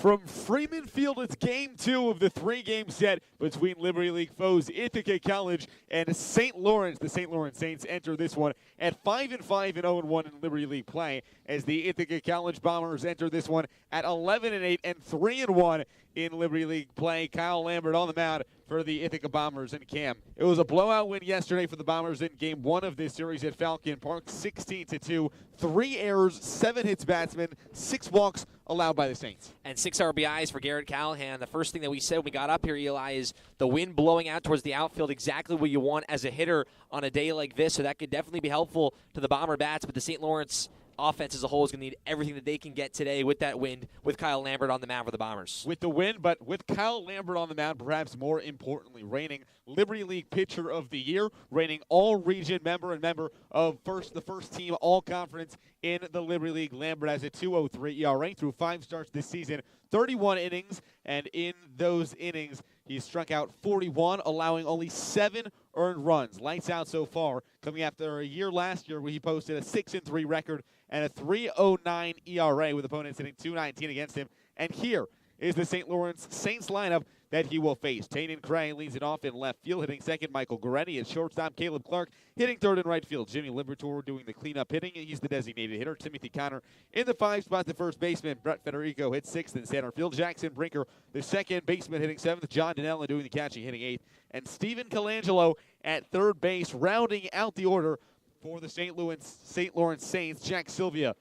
From Freeman Field, it's game 2 of the 3-game set between Liberty League foes Ithaca College and St. Lawrence. The St. Lawrence Saints enter this one at 5-5 and 0-1 in Liberty League play, as the Ithaca College Bombers enter this one at 11-8 and 3-1 in Liberty League play. Kyle Lambert on the mound for the Ithaca Bombers and Cam. It was a blowout win yesterday for the Bombers in game 1 of this series at Falcon Park, 16-2. 3 errors, 7 hits batsmen, 6 walks allowed by the Saints. And 6 RBIs for Garrett Callahan. The first thing that we said when we got up here, Eli, is the wind blowing out towards the outfield, exactly what you want as a hitter on a day like this. So that could definitely be helpful to the Bomber bats. But the St. Lawrence offense as a whole is going to need everything that they can get today with that wind, with Kyle Lambert on the mound for the Bombers. With the wind, but with Kyle Lambert on the mound, perhaps more importantly, reigning Liberty League Pitcher of the Year, reigning all-region member and member of the first team all-conference in the Liberty League. Lambert has a 2.03 ERA through 5 starts this season, 31 innings, and in those innings, he's struck out 41, allowing only 7 earned runs. Lights out so far, coming after a year last year where he posted a 6-3 record and a 3.09 ERA with opponents hitting .219 against him. And here is the St. Lawrence Saints lineup that he will face. Tannen Cray leads it off in left field, hitting second. Michael Goretti at shortstop. Caleb Clark hitting third and right field. Jimmy Liberatore doing the cleanup hitting. He's the designated hitter. Timothy Connor in the 5 spot, the first baseman. Brett Federico hits 6th in center field. Jackson Brinker, the second baseman, hitting 7th. John Dinella doing the catching, hitting 8th. And Stephen Colangelo at third base, rounding out the order for the St. Lawrence Saints. Jack Sylvia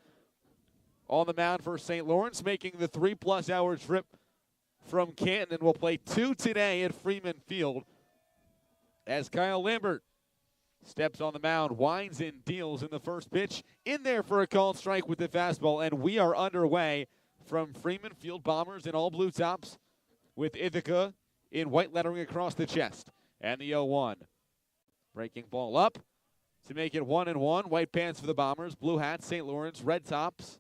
on the mound for St. Lawrence, making the 3+ hour trip from Canton, and will play 2 today at Freeman Field as Kyle Lambert steps on the mound, winds and deals in the first pitch, in there for a called strike with the fastball, and we are underway from Freeman Field. Bombers in all blue tops with Ithaca in white lettering across the chest. And the 0-1. Breaking ball up to make it 1-1. White pants for the Bombers, blue hats, St. Lawrence, red tops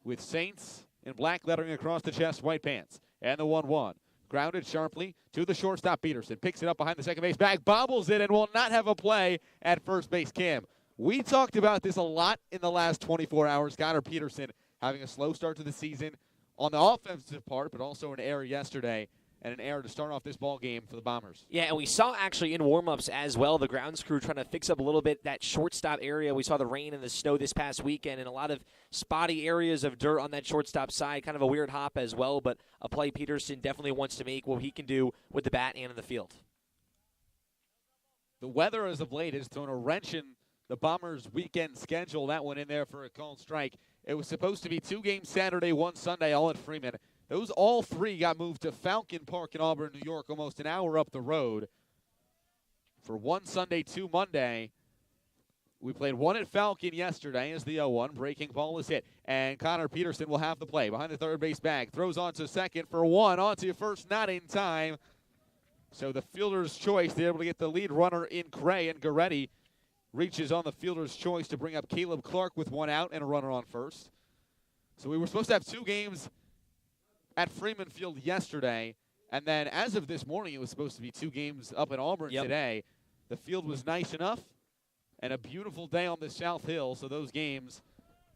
with Saints in black lettering across the chest, white pants. And the 1-1. Grounded sharply to the shortstop, Peterson. Picks it up behind the second base bag, bobbles it, and will not have a play at first base. Cam, we talked about this a lot in the last 24 hours. Connor Peterson having a slow start to the season on the offensive part, but also an error yesterday, and an error to start off this ball game for the Bombers. Yeah, and we saw actually in warm-ups as well the grounds crew trying to fix up a little bit that shortstop area. We saw the rain and the snow this past weekend and a lot of spotty areas of dirt on that shortstop side. Kind of a weird hop as well, but a play Peterson definitely wants to make what he can do with the bat and in the field. The weather as of late has thrown a wrench in the Bombers' weekend schedule. That one in there for a called strike. It was supposed to be 2 games Saturday, 1 Sunday, all at Freeman. Those all 3 got moved to Falcon Park in Auburn, New York, almost an hour up the road. For 1 Sunday, 2 Monday. We played 1 at Falcon yesterday as the 0-1. Breaking ball is hit. And Connor Peterson will have the play. Behind the third base bag. Throws on to second for 1. On to first, not in time. So the fielder's choice, they're able to get the lead runner in Cray, and Goretti reaches on the fielder's choice to bring up Caleb Clark with 1 out and a runner on first. So we were supposed to have 2 games at Freeman Field yesterday, and then as of this morning, it was supposed to be 2 games up in Auburn today. The field was nice enough, and a beautiful day on the South Hill, so those games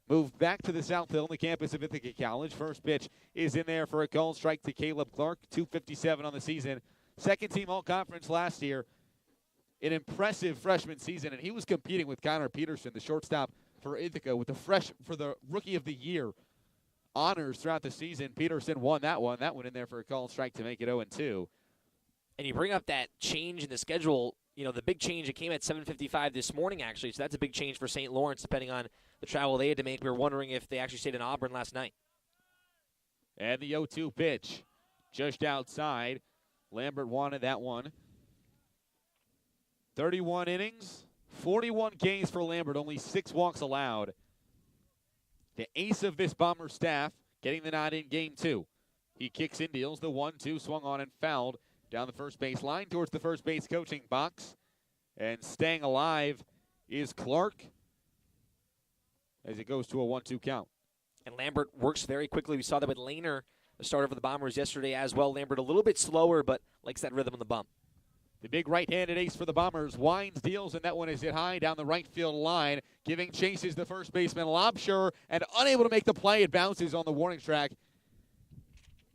moved back to the South Hill on the campus of Ithaca College. First pitch is in there for a called strike to Caleb Clark, 257 on the season. Second team all-conference last year, an impressive freshman season, and he was competing with Connor Peterson, the shortstop for Ithaca, with for the Rookie of the Year honors throughout the season. Peterson won that one. That one in there for a called strike to make it 0-2. And you bring up that change in the schedule, you know, the big change, it came at 7:55 this morning, actually, so that's a big change for St. Lawrence, depending on the travel they had to make. We were wondering if they actually stayed in Auburn last night. And the 0-2 pitch, just outside. Lambert wanted that one. 31 innings, 41 Ks for Lambert, only 6 walks allowed. The ace of this Bomber staff getting the nod in game 2. He kicks in, deals the 1-2, swung on and fouled down the first base line towards the first base coaching box. And staying alive is Clark as it goes to a 1-2 count. And Lambert works very quickly. We saw that with Lehner, the starter for the Bombers yesterday as well. Lambert a little bit slower, but likes that rhythm on the bump. The big right-handed ace for the Bombers winds, deals, and that one is hit high down the right field line. Giving chases the first baseman, Lobsher, and unable to make the play. It bounces on the warning track.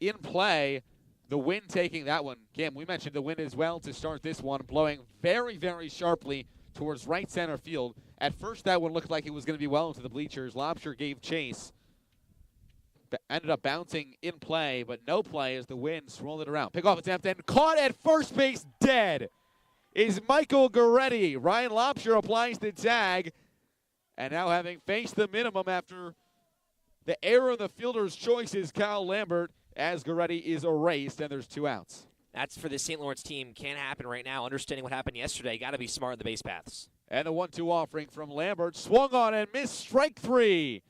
in play. The wind taking that one. Cam, we mentioned the wind as well to start this one, blowing very, very sharply towards right center field. At first, that one looked like it was going to be well into the bleachers. Lobster gave chase. Ended up bouncing in play, but no play as the wind swirled it around. Pickoff attempt and caught at first base dead is Michael Goretti. Ryan Lobster applies the tag, and now having faced the minimum after the error of the fielder's choice is Kyle Lambert, as Goretti is erased, and there's 2 outs. That's for the St. Lawrence team. Can't happen right now. Understanding what happened yesterday, got to be smart in the base paths. And the 1-2 offering from Lambert. Swung on and missed, strike 3.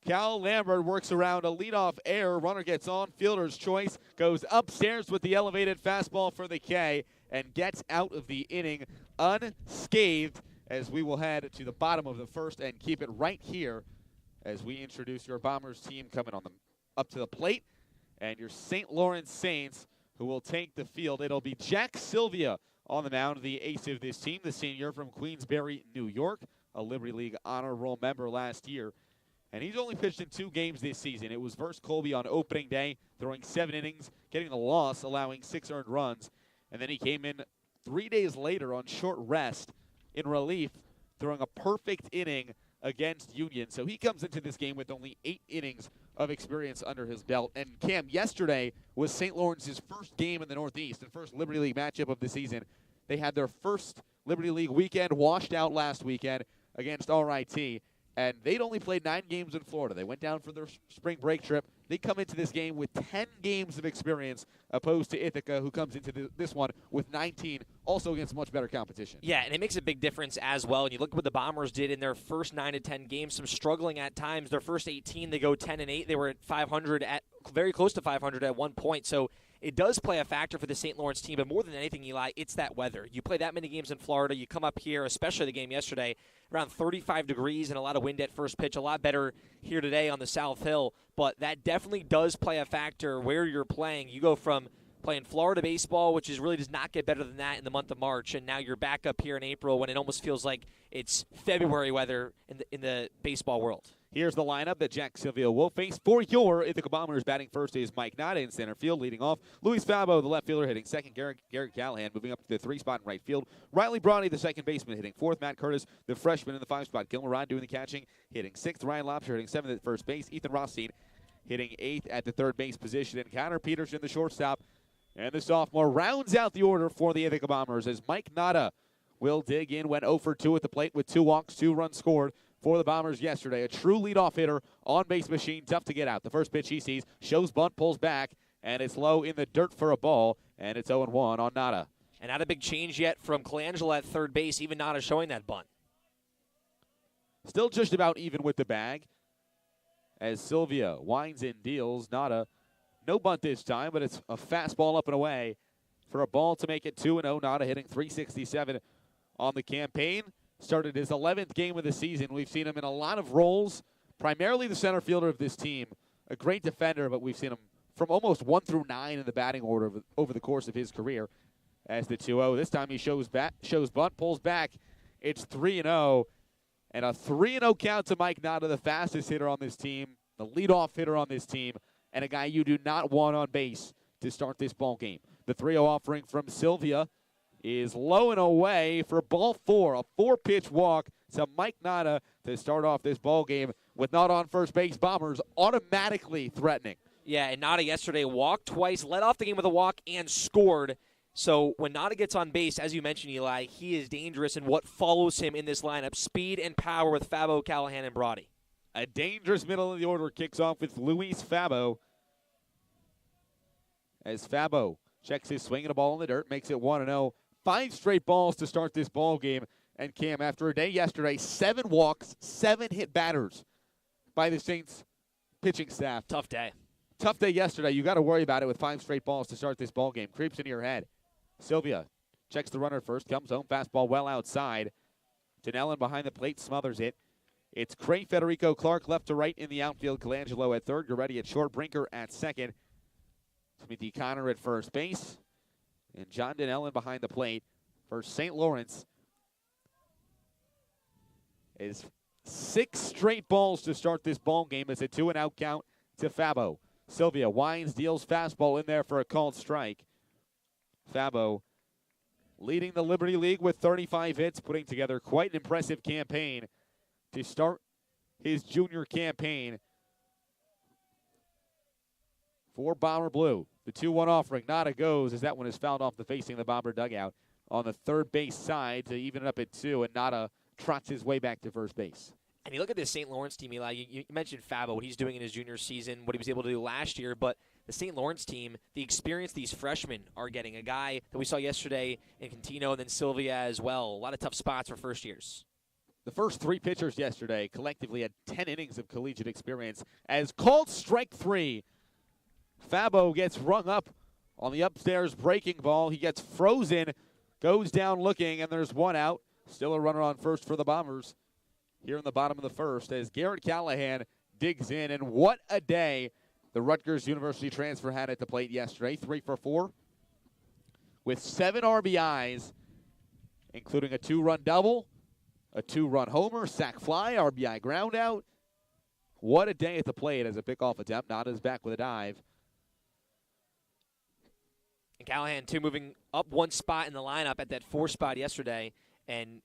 Cal Lambert works around a leadoff error. Runner gets on. Fielder's choice goes upstairs with the elevated fastball for the K and gets out of the inning unscathed, as we will head to the bottom of the first and keep it right here as we introduce your Bombers team coming on up to the plate, and your St. Lawrence Saints, who will take the field. It'll be Jack Sylvia on the mound, the ace of this team, the senior from Queensbury, New York, a Liberty League Honor Roll member last year. And he's only pitched in 2 games this season. It was versus Colby on opening day, throwing 7 innings, getting the loss, allowing 6 earned runs. And then he came in 3 days later on short rest in relief, throwing a perfect inning against Union. So he comes into this game with only 8 innings of experience under his belt. And Cam, yesterday was St. Lawrence's first game in the Northeast and first Liberty League matchup of the season. They had their first Liberty League weekend washed out last weekend against RIT. And they'd only played 9 games in Florida. They went down for their spring break trip. They come into this game with 10 games of experience, opposed to Ithaca, who comes into this one with 19, also against much better competition. Yeah, and it makes a big difference as well. And you look at what the Bombers did in their first 9 to 10 games, some struggling at times. Their first 18, they go 10-8. They were at 500, at very close to 500 at one point. So it does play a factor for the St. Lawrence team, but more than anything, Eli, it's that weather. You play that many games in Florida, you come up here, especially the game yesterday, around 35 degrees and a lot of wind at first pitch, a lot better here today on the South Hill, but that definitely does play a factor where you're playing. You go from playing Florida baseball, which really does not get better than that in the month of March, and now you're back up here in April when it almost feels like it's February weather in the baseball world. Here's the lineup that Jack Sylvia will face for your Ithaca Bombers. Batting first is Mike Nada in center field. Leading off, Luis Fabo, the left fielder, hitting second. Garrett Callahan moving up to the 3 spot in right field. Riley Bronny, the second baseman, hitting fourth. Matt Curtis, the freshman, in the 5 spot. Gilmer Ryan doing the catching, hitting sixth. Ryan Lobster hitting seventh at first base. Ethan Rothstein hitting eighth at the third base position. And Connor Peterson, the shortstop, and the sophomore, rounds out the order for the Ithaca Bombers as Mike Nada will dig in. Went 0 for 2 at the plate with 2 walks, 2 runs scored for the Bombers yesterday. A true leadoff hitter, on-base machine, tough to get out. The first pitch he sees, shows bunt, pulls back, and it's low in the dirt for a ball, and it's 0-1 on Nada. And not a big change yet from Colangelo at third base, even Nada showing that bunt. Still just about even with the bag as Sylvia winds in, deals. Nada, no bunt this time, but it's a fastball up and away for a ball to make it 2-0. Nada hitting .367 on the campaign. Started his 11th game of the season. We've seen him in a lot of roles, primarily the center fielder of this team. A great defender, but we've seen him from almost 1 through 9 in the batting order over the course of his career as the 2-0. This time he shows bunt, pulls back. It's 3-0. And a 3-0 count to Mike Nada, the fastest hitter on this team, the leadoff hitter on this team, and a guy you do not want on base to start this ball game. The 3-0 offering from Sylvia is low and away for ball 4. A 4-pitch walk to Mike Nada to start off this ball game with not on first base Bombers automatically threatening. Yeah, and Nada yesterday walked twice, led off the game with a walk, and scored. So when Nada gets on base, as you mentioned, Eli, he is dangerous in what follows him in this lineup. Speed and power with Fabo, Callahan, and Brody. A dangerous middle of the order kicks off with Luis Fabo. As Fabo checks his swing and a ball in the dirt, makes it 1-0. 5 straight balls to start this ball game. And Cam, after a day yesterday, 7 walks, 7 hit batters by the Saints pitching staff. Tough day. Tough day yesterday. You got to worry about it with 5 straight balls to start this ball game. Creeps into your head. Sylvia checks the runner first, comes home, fastball well outside. Danellen behind the plate, smothers it. It's Cray, Federico, Clark left to right in the outfield. Colangelo at third, Goretti at short, Brinker at second. Timothy Connor at first base. And John Danellen behind the plate for St. Lawrence. Is 6 straight balls to start this ball game. It's a 2-and-out count to Fabo. Sylvia winds, deals fastball in there for a called strike. Fabo leading the Liberty League with 35 hits, putting together quite an impressive campaign to start his junior campaign for Bomber Blue. The 2-1 offering. Nada goes as that one is fouled off the facing the Bomber dugout on the third base side to even it up at 2, and Nada trots his way back to first base. And you look at this St. Lawrence team, Eli. You mentioned Fabo, what he's doing in his junior season, what he was able to do last year, but the St. Lawrence team, the experience these freshmen are getting, a guy that we saw yesterday in Cantino and then Sylvia as well. A lot of tough spots for first years. The first 3 pitchers yesterday collectively had 10 innings of collegiate experience as called strike 3. Fabo gets rung up on the upstairs breaking ball. He gets frozen, goes down looking, and there's 1 out. Still a runner on first for the Bombers here in the bottom of the first as Garrett Callahan digs in. And what a day the Rutgers University transfer had at the plate yesterday. 3 for 4 with 7 RBIs, including a 2-run double, a 2-run homer, sac fly, RBI ground out. What a day at the plate as a pickoff attempt. Nada's back with a dive. And Callahan, too, moving up 1 spot in the lineup at that 4 spot yesterday. And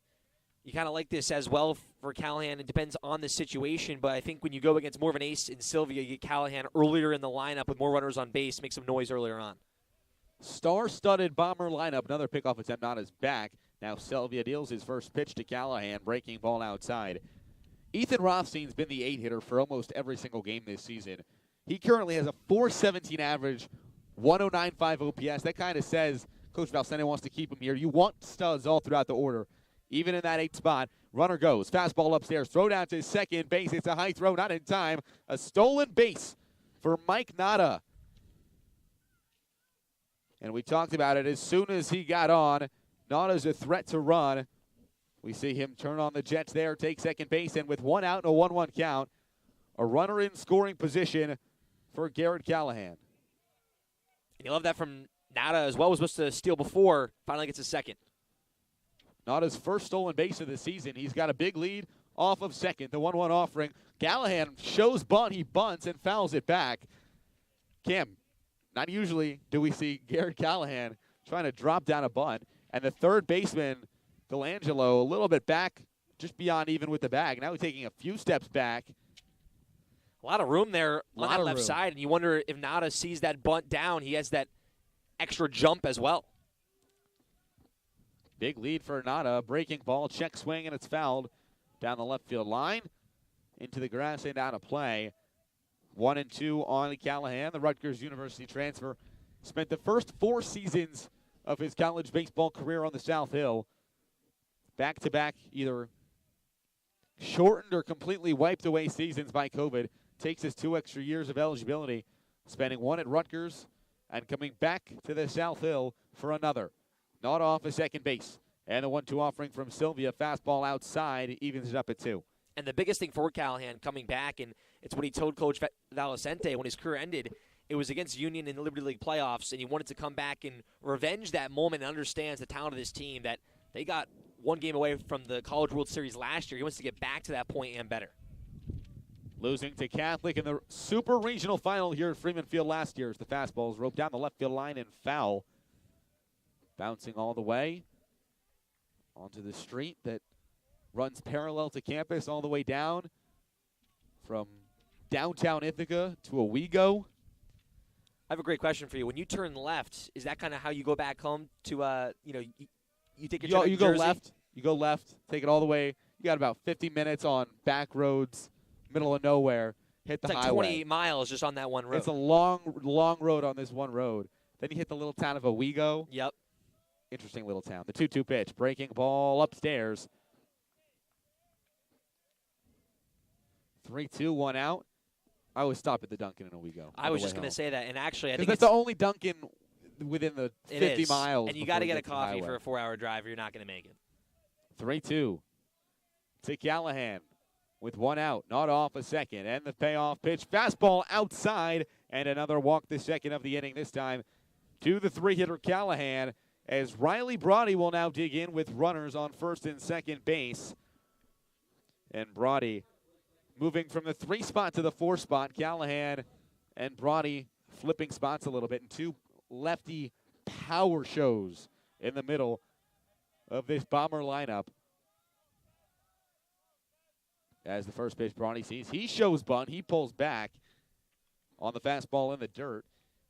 you kind of like this as well for Callahan. It depends on the situation, but I think when you go against more of an ace in Sylvia, you get Callahan earlier in the lineup with more runners on base, make some noise earlier on. Star-studded Bomber lineup. Another pickoff attempt. Nada's back. Now Sylvia deals his first pitch to Callahan, breaking ball outside. Ethan Rothstein's been the 8-hitter for almost every single game this season. He currently has a .417 average, 109.5 OPS. That kind of says Coach Valsente wants to keep him here. You want studs all throughout the order. Even in that 8 spot, runner goes. Fastball upstairs, throw down to second base. It's a high throw, not in time. A stolen base for Mike Nada. And we talked about it as soon as he got on. Nada's a threat to run. We see him turn on the Jets there, take second base, and with 1 out and a 1-1 count, a runner in scoring position for Garrett Callahan. And you love that from Nada as well. Was supposed to steal before, finally gets a second. Nada's first stolen base of the season. He's got a big lead off of second. The 1-1 offering. Callahan shows bunt. He bunts and fouls it back. Cam, not usually do we see Garrett Callahan trying to drop down a bunt. And the third baseman, Delangelo, a little bit back, just beyond even with the bag. Now he's taking a few steps back. A lot of room there on that left side. And you wonder if Nada sees that bunt down, he has that extra jump as well. Big lead for Nada. Breaking ball, check swing, and it's fouled down the left field line. Into the grass and out of play. 1-2 on Callahan. The Rutgers University transfer spent the first 4 seasons of his college baseball career on the South Hill. Back-to-back either shortened or completely wiped away seasons by COVID. Takes his 2 extra years of eligibility. Spending 1 at Rutgers and coming back to the South Hill for another. Not off a second base. And the 1-2 offering from Sylvia. Fastball outside. Evens it up at 2. And the biggest thing for Callahan coming back, and it's what he told Coach Valesente when his career ended, it was against Union in the Liberty League playoffs, and he wanted to come back and revenge that moment and understands the talent of this team, that they got 1 game away from the College World Series last year. He wants to get back to that point and better. Losing to Catholic in the Super Regional Final here at Freeman Field last year as the fastball is roped down the left field line and foul. Bouncing all the way onto the street that runs parallel to campus all the way down from downtown Ithaca to Owego. I have a great question for you. When you turn left, is that kind of how you go back home to, you take your trip You to go Jersey? left. You go left. Take it all the way. You got about 50 minutes on back roads, middle of nowhere. Hit the It's like highway. 28 miles just on that one road. It's a long, long road on this one road. Then you hit the little town of Owego. Yep. Interesting little town. The 2-2 pitch. Breaking ball upstairs. 3-2, 1 out. I always stop at the Dunkin' in Owego. I was just going to say that, and actually, I think that's the only Dunkin' within the it 50 is. miles. And you got to before get a to the coffee highway. for a 4-hour drive, or you're not going to make it. 3-2 to Callahan with 1 out, not off a second. And the payoff pitch, fastball outside, and another walk the second of the inning, this time to the 3-hitter Callahan, as Riley Brody will now dig in with runners on first and second base. And Brody moving from the 3 spot to the 4 spot. Callahan and Brawny flipping spots a little bit, and two lefty power shows in the middle of this Bomber lineup. As the first pitch Brawny sees, he shows bunt, he pulls back on the fastball in the dirt,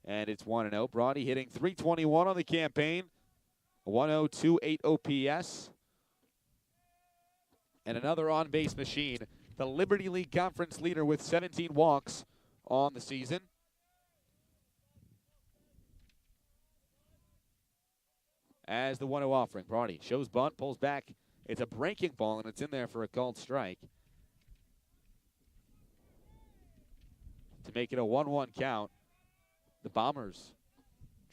and it's 1-0. Brawny hitting .321 on the campaign, 102.8 OPS, and another on-base machine. The Liberty League Conference leader with 17 walks on the season. As the 1-0 offering, Brawny shows bunt, pulls back. It's a breaking ball, and it's in there for a called strike to make it a 1-1 count. The Bombers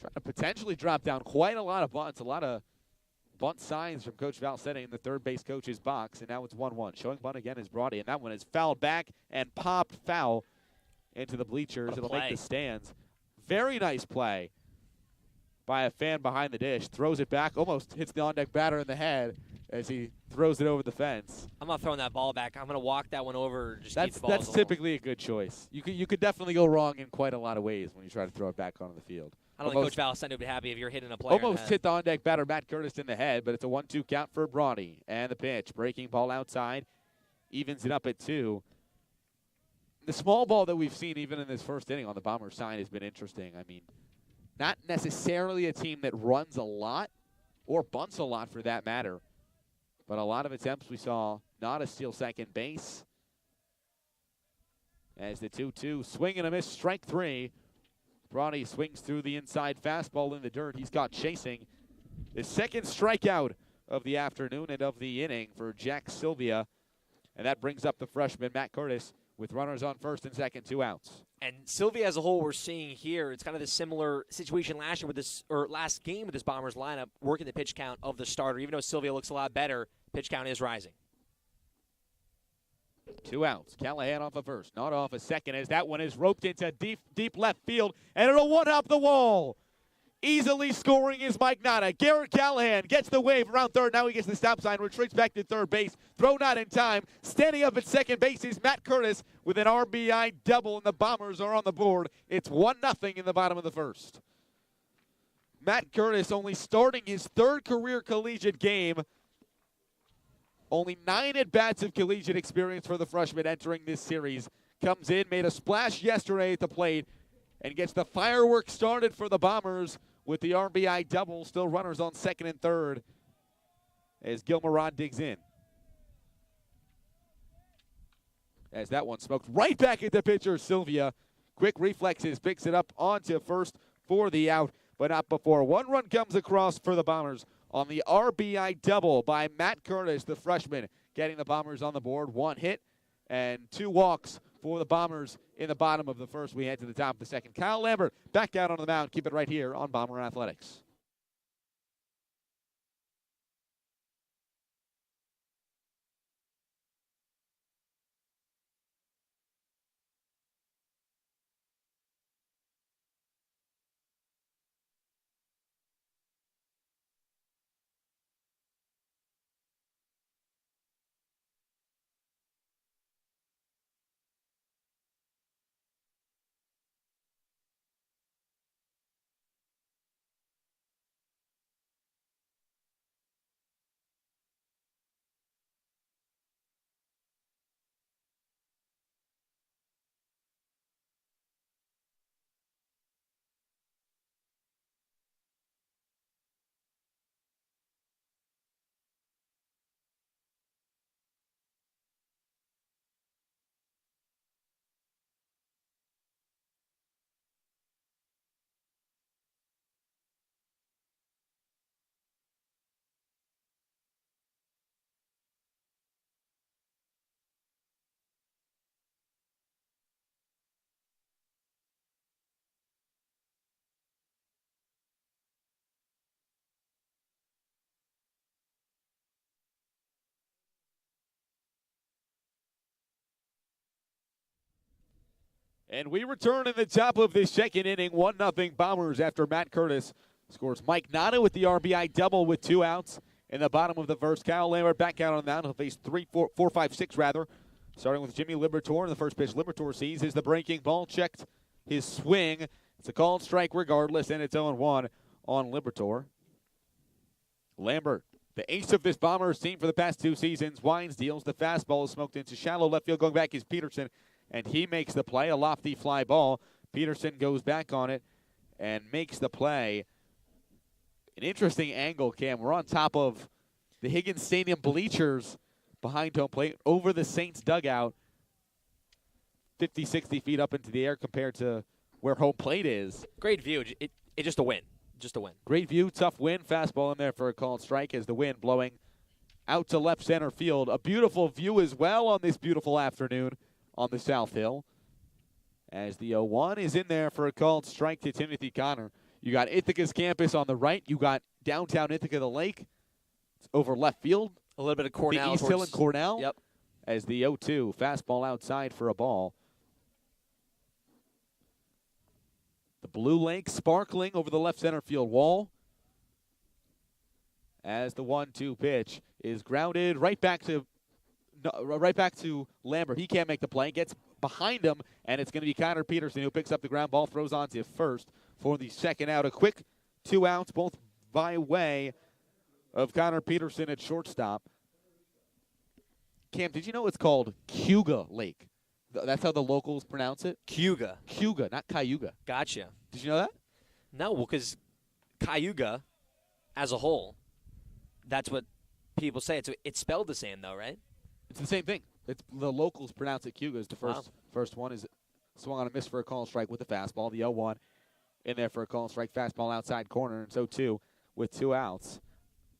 trying to potentially drop down quite a lot of bunts, a lot of bunt signs from Coach Valsetti in the third base coach's box, and now it's 1-1. Showing bunt again is Brawny, and that one is fouled back and popped foul into the bleachers. It'll make the stands. Very nice play by a fan behind the dish. Throws it back, almost hits the on-deck batter in the head as he throws it over the fence. I'm not throwing that ball back. I'm going to walk that one over. Just that's keep the balls typically a good choice. You could definitely go wrong in quite a lot of ways when you try to throw it back onto the field. I don't think Coach Valsetti would be happy if you're hitting a player. Almost hit the on-deck batter Matt Curtis in the head, but it's a 1-2 count for Brawny. And the pitch, breaking ball outside, evens it up at 2. The small ball that we've seen even in this first inning on the Bombers side has been interesting. I mean, not necessarily a team that runs a lot or bunts a lot for that matter, but a lot of attempts we saw not a steal second base. As the 2-2 swing and a miss, strike 3. Brawny swings through the inside fastball in the dirt. He's got chasing. The second strikeout of the afternoon and of the inning for Jack Sylvia. And that brings up the freshman, Matt Curtis, with runners on first and second, 2 outs. And Sylvia as a whole, we're seeing here, it's kind of the similar situation last year with this, or last game with this Bombers lineup, working the pitch count of the starter. Even though Sylvia looks a lot better, pitch count is rising. 2 outs. Callahan off a first, not off a second, as that one is roped into deep left field, and it'll one-hop the wall. Easily scoring is Mike Nada. Garrett Callahan gets the wave around third. Now he gets the stop sign, retreats back to third base. Throw not in time. Standing up at second base is Matt Curtis with an RBI double, and the Bombers are on the board. It's 1-0 in the bottom of the first. Matt Curtis only starting his third career collegiate game. Only 9 at-bats of collegiate experience for the freshman entering this series. Comes in, made a splash yesterday at the plate, and gets the fireworks started for the Bombers with the RBI double. Still runners on second and third as Gilmarod digs in. As that one smoked right back at the pitcher, Sylvia. Quick reflexes, picks it up onto first for the out, but not before. 1 run comes across for the Bombers on the RBI double by Matt Curtis, the freshman, getting the Bombers on the board. 1 hit and 2 walks for the Bombers in the bottom of the first. We head to the top of the second. Kyle Lambert back out on the mound. Keep it right here on Bomber Athletics. And we return in the top of the second inning, 1-0 Bombers after Matt Curtis scores Mike Nada with the RBI double with 2 outs in the bottom of the first. Kyle Lambert back out on the mound. He'll face 4-5-6 rather. Starting with Jimmy Liberatore in the first pitch. Liberatore sees is the breaking ball checked his swing. It's a called strike regardless, and it's 0-1 on Libertor. Lambert, the ace of this Bombers team for the past 2 seasons, winds, deals. The fastball is smoked into shallow left field. Going back is Peterson, and he makes the play. A lofty fly ball. Peterson goes back on it and makes the play. An interesting angle, Cam. We're on top of the Higgins Stadium bleachers behind home plate over the Saints dugout. 50, 60 feet up into the air compared to where home plate is. Great view. It just a win. Just a win. Great view, tough win. Fastball in there for a called strike as the wind blowing out to left center field. A beautiful view as well on this beautiful afternoon on the South Hill. As the 0-1 is in there for a called strike to Timothy Connor. You got Ithaca's campus on the right. You got downtown Ithaca, the lake. It's over left field. A little bit of Cornell. The East Hill and Cornell. Yep. As the 0-2, fastball outside for a ball. The blue lake sparkling over the left center field wall. As the 1-2 pitch is grounded right back to Lambert. He can't make the play. Gets behind him, and it's going to be Connor Peterson who picks up the ground ball, throws on to first for the second out. A quick 2 outs, both by way of Connor Peterson at shortstop. Cam, did you know it's called Cayuga Lake? That's how the locals pronounce it? Cayuga. Cayuga, not Cayuga. Gotcha. Did you know that? No, well, because Cayuga, as a whole, that's what people say. It's spelled the same, though, right? It's the same thing. It's the locals pronounce it Cayuga. The first one is swung on a miss for a call strike with the fastball. The 0-1 in there for a call strike. Fastball outside corner, and so too with 2 outs.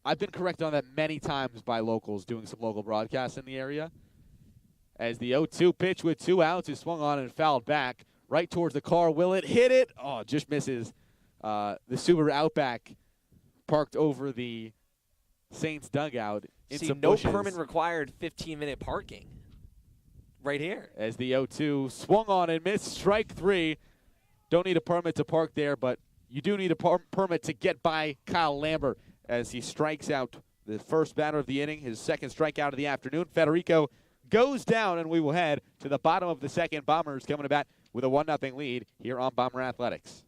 I've been corrected on that many times by locals doing some local broadcasts in the area. As the 0-2 pitch with 2 outs is swung on and fouled back right towards the car. Will it hit it? Oh, just misses. The Subaru Outback parked over the Saints dugout in some bushes. No permit required 15-minute parking right here. As the 0-2 swung on and missed, strike 3. Don't need a permit to park there, but you do need a permit to get by Kyle Lambert as he strikes out the first batter of the inning, his second strikeout of the afternoon. Federico goes down, and we will head to the bottom of the second. Bombers coming to bat with a 1-0 lead here on Bomber Athletics.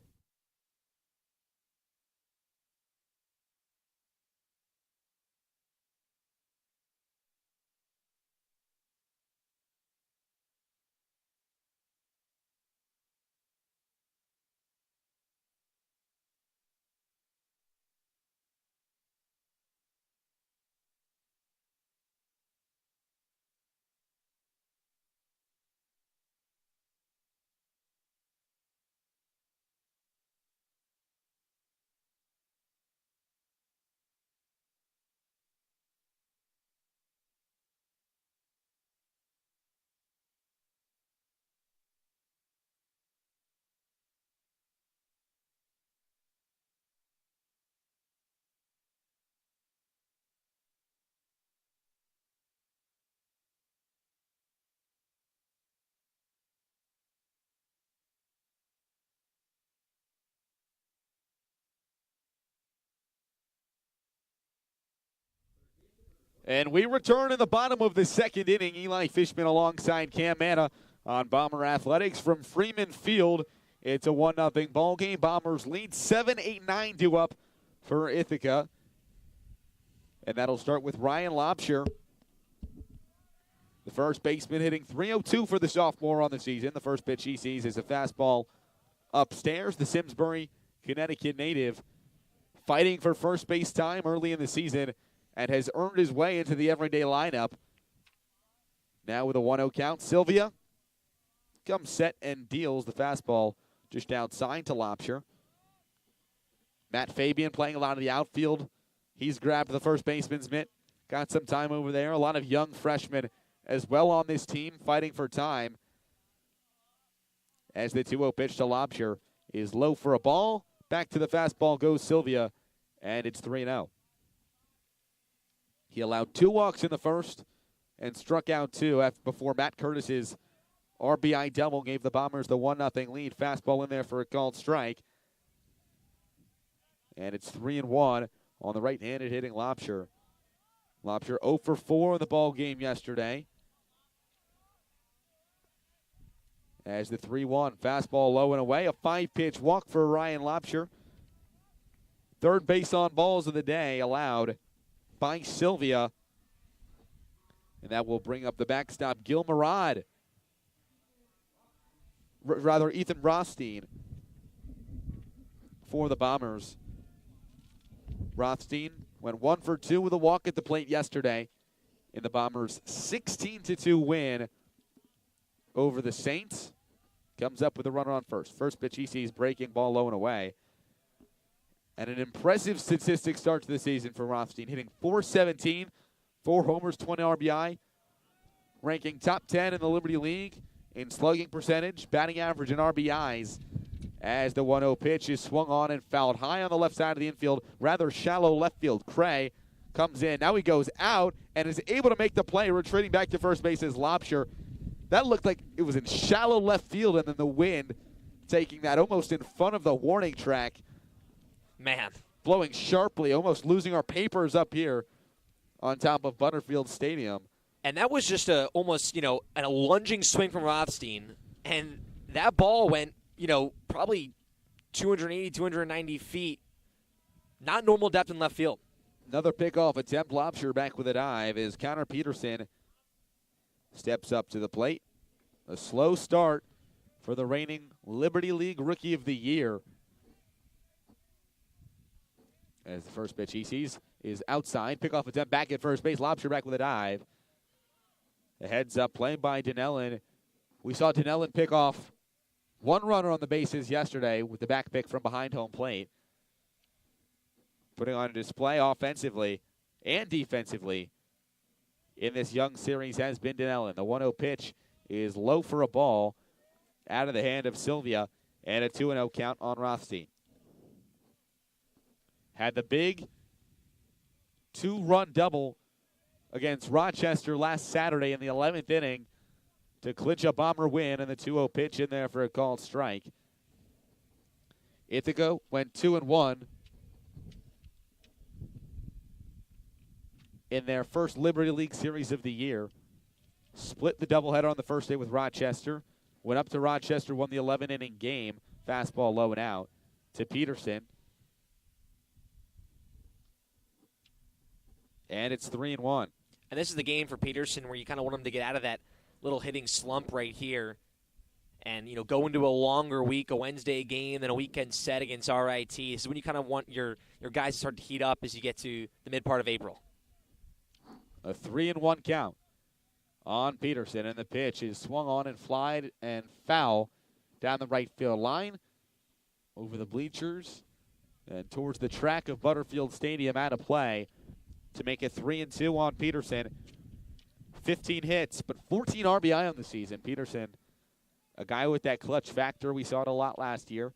And we return in the bottom of the second inning. Eli Fishman alongside Cam Manna on Bomber Athletics from Freeman Field. It's a 1-0 ball game. Bombers lead 7-8-9 due up for Ithaca. And that'll start with Ryan Lobsher, the first baseman, hitting .302 for the sophomore on the season. The first pitch he sees is a fastball upstairs. The Simsbury, Connecticut native, fighting for first base time early in the season, and has earned his way into the everyday lineup. Now with a 1-0 count, Sylvia comes set and deals the fastball just outside to Lobsher. Matt Fabian playing a lot of the outfield. He's grabbed the first baseman's mitt. Got some time over there. A lot of young freshmen as well on this team fighting for time. As the 2-0 pitch to Lobsher is low for a ball. Back to the fastball goes Sylvia, and it's 3-0. He allowed 2 walks in the first and struck out 2 before Matt Curtis's RBI double gave the Bombers the 1-0 lead. Fastball in there for a called strike. And it's 3-1 on the right-handed hitting Lobsher. Lobsher 0 for 4 in the ball game yesterday. As the 3-1 fastball low and away, a 5-pitch walk for Ryan Lobsher. Third base on balls of the day allowed by Sylvia. And that will bring up the backstop, Gil Murad. Rather, Ethan Rothstein for the Bombers. Rothstein went 1 for 2 with a walk at the plate yesterday in the Bombers' 16-2 win over the Saints. Comes up with a runner on first. First pitch he sees, breaking ball low and away. And an impressive statistic start to the season for Rothstein, hitting .417, 4 homers, 20 RBI, ranking top 10 in the Liberty League in slugging percentage, batting average, and RBIs. As the 1-0 pitch is swung on and fouled high on the left side of the infield, rather shallow left field. Cray comes in. Now he goes out and is able to make the play, retreating back to first base as Lobsher. That looked like it was in shallow left field, and then the wind taking that almost in front of the warning track. Man. Blowing sharply, almost losing our papers up here on top of Butterfield Stadium. And that was just almost, a lunging swing from Rothstein. And that ball went, probably 280, 290 feet. Not normal depth in left field. Another pickoff attempt. Lobsher back with a dive as Connor Peterson steps up to the plate. A slow start for the reigning Liberty League Rookie of the Year. As the first pitch he sees is outside. Pickoff attempt back at first base. Lobsher back with a dive. A heads up play by Dinellen. We saw Dinellen pick off one runner on the bases yesterday with the back pick from behind home plate. Putting on a display offensively and defensively in this young series has been Dinellen. The 1-0 pitch is low for a ball out of the hand of Sylvia, and a 2-0 count on Rothstein. Had the big 2-run double against Rochester last Saturday in the 11th inning to clinch a Bomber win, and the 2-0 pitch in there for a called strike. Ithaca went 2-1 in their first Liberty League series of the year. Split the doubleheader on the first day with Rochester. Went up to Rochester, won the 11-inning game. Fastball low and out to Peterson. And it's 3-1. And this is the game for Peterson where you kind of want him to get out of that little hitting slump right here and, go into a longer week, a Wednesday game, then a weekend set against RIT. This is when you kind of want your guys to start to heat up as you get to the mid part of April. A 3-1 count on Peterson, and the pitch is swung on and flied and foul down the right field line, over the bleachers, and towards the track of Butterfield Stadium out of play to make it 3-2 on Peterson. 15 hits, but 14 RBI on the season. Peterson, a guy with that clutch factor. We saw it a lot last year.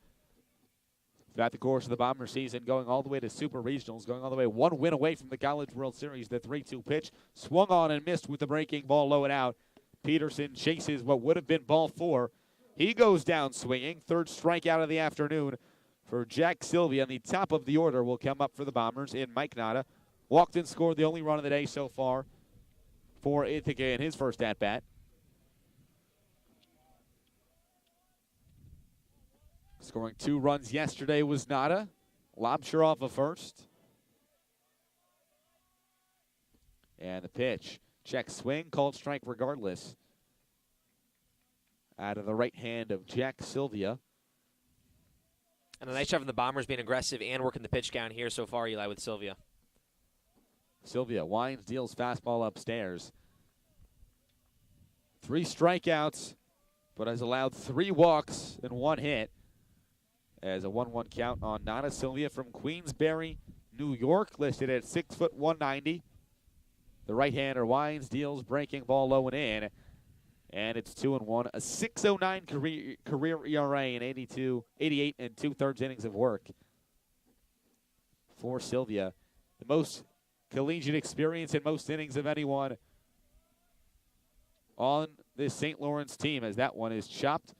Throughout the course of the Bomber season, going all the way to Super Regionals, going all the way one win away from the College World Series. The 3-2 pitch swung on and missed with the breaking ball low and out. Peterson chases what would have been ball 4. He goes down swinging. Third strikeout of the afternoon for Jack Sylvia. And the top of the order will come up for the Bombers in Mike Nada. Walked and scored the only run of the day so far for Ithaca in his first at-bat. Scoring 2 runs yesterday was Nada. Lobsher off of first. And the pitch. Check swing, called strike regardless. Out of the right hand of Jack Sylvia. And a nice job from the Bombers being aggressive and working the pitch count here so far, Eli, with Sylvia. Sylvia winds, deals fastball upstairs. 3 strikeouts, but has allowed 3 walks and 1 hit. As a 1-1 count on Nana Sylvia from Queensbury, New York, listed at 6 foot 190. The right-hander winds, deals, breaking ball low and in. And it's 2-1. A 6.09 career ERA in 88 and 2/3 innings of work for Sylvia. The most collegiate experience in most innings of anyone on this St. Lawrence team, as that one is chopped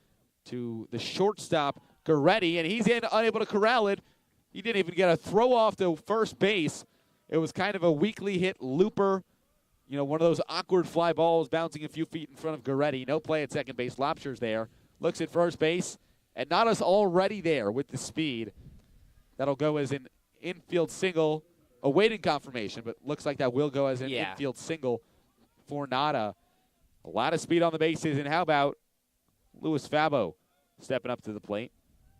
to the shortstop, Goretti, and he's unable to corral it. He didn't even get a throw off to first base. It was kind of a weakly hit looper, one of those awkward fly balls bouncing a few feet in front of Goretti. No play at second base. Lobsher's there. looks at first base, and Nada's already there with the speed. That'll go as an infield single, awaiting confirmation, but looks like that will go as an infield single for Nada. A lot of speed on the bases, and how about Luis Fabo stepping up to the plate?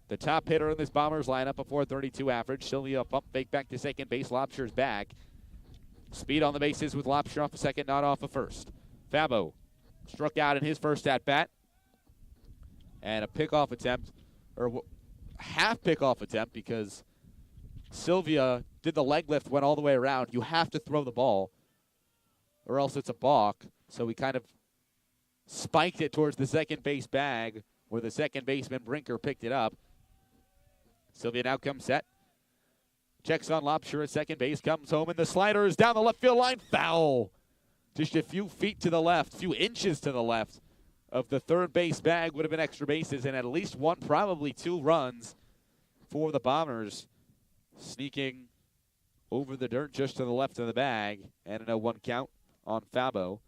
The top hitter in this Bombers lineup, a 432 average. Sylvia pump fake back to second base. Lobster's back. Speed on the bases with Lobster off a second, not off a first. Fabo struck out in his first at-bat. And a pickoff attempt, or half pickoff attempt, because Sylvia did the leg lift, went all the way around. You have to throw the ball, or else it's a balk. So he kind of spiked it towards the second base bag, where the second baseman Brinker picked it up. Sylvia now comes set. Checks on Lobster at second base, comes home, and the slider is down the left field line. Foul. Just a few feet to the left, few inches to the left of the third base bag. Would have been extra bases and at least one, probably two runs for the Bombers. Sneaking over the dirt just to the left of the bag, and a 0-1 count on Fabo.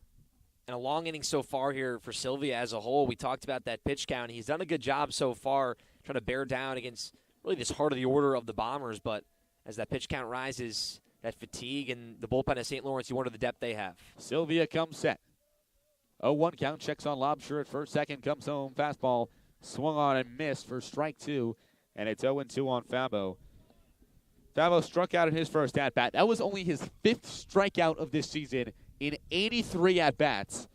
And a long inning so far here for Sylvia as a whole. We talked about that pitch count. He's done a good job so far trying to bear down against really this heart of the order of the Bombers, but as that pitch count rises, that fatigue and the bullpen of St. Lawrence, you wonder the depth they have. Sylvia comes set. 0-1 count, checks on Lobster at first, second, comes home, fastball swung on and missed for strike two, and it's 0-2 on Fabo. Fabo struck out in his first at-bat. That was only his fifth strikeout of this season in 83 at-bats,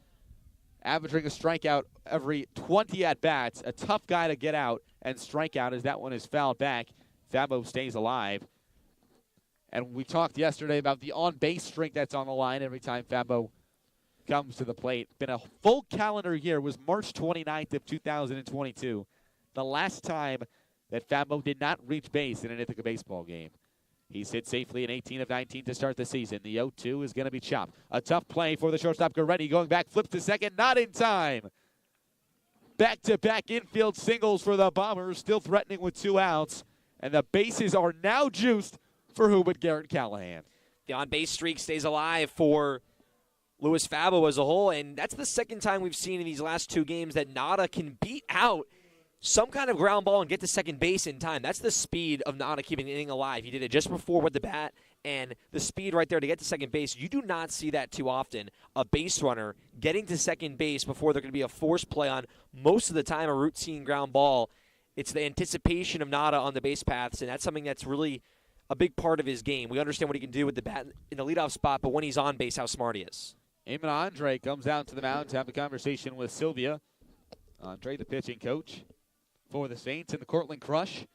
averaging a strikeout every 20 at-bats. A tough guy to get out and strike out as that one is fouled back. Fabo stays alive. And we talked yesterday about the on-base streak that's on the line every time Fabo comes to the plate. Been a full calendar year. Was March 29th of 2022. The last time that Fabo did not reach base in an Ithaca baseball game. He's hit safely in 18 of 19 to start the season. The 0-2 is going to be chopped. A tough play for the shortstop, Goretti, going back, flips to second, not in time. Back-to-back infield singles for the Bombers, still threatening with 2 outs. And the bases are now juiced for who but Garrett Callahan. The on-base streak stays alive for Luis Fabo as a whole, and that's the second time we've seen in these last 2 games that Nada can beat out some kind of ground ball and get to second base in time. That's the speed of Nada keeping the inning alive. He did it just before with the bat, and the speed right there to get to second base. You do not see that too often. A base runner getting to second base before there can be a forced play on most of the time a routine ground ball. It's the anticipation of Nada on the base paths, and that's something that's really a big part of his game. We understand what he can do with the bat in the leadoff spot, but when he's on base, how smart he is. Eamon Andre comes out to the mound to have a conversation with Sylvia. Andre, the pitching coach for the Saints in the Cortland Crush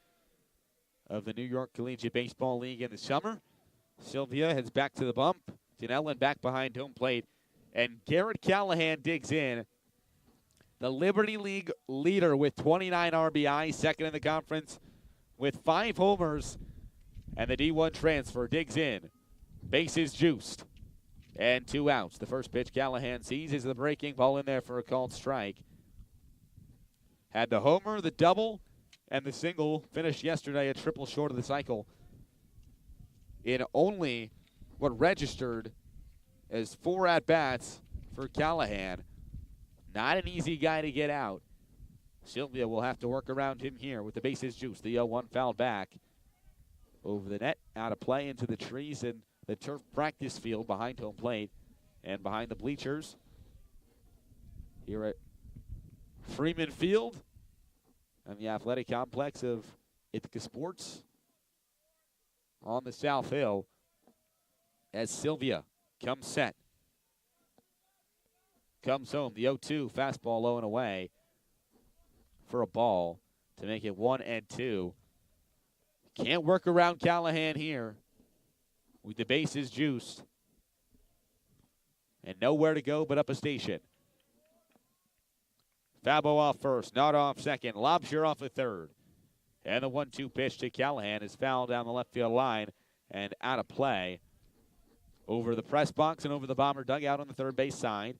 of the New York Collegiate Baseball League in the summer. Sylvia heads back to the bump. Janellen back behind home plate. And Garrett Callahan digs in. The Liberty League leader with 29 RBI, second in the conference with 5 homers. And the D1 transfer digs in. Bases juiced. And 2 outs. The first pitch Callahan sees is the breaking ball in there for a called strike. Had the homer, the double, and the single. Finished yesterday a triple short of the cycle in only what registered as 4 at-bats for Callahan. Not an easy guy to get out. Sylvia will have to work around him here with the bases juiced. The 0-1 fouled back over the net, out of play into the trees and the turf practice field behind home plate and behind the bleachers here at Freeman Field and the athletic complex of Ithaca Sports on the South Hill as Sylvia comes set. Comes home, the 0-2 fastball low and away for a ball to make it 1-2. Can't work around Callahan here with the bases juiced. And nowhere to go but up a station. Fabo off first, not off second. Lobster off at third. And the 1-2 pitch to Callahan is fouled down the left field line and out of play over the press box and over the Bomber dugout on the third base side.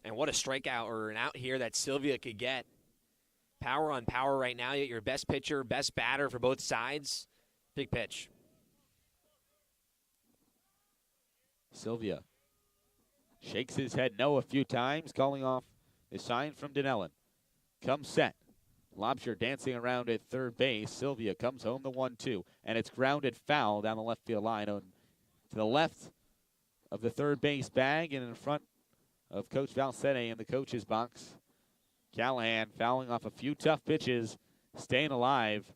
And what a strikeout or an out here that Sylvia could get. Power on power right now. You get your best pitcher, best batter for both sides. Big pitch. Sylvia shakes his head no a few times, calling off The sign from Dinellen. Comes set. Lobster dancing around at third base. Sylvia comes home the 1-2. And it's grounded foul down the left field line. To the left of the third base bag and in front of Coach Valsette in the coach's box. Callahan fouling off a few tough pitches. Staying alive.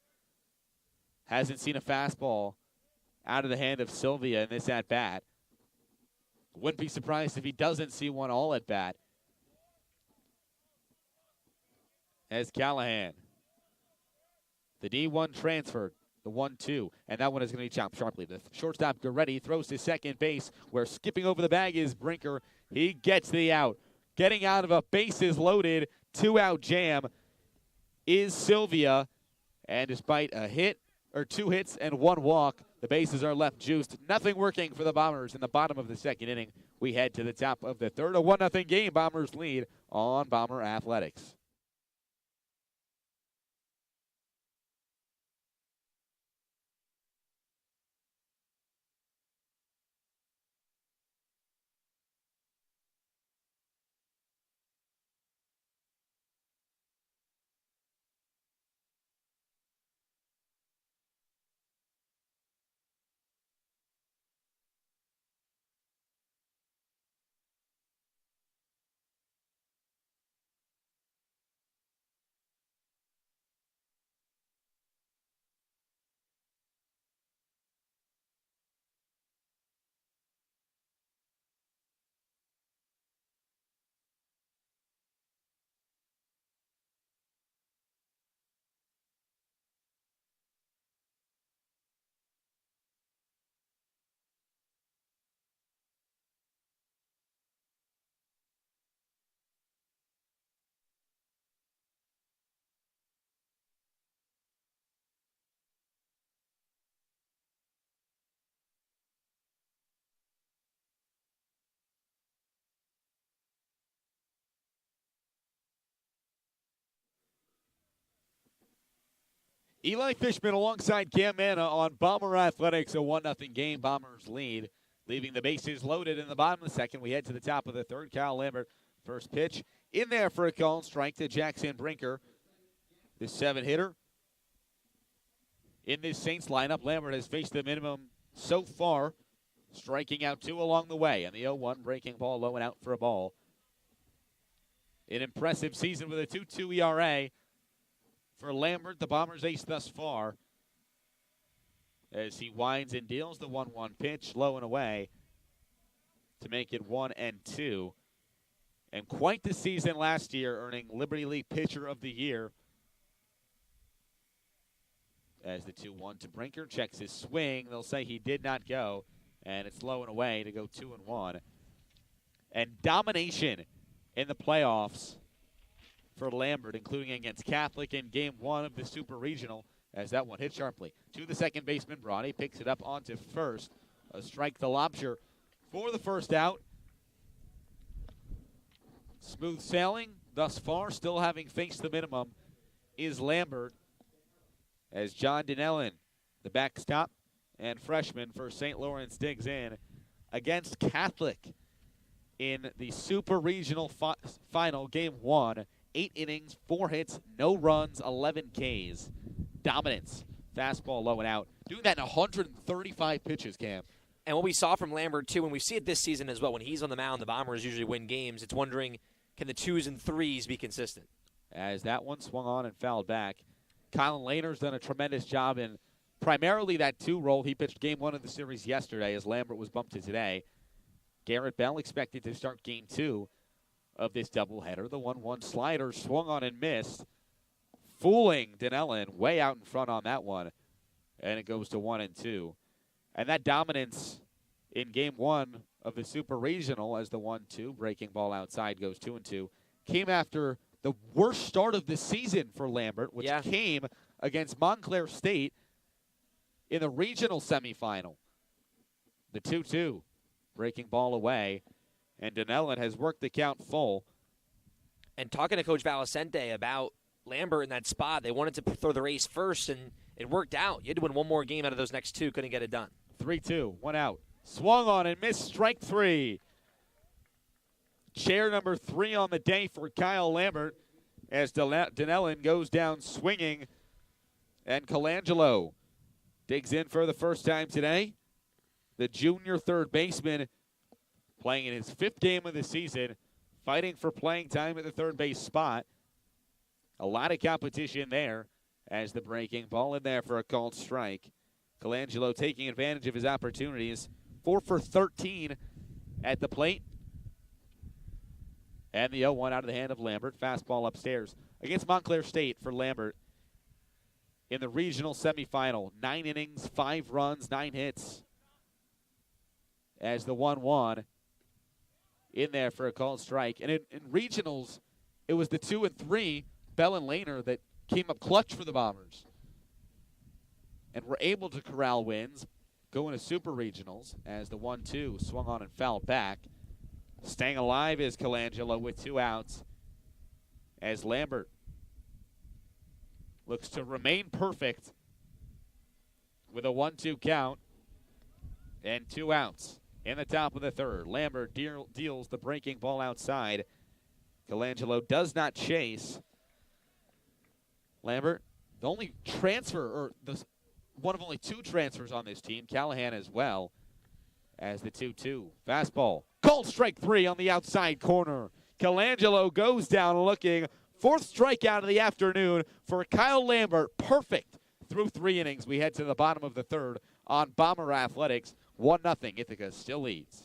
Hasn't seen a fastball out of the hand of Sylvia in this at-bat. Wouldn't be surprised if he doesn't see one all at-bat. As Callahan. The D1 transferred. The 1-2. And that one is going to be chopped sharply. The shortstop Goretti throws to second base where skipping over the bag is Brinker. He gets the out. Getting out of a bases loaded 2-out jam is Sylvia. And despite a hit or 2 hits and 1 walk, the bases are left juiced. Nothing working for the Bombers in the bottom of the second inning. We head to the top of the third. A 1-0 game. Bombers lead on Bomber Athletics. Eli Fishman alongside Cam Manna on Bomber Athletics, a 1-0 game. Bombers lead, leaving the bases loaded in the bottom of the second. We head to the top of the third. Kyle Lambert, first pitch, in there for a call and strike to Jackson Brinker. The 7-hitter in this Saints lineup. Lambert has faced the minimum so far, striking out 2 along the way. And the 0-1 breaking ball low and out for a ball. An impressive season with a 2.2 ERA. For Lambert, the Bombers ace thus far, as he winds and deals the 1-1 pitch low and away to make it 1-2. And quite the season last year, earning Liberty League Pitcher of the Year. As the 2-1 to Brinker, checks his swing. They'll say he did not go, and it's low and away to go 2-1. And domination in the playoffs for Lambert, including against Catholic in Game 1 of the Super Regional, as that one hit sharply. To the second baseman, Bronny picks it up onto first. A strike to Lobsher for the first out. Smooth sailing thus far, still having faced the minimum, is Lambert, as John Dinellen, the backstop and freshman for St. Lawrence, digs in against Catholic in the Super Regional Final, Game 1. 8 innings, 4 hits, no runs, 11 Ks. Dominance. Fastball low and out. Doing that in 135 pitches, Cam. And what we saw from Lambert, too, and we see it this season as well, when he's on the mound, the Bombers usually win games. It's wondering, can the 2s and 3s be consistent? As that one swung on and fouled back. Colin Lehner's done a tremendous job in primarily that 2 role. He pitched Game 1 of the series yesterday as Lambert was bumped to today. Garrett Bell expected to start Game 2 of this doubleheader. The 1-1 slider swung on and missed, fooling Dinellen way out in front on that one, and it goes to 1-2. And that dominance in Game 1 of the Super Regional, as the 1-2 breaking ball outside goes 2-2, came after the worst start of the season for Lambert, which came against Montclair State in the regional semifinal. The 2-2 breaking ball away. And Dinellen has worked the count full. And talking to Coach Valesente about Lambert in that spot, they wanted to throw the race first, and it worked out. You had to win one more game out of those next 2, couldn't get it done. 3-2, 1 out. Swung on and missed, strike 3. chair number 3 on the day for Kyle Lambert as Donnellan goes down swinging. And Colangelo digs in for the first time today. The junior third baseman playing in his 5th game of the season, fighting for playing time at the third base spot. A lot of competition there as the breaking ball in there for a called strike. Colangelo taking advantage of his opportunities. 4 for 13 at the plate. And the 0-1 out of the hand of Lambert. Fastball upstairs against Montclair State for Lambert in the regional semifinal. 9 innings, 5 runs, 9 hits. As the 1-1 in there for a called strike. And in regionals, it was the 2 and 3, Bell and Lehner, that came up clutch for the Bombers. And were able to corral wins, go into super regionals as the 1-2 swung on and fouled back. Staying alive is Colangelo with 2 outs as Lambert looks to remain perfect with a 1-2 count and 2 outs in the top of the 3rd. Lambert deals the breaking ball outside. Colangelo does not chase. Lambert, the only transfer, or one of only 2 transfers on this team. Callahan as well as the 2-2. Fastball. Called strike 3 on the outside corner. Colangelo goes down looking. 4th strikeout of the afternoon for Kyle Lambert. Perfect through 3 innings. We head to the bottom of the 3rd on Bomber Athletics. 1-0. Ithaca still leads.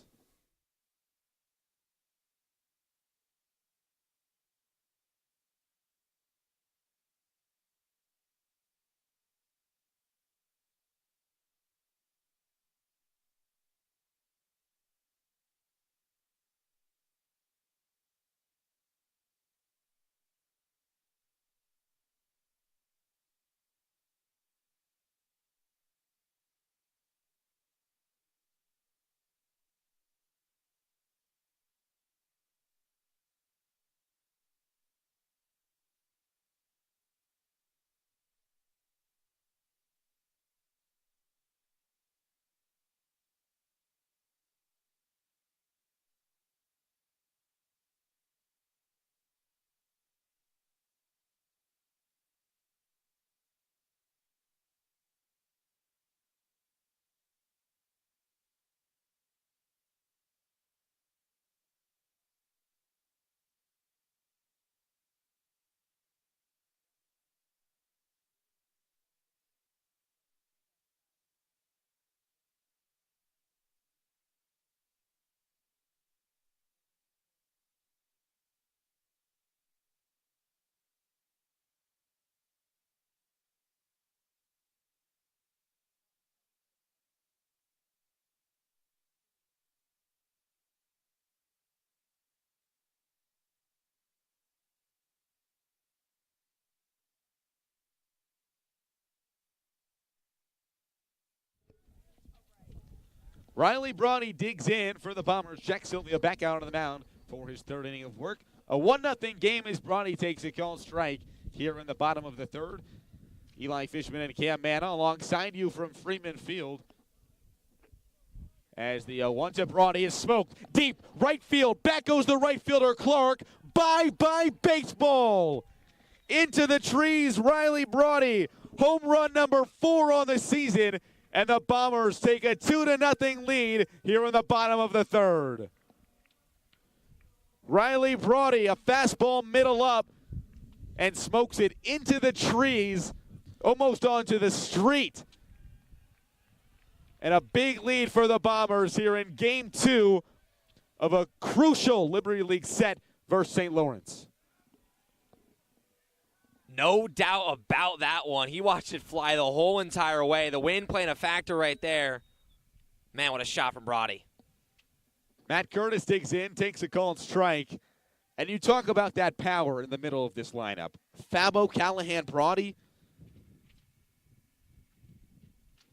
Riley Brawny digs in for the Bombers. Jack Sylvia back out on the mound for his 3rd inning of work. A 1-0 game as Brawny takes a called strike here in the bottom of the 3rd. Eli Fishman and Cam Manna alongside you from Freeman Field. As the 1 to Brawny is smoked. Deep right field. Back goes the right fielder Clark. Bye-bye baseball. Into the trees, Riley Brawny. Home run number 4 on the season. And the Bombers take a 2-0 lead here in the bottom of the 3rd. Riley Brawny, a fastball middle up, and smokes it into the trees, almost onto the street. And a big lead for the Bombers here in Game 2 of a crucial Liberty League set versus St. Lawrence. No doubt about that one. He watched it fly the whole entire way. The wind playing a factor right there. Man, what a shot from Brawny. Matt Curtis digs in, takes a called strike. And you talk about that power in the middle of this lineup. Fabo, Callahan, Brawny.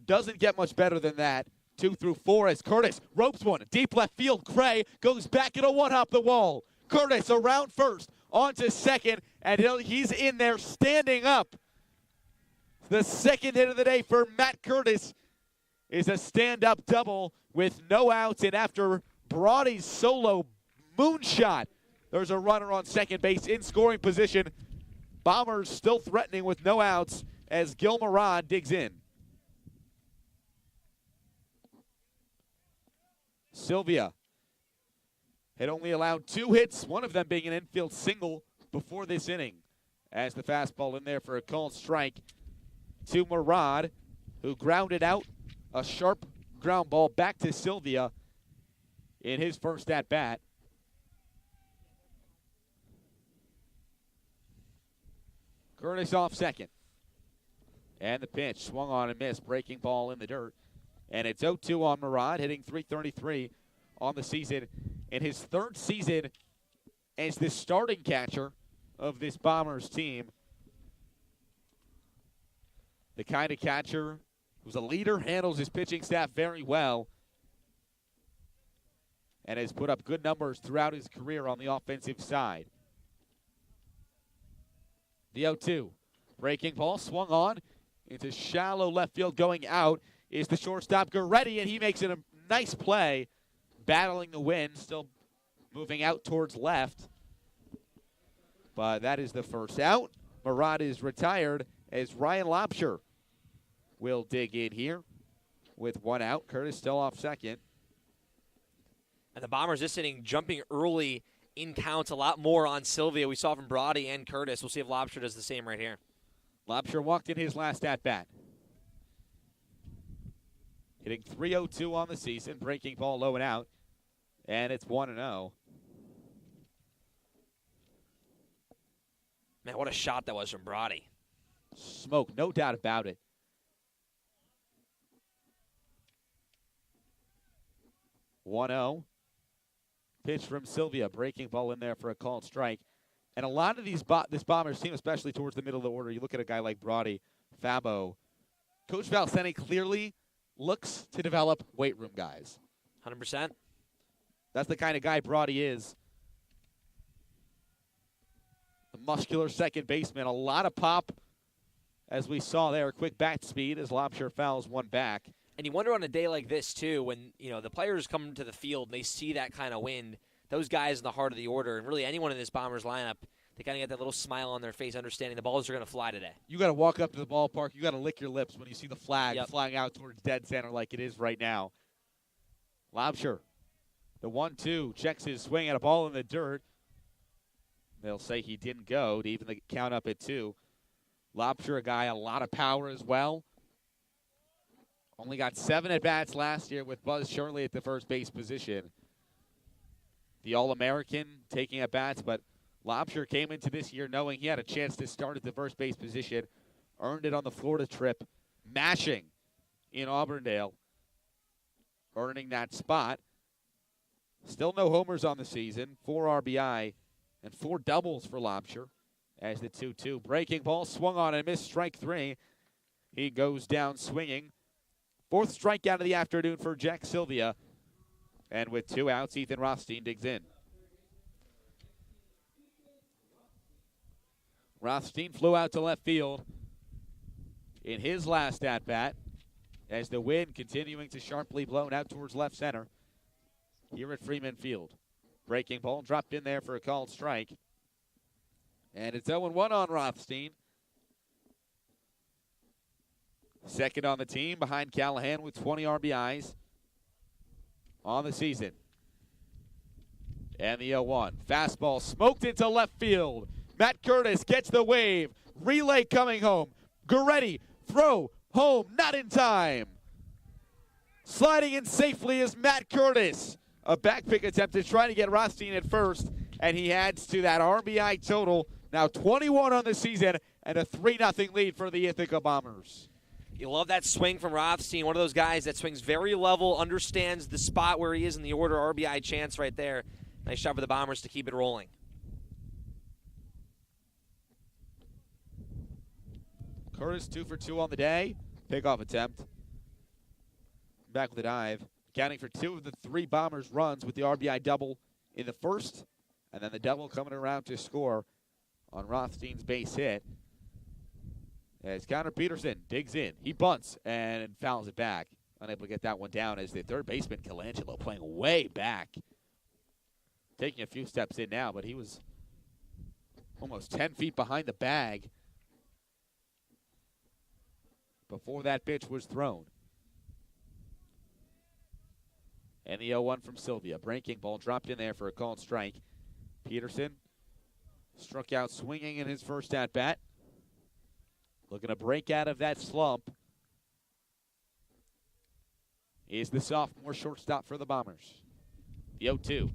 Doesn't get much better than that. 2 through 4 as Curtis ropes one. Deep left field. Cray goes back at a 1-hop the wall. Curtis around first, on to second, and he's in there standing up. The 2nd hit of the day for Matt Curtis is a stand-up double with no outs, and after Brawny's solo moonshot There's a runner on second base in scoring position. Bombers still threatening with no outs as Gil Murad digs in. Sylvia had only allowed 2 hits, one of them being an infield single before this inning. As the fastball in there for a called strike to Murad, who grounded out a sharp ground ball back to Sylvia in his first at-bat. Curtis off second. And the pitch swung on and missed, breaking ball in the dirt. And it's 0-2 on Murad, hitting .333 on the season in his 3rd season as the starting catcher of this Bombers team. The kind of catcher who's a leader, handles his pitching staff very well, and has put up good numbers throughout his career on the offensive side. The 0-2. Breaking ball swung on into shallow left field. Going out is the shortstop Goretti, and he makes it a nice play, battling the wind, still moving out towards left. But that is the first out. Murad is retired as Ryan Lobsher will dig in here with 1 out. Curtis still off second. And the Bombers this inning jumping early in counts a lot more on Sylvia. We saw from Brody and Curtis. We'll see if Lobsher does the same right here. Lobsher walked in his last at-bat. Hitting .302 on the season, breaking ball low and out. And it's 1-0. Man, what a shot that was from Brody. Smoke, no doubt about it. (1-0). Pitch from Sylvia, breaking ball in there for a called strike. And a lot of this Bombers team, especially towards the middle of the order, you look at a guy like Brody, Fabo. Coach Valseni clearly looks to develop weight room guys. 100%. That's the kind of guy Brody is. The muscular second baseman, a lot of pop, as we saw there. Quick bat speed as Lobsher fouls one back. And you wonder on a day like this, too, when the players come to the field and they see that kind of wind, those guys in the heart of the order, and really anyone in this Bombers lineup, they kind of get that little smile on their face, understanding the balls are going to fly today. You got to walk up to the ballpark. You got to lick your lips when you see the flag flying out towards dead center like it is right now. Lobsher, the 1-2, checks his swing at a ball in the dirt. They'll say he didn't go to even the count up at 2. Lobsher, a guy, a lot of power as well. Only got 7 at-bats last year with Buzz Shirley at the first base position. The All-American taking at-bats, but Lobsher came into this year knowing he had a chance to start at the first base position, earned it on the Florida trip, mashing in Auburndale, earning that spot. Still no homers on the season, 4 RBI and 4 doubles for Lobsher as the 2-2. Breaking ball swung on and missed, strike 3. He goes down swinging. 4th strikeout of the afternoon for Jack Sylvia. And with 2 outs, Ethan Rothstein digs in. Rothstein flew out to left field in his last at-bat as the wind continuing to sharply blow out towards left center here at Freeman Field. Breaking ball dropped in there for a called strike. And it's 0-1 on Rothstein. Second on the team behind Callahan with 20 RBIs on the season. And the 0-1. Fastball smoked into left field. Matt Curtis gets the wave. Relay coming home. Goretti, throw, home, not in time. Sliding in safely is Matt Curtis. A backpick attempt to try to get Rothstein at first, and he adds to that RBI total. Now 21 on the season and a 3-0 lead for the Ithaca Bombers. You love that swing from Rothstein, one of those guys that swings very level, understands the spot where he is in the order. RBI chance right there. Nice shot for the Bombers to keep it rolling. Curtis 2 for 2 on the day. Pickoff attempt. Back with a dive. Counting for 2 of the 3 Bombers runs with the RBI double in the first. And then the double coming around to score on Rothstein's base hit. As Connor Peterson digs in. He bunts and fouls it back. Unable to get that one down as the third baseman, Colangelo, playing way back. taking a few steps in now, but he was almost 10 feet behind the bag before that pitch was thrown. And the 0-1 from Sylvia. Breaking ball dropped in there for a called strike. Peterson struck out swinging in his first at-bat. Looking to break out of that slump is the sophomore shortstop for the Bombers. The 0-2.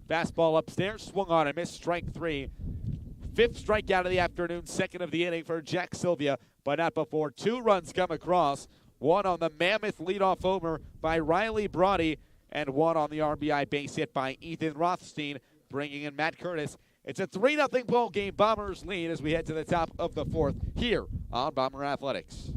Fastball upstairs, swung on and missed, strike 3. 5th strikeout of the afternoon, 2nd of the inning for Jack Sylvia, but not before 2 runs come across. 1 on the mammoth leadoff homer by Riley Brody, and 1 on the RBI base hit by Ethan Rothstein, bringing in Matt Curtis. It's a 3-0 ball game. Bombers lead as we head to the top of the 4th here on Bomber Athletics.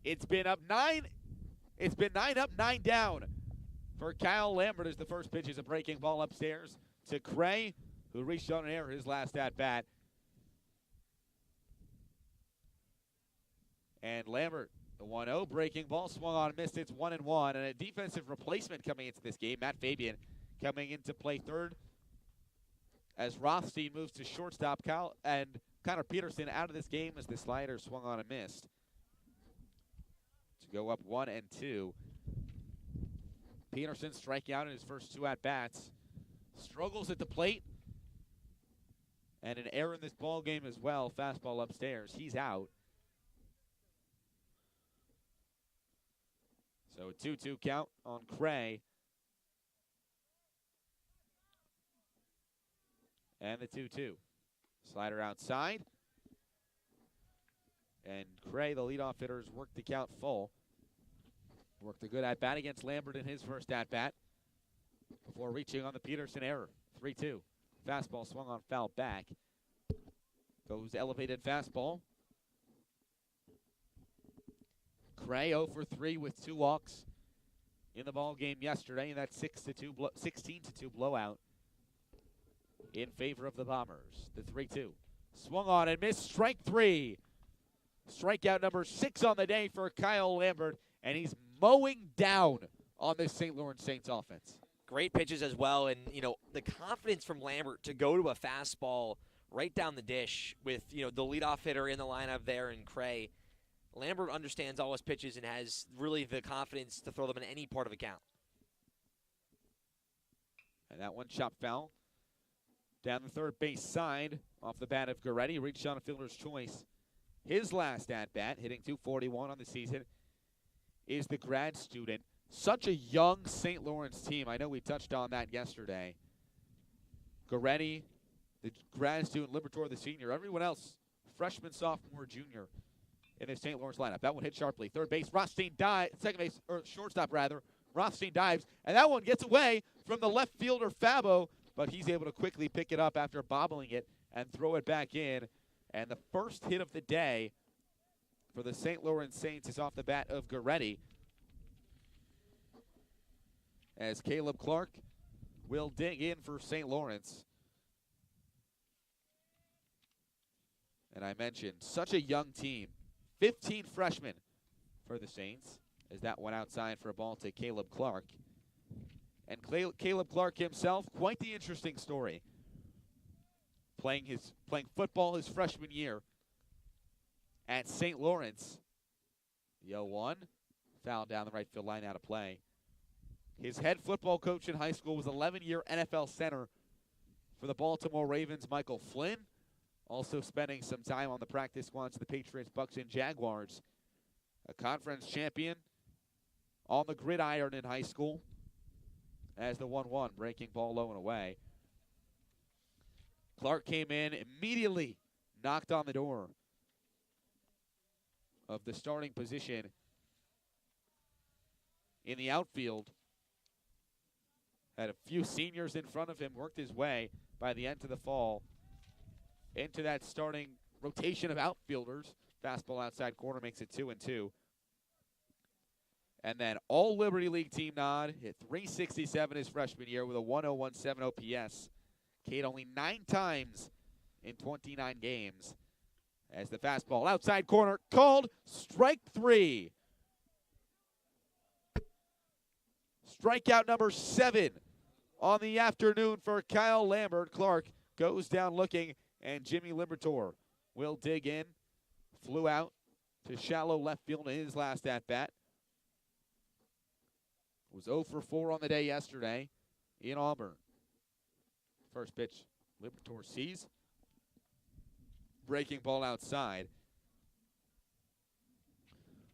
It's been up 9. It's been 9 up, 9 down for Kyle Lambert as the first pitch is a breaking ball upstairs to Cray, who reached on an error his last at-bat. And Lambert, the 1-0 breaking ball, swung on and missed. It's 1-1, and a defensive replacement coming into this game. Matt Fabian coming into play third as Rothstein moves to shortstop. Kyle and Connor Peterson out of this game as the slider swung on and missed. To go up 1-2. Peterson striking out in his first 2 at-bats. Struggles at the plate. And an error in this ball game as well. Fastball upstairs. He's out. So a 2-2 count on Cray. And the 2-2. Slider outside. And Cray, the leadoff hitter, has worked the count full. Worked a good at-bat against Lambert in his first at-bat before reaching on the Peterson error. 3-2. Fastball swung on, foul back. Goes elevated fastball. Cray 0 for 3 with 2 walks in the ball game yesterday, and that 16-2 blowout in favor of the Bombers. The 3-2. Swung on and missed, strike 3. Strikeout number 6 on the day for Kyle Lambert, and he's mowing down on this St. Lawrence Saints offense. Great pitches as well, and, the confidence from Lambert to go to a fastball right down the dish with, the leadoff hitter in the lineup there and Cray. Lambert understands all his pitches and has really the confidence to throw them in any part of a count. And that one chopped foul down the third base side off the bat of Goretti. Reached on a fielder's choice. His last at-bat, hitting .241 on the season, is the grad student. Such a young St. Lawrence team. I know we touched on that yesterday. Goretti, the grad student, Libertor, the senior. Everyone else, freshman, sophomore, junior, in the St. Lawrence lineup. That one hit sharply. Third base, Rothstein dives. Second base, or shortstop rather. Rothstein dives, and that one gets away from the left fielder Fabo, but he's able to quickly pick it up after bobbling it and throw it back in. And the first hit of the day for the St. Lawrence Saints is off the bat of Goretti, as Caleb Clark will dig in for St. Lawrence. And I mentioned, such a young team. 15 freshmen for the Saints, as that went outside for a ball to Caleb Clark. And Caleb Clark himself, quite the interesting story. playing football his freshman year at St. Lawrence. The 0-1, foul down the right field line, out of play. His head football coach in high school was 11-year NFL center for the Baltimore Ravens, Michael Flynn. Also spending some time on the practice squads of the Patriots, Bucks, and Jaguars. A conference champion on the gridiron in high school as the 1-1, breaking ball low and away. Clark came in, immediately knocked on the door of the starting position in the outfield. Had a few seniors in front of him, worked his way by the end of the fall into that starting rotation of outfielders. Fastball outside corner makes it 2-2. And then all Liberty League team nod, hit .367 his freshman year with a 1.017 OPS. K'd only 9 times in 29 games. As the fastball outside corner called strike 3. Strikeout number 7 on the afternoon for Kyle Lambert. Clark goes down looking, and Jimmy Liberatore will dig in. Flew out to shallow left field in his last at-bat. Was 0 for 4 on the day yesterday in Auburn. First pitch, Liberatore sees. Breaking ball outside.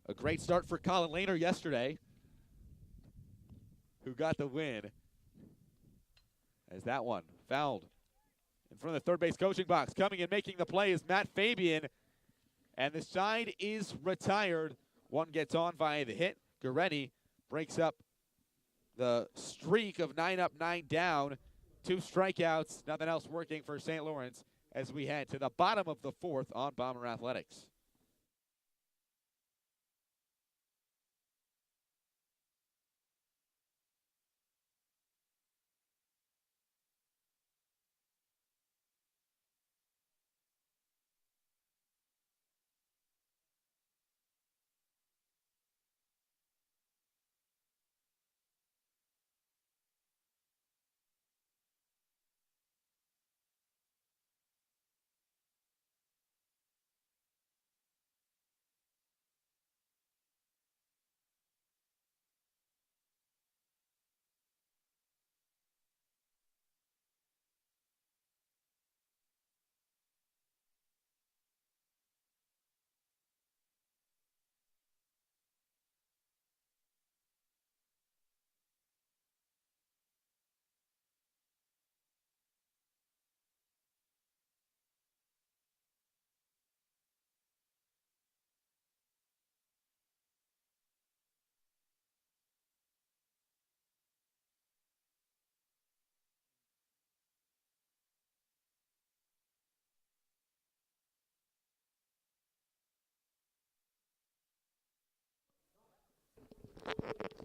A great start for Colin Lehner yesterday, who got the win. As that one fouled in front of the third base coaching box. Coming and making the play is Matt Fabian. And the side is retired. One gets on via the hit. Guaretti breaks up the streak of 9 up, 9 down. 2 strikeouts, nothing else working for St. Lawrence as we head to the bottom of the 4th on Bomber Athletics.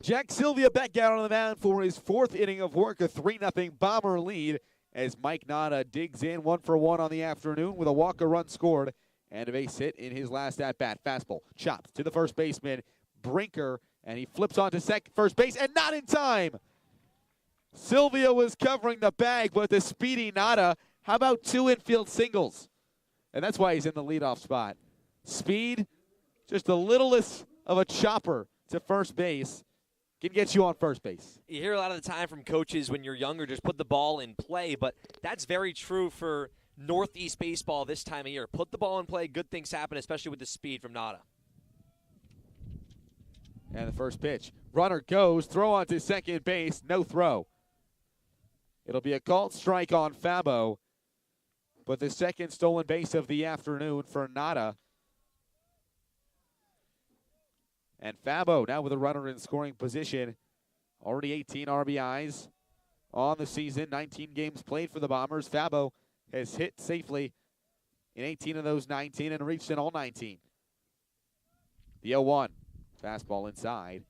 Jack Sylvia back out on the mound for his 4th inning of work, a 3-0 Bomber lead as Mike Nada digs in 1 for 1 on the afternoon with a walk, a run scored, and a base hit in his last at-bat. Fastball chopped to the first baseman, Brinker, and he flips onto first base, and not in time. Sylvia was covering the bag, but the speedy Nada, how about 2 infield singles? And that's why he's in the leadoff spot. Speed, just the littlest of a chopper to first base can get you on first base. You hear a lot of the time from coaches when you're younger, just put the ball in play, but that's very true for Northeast baseball this time of year. Put the ball in play, good things happen, especially with the speed from Nada. And the first pitch. Runner goes, throw onto second base, no throw. It'll be a called strike on Fabo, but the second stolen base of the afternoon for Nada. And Fabo now with a runner in scoring position. Already 18 RBIs on the season, 19 games played for the Bombers. Fabo has hit safely in 18 of those 19 and reached in all 19. The 0-1, fastball inside.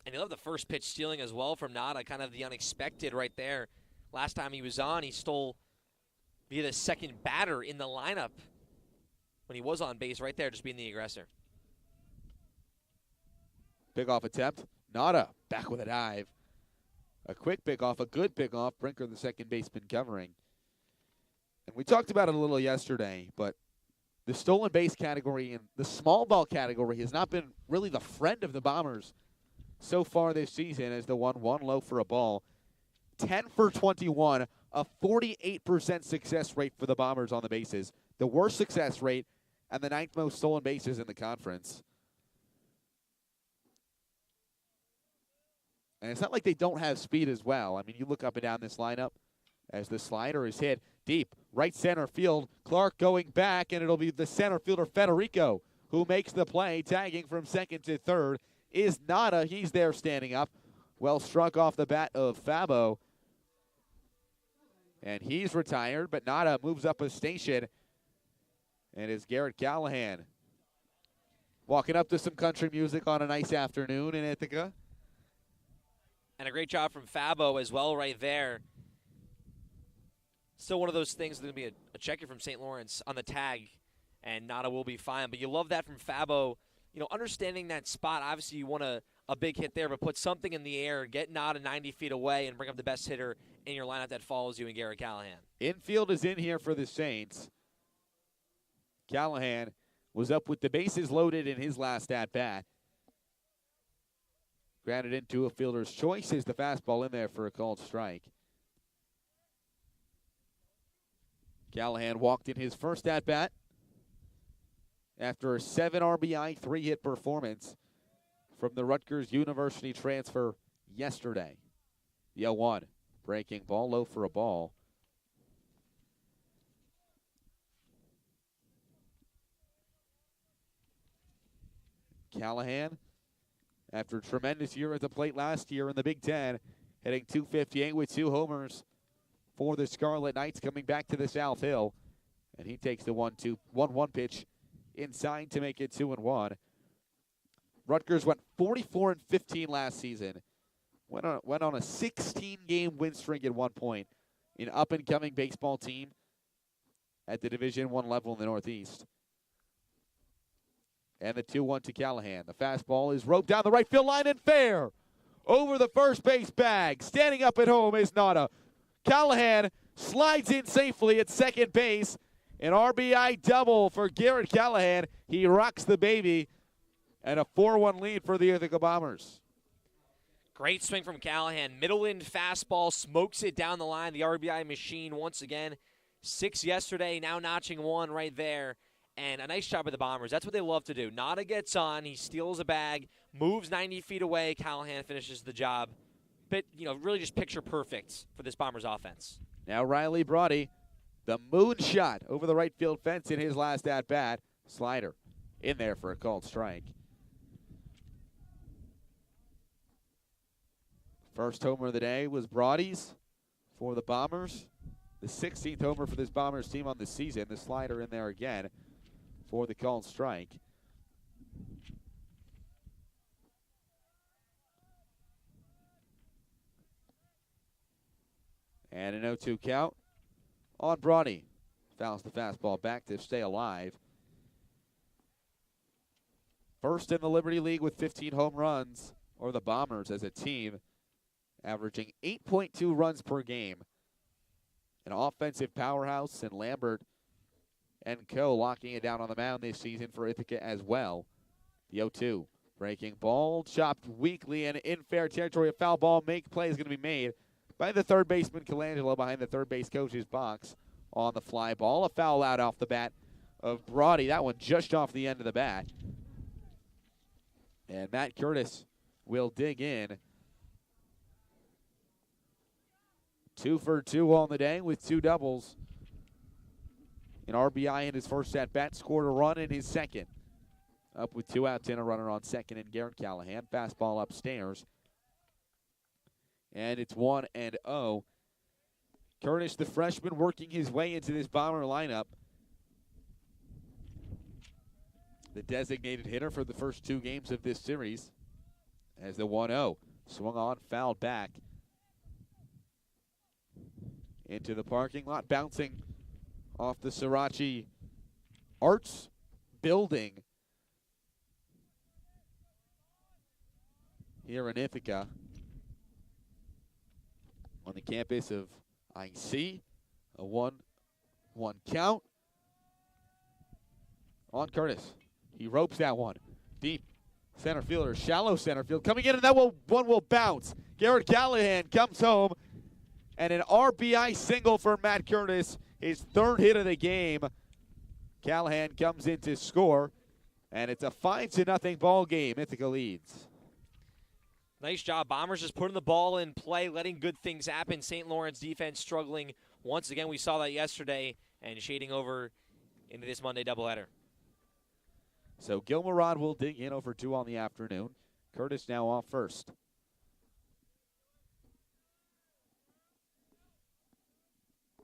And you love the first pitch stealing as well from Nada, kind of the unexpected right there. Last time he was on, he stole via the second batter in the lineup when he was on base right there, just being the aggressor. Pick-off attempt. Nada back with a dive. A quick pick-off, a good pick-off. Brinker, the second baseman, covering. And we talked about it a little yesterday, but the stolen base category and the small ball category has not been really the friend of the Bombers so far this season, as the 1-1 low for a ball. 10 for 21, a 48% success rate for the Bombers on the bases. The worst success rate and the 9th most stolen bases in the conference. And it's not like they don't have speed as well. I mean, you look up and down this lineup as the slider is hit deep, right center field. Clark going back, and it'll be the center fielder Federico who makes the play, tagging from second to third is Nada. He's there standing up. Well struck off the bat of Fabo. And he's retired, but Nada moves up a station. And it's Garrett Callahan walking up to some country music on a nice afternoon in Ithaca. And a great job from Fabo as well right there. Still one of those things, there's going to be a checker from St. Lawrence on the tag, and Nada will be fine. But you love that from Fabo. You know, understanding that spot, obviously you want a big hit there, but put something in the air, get Nada 90 feet away, and bring up the best hitter in your lineup that follows you in Garrett Callahan. Infield is in here for the Saints. Callahan was up with the bases loaded in his last at-bat. Grounded into a fielder's choice. Is the fastball in there for a called strike. Callahan walked in his first at-bat after a 7 RBI, 3-hit performance from the Rutgers University transfer yesterday. The 0-1. Breaking ball, low for a ball. Callahan, after a tremendous year at the plate last year in the Big Ten, hitting .258 with 2 homers for the Scarlet Knights, coming back to the South Hill. And he takes the 1-1 pitch inside to make it 2-1. Rutgers went 44-15 last season. Went on a 16-game win streak at one point. An up-and-coming baseball team at the Division I level in the Northeast. And the 2-1 to Callahan. The fastball is roped down the right field line and fair. Over the first base bag. Standing up at home is Nada. Callahan slides in safely at second base. An RBI double for Garrett Callahan. He rocks the baby. And a 4-1 lead for the Ithaca Bombers. Great swing from Callahan. Middle end fastball, smokes it down the line. The RBI machine once again. 6 yesterday, now notching 1 right there. And a nice job by the Bombers. That's what they love to do. Nada gets on. He steals a bag, moves 90 feet away. Callahan finishes the job. But, really just picture perfect for this Bombers offense. Now Riley Brody, the moonshot over the right field fence in his last at-bat. Slider in there for a called strike. First homer of the day was Brody's for the Bombers. The 16th homer for this Bombers team on the season. The slider in there again for the called strike. And an 0-2 count on Brody. Fouls the fastball back to stay alive. First in the Liberty League with 15 home runs, or the Bombers as a team, averaging 8.2 runs per game. An offensive powerhouse, and Lambert and co. locking it down on the mound this season for Ithaca as well. The 0-2. Breaking ball, chopped weakly and in fair territory. A foul ball make play is going to be made by the third baseman Colangelo behind the third base coach's box on the fly ball. A foul out off the bat of Brody. That one just off the end of the bat. And Matt Curtis will dig in. 2 for 2 on the day with 2 doubles. An RBI in his first at-bat, scored a run in his second. Up with 2 outs and a runner on second, and Garrett Callahan. Fastball upstairs. And it's 1-0. Curtis, the freshman, working his way into this Bomber lineup. The designated hitter for the first 2 games of this series. As the 1-0 swung on, fouled back into the parking lot, bouncing off the Sriracha Arts building here in Ithaca on the campus of IC. A 1 1 count on Curtis. He ropes that one. Deep center fielder, shallow center field. Coming in, and that one will bounce. Garrett Callahan comes home, and an RBI single for Matt Curtis, his 3rd hit of the game. Callahan comes in to score, and it's a 5-0 ball game. Ithaca leads. Nice job. Bombers just putting the ball in play, letting good things happen. St. Lawrence defense struggling. Once again, we saw that yesterday, and shading over into this Monday doubleheader. So Gilmarod will dig in over 2 on the afternoon. Curtis now off first.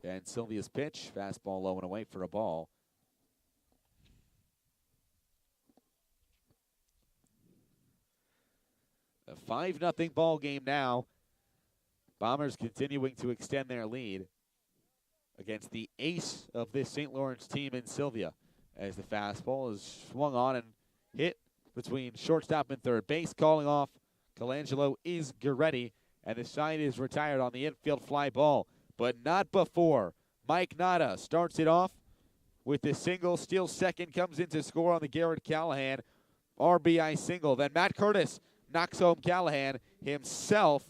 And Sylvia's pitch, fastball low and away for a ball. A 5-0 ball game now. Bombers continuing to extend their lead against the ace of this St. Lawrence team in Sylvia, as the fastball is swung on and hit between shortstop and third base. Calling off Colangelo is Goretti, and the side is retired on the infield fly ball, but not before Mike Nada starts it off with the single. Steals second, comes in to score on the Garrett Callahan RBI single. Then Matt Curtis knocks home Callahan himself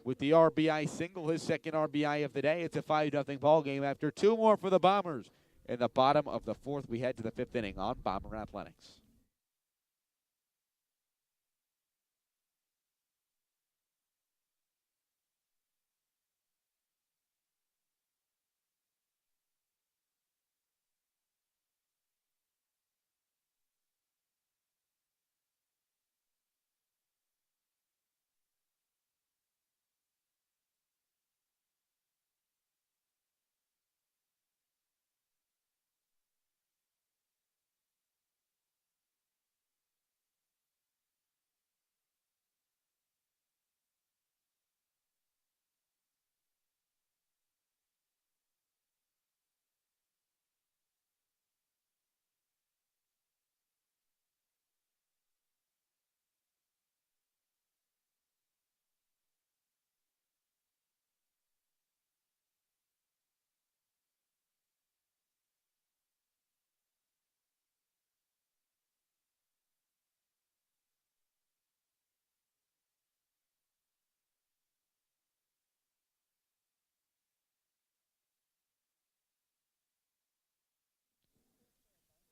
with the RBI single, his 2nd RBI of the day. It's a 5-0 ball game after 2 more for the Bombers. In the bottom of the 4th, we head to the 5th inning on Bomber Athletics.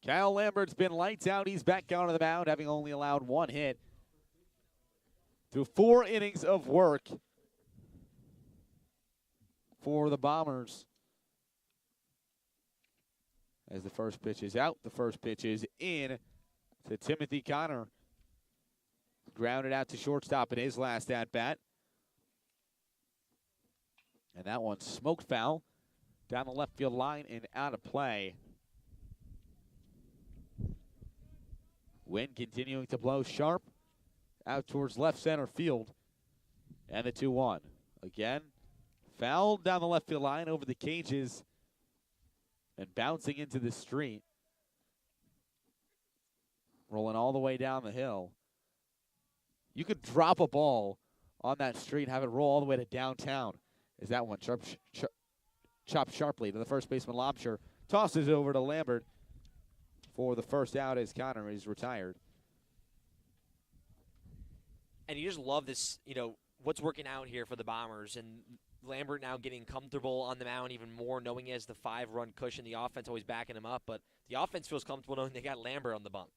Kyle Lambert's been lights out. He's back onto the mound, having only allowed 1 hit through 4 innings of work for the Bombers. As the first pitch is out, the first pitch is in to Timothy Connor. Grounded out to shortstop in his last at-bat. And that one smoked foul down the left field line and out of play. Wind continuing to blow sharp out towards left center field. And the 2-1. Again, fouled down the left field line over the cages and bouncing into the street. Rolling all the way down the hill. You could drop a ball on that street and have it roll all the way to downtown. As that one chopped sharply to the first baseman, Lobsher. Tosses it over to Lambert for the first out as Connor is retired. And you just love this, what's working out here for the Bombers. And Lambert now getting comfortable on the mound even more, knowing he has the 5-run cushion. The offense always backing him up, but the offense feels comfortable knowing they got Lambert on the bump.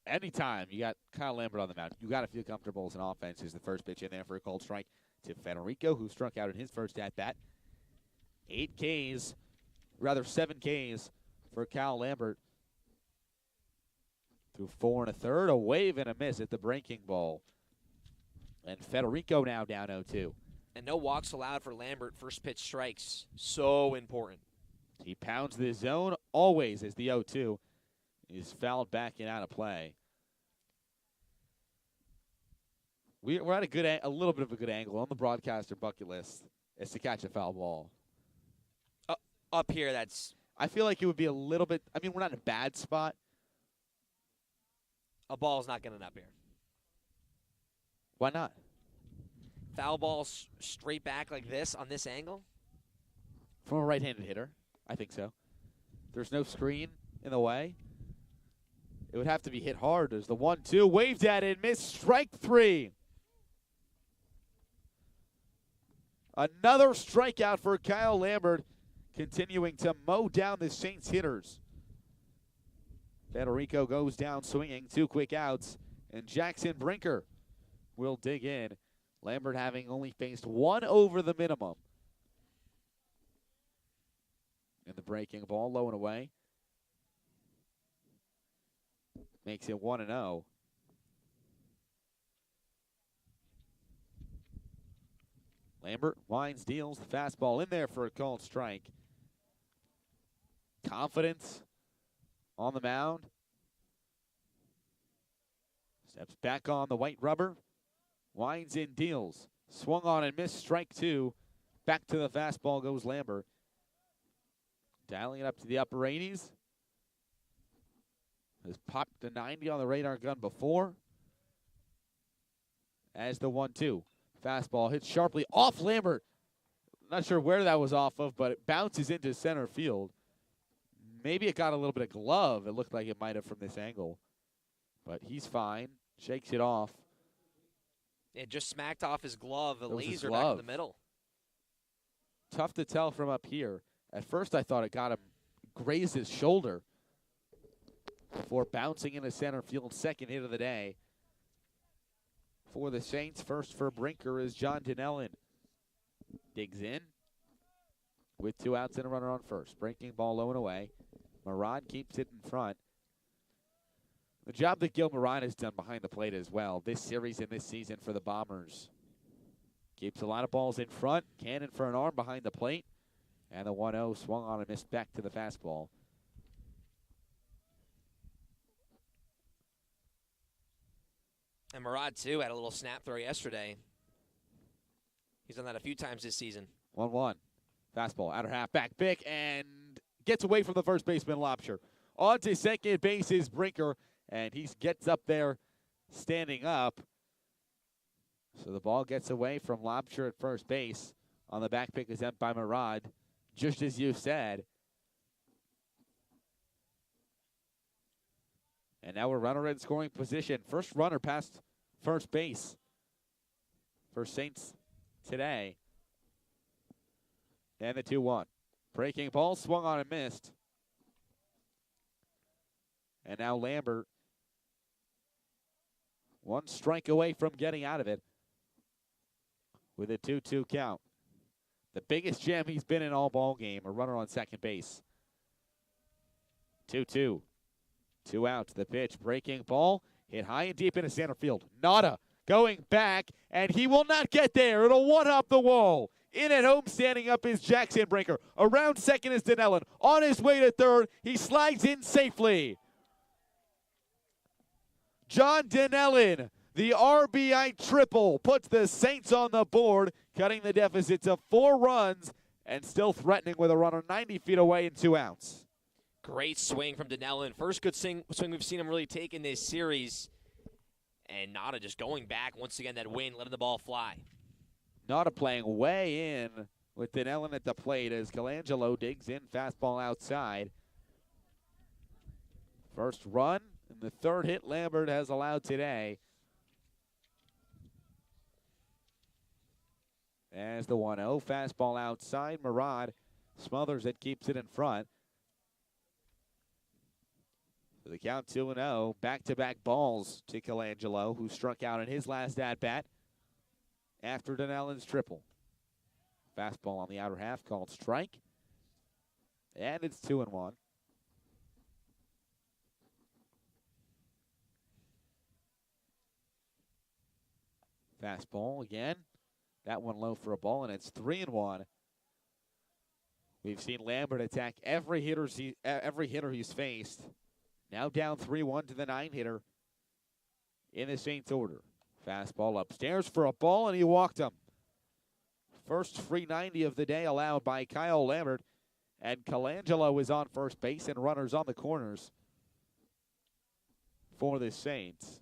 Anytime you got Kyle Lambert on the mound, you got to feel comfortable as an offense. Is the first pitch in there for a called strike to Federico, who struck out in his first at-bat. 7 Ks for Kyle Lambert. Through 4 1/3, a wave and a miss at the breaking ball. And Federico now down 0-2. And no walks allowed for Lambert. First pitch strikes. So important. He pounds the zone always as the 0-2 is fouled back and out of play. We're at a little bit of a good angle on the broadcaster bucket list as to catch a foul ball. Up here, that's... I feel like it would be a little bit... I mean, we're not in a bad spot. A ball's not getting up here. Why not? Foul ball straight back like this on this angle? From a right-handed hitter, I think so. There's no screen in the way. It would have to be hit hard. There's the 1-2, waved at it, missed, strike 3. Another strikeout for Kyle Lambert, continuing to mow down the Saints hitters. Federico goes down swinging, 2 quick outs, and Jackson Brinker will dig in. Lambert having only faced 1 over the minimum. And the breaking ball low and away. Makes it 1-0. Lambert winds, deals the fastball in there for a called strike. Confidence on the mound. Steps back on the white rubber. Winds in, deals. Swung on and missed, strike 2. Back to the fastball goes Lambert. Dialing it up to the upper 80s. Has popped the 90 on the radar gun before. As the 1-2. Fastball hits sharply off Lambert. Not sure where that was off of, but it bounces into center field. Maybe it got a little bit of glove. It looked like it might have from this angle. But he's fine. Shakes it off. It just smacked off his glove. A laser glove. back in the middle. Tough to tell from up here. At first I thought it got him, grazed his shoulder before bouncing into center field. Second hit of the day for the Saints. First for Brinker is John Dinellin. Digs in with 2 outs and a runner on first. Breaking ball low and away. Murad keeps it in front. The job that Gil Murad has done behind the plate as well this series and this season for the Bombers. Keeps a lot of balls in front. Cannon for an arm behind the plate. And the 1-0 swung on and missed back to the fastball. And Murad, too, had a little snap throw yesterday. He's done that a few times this season. 1-1. Fastball, outer half, back pick, and gets away from the first baseman, Lobsher. On to second base is Brinker, and he gets up there standing up. So the ball gets away from Lobsher at first base. On the back pick is up by Murad, just as you said. And now we're runner in scoring position. First runner past first base for Saints today. And the 2-1. Breaking ball, swung on and missed. And now Lambert, 1 strike away from getting out of it with a 2-2 count. The biggest jam he's been in all ball game, a runner on second base. 2-2. 2 outs, the pitch, breaking ball, hit high and deep into center field. Nada going back, and he will not get there. It'll one-hop the wall. In at home, standing up is Jackson Brinker. Around second is Dinellin. On his way to third, he slides in safely. John Dinellin, the RBI triple, puts the Saints on the board, cutting the deficit to 4 runs and still threatening with a runner 90 feet away and 2 outs. Great swing from Dinellin. First good swing we've seen him really take in this series. And Nada just going back once again, that win, letting the ball fly. Nada playing way in with Dinellin at the plate as Colangelo digs in, fastball outside. First run and the 3rd hit Lambert has allowed today. As the 1-0, fastball outside, Murad smothers it, keeps it in front. So the count 2-0, back-to-back balls to Colangelo, who struck out in his last at-bat after Dinellin's triple. Fastball on the outer half called strike. And it's 2-1. Fastball again. That one low for a ball, and it's 3-1. We've seen Lambert attack every hitter he's faced. Now down 3-1 to the 9-hitter in the Saints order. Fastball upstairs for a ball, and he walked him. First free 90 of the day allowed by Kyle Lambert, and Colangelo is on first base and runners on the corners for the Saints.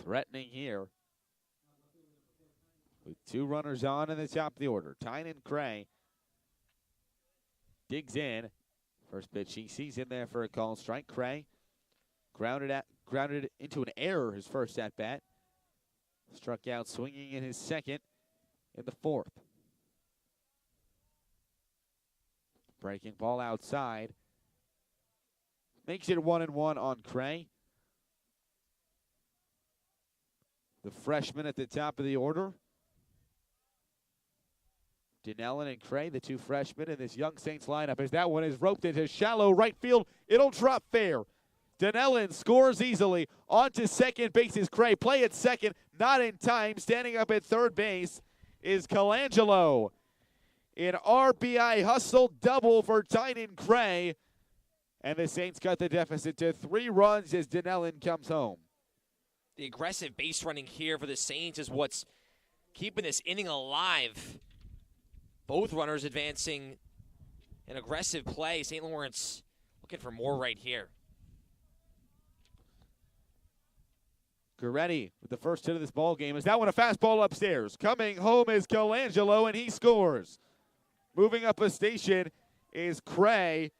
threatening here. With 2 runners on in the top of the order. Tynan Cray digs in. First pitch he sees in there for a call strike. Cray grounded into an error his first at bat. Struck out swinging in his second in the 4th. Breaking ball outside. Makes it 1-1 on Cray. The freshman at the top of the order. Dinellen and Cray, the 2 freshmen in this young Saints lineup, as that one is roped into shallow right field. It'll drop fair. Dinellen scores easily. On to second base is Cray. Play at second, not in time. Standing up at third base is Colangelo. An RBI hustle double for Tynan Cray. And the Saints cut the deficit to 3 runs as Dinellen comes home. The aggressive base running here for the Saints is what's keeping this inning alive. Both runners advancing an aggressive play. St. Lawrence looking for more right here. Goretti with the first hit of this ball game. Is that one a fastball upstairs? Coming home is Colangelo, and he scores. Moving up a station is Cray,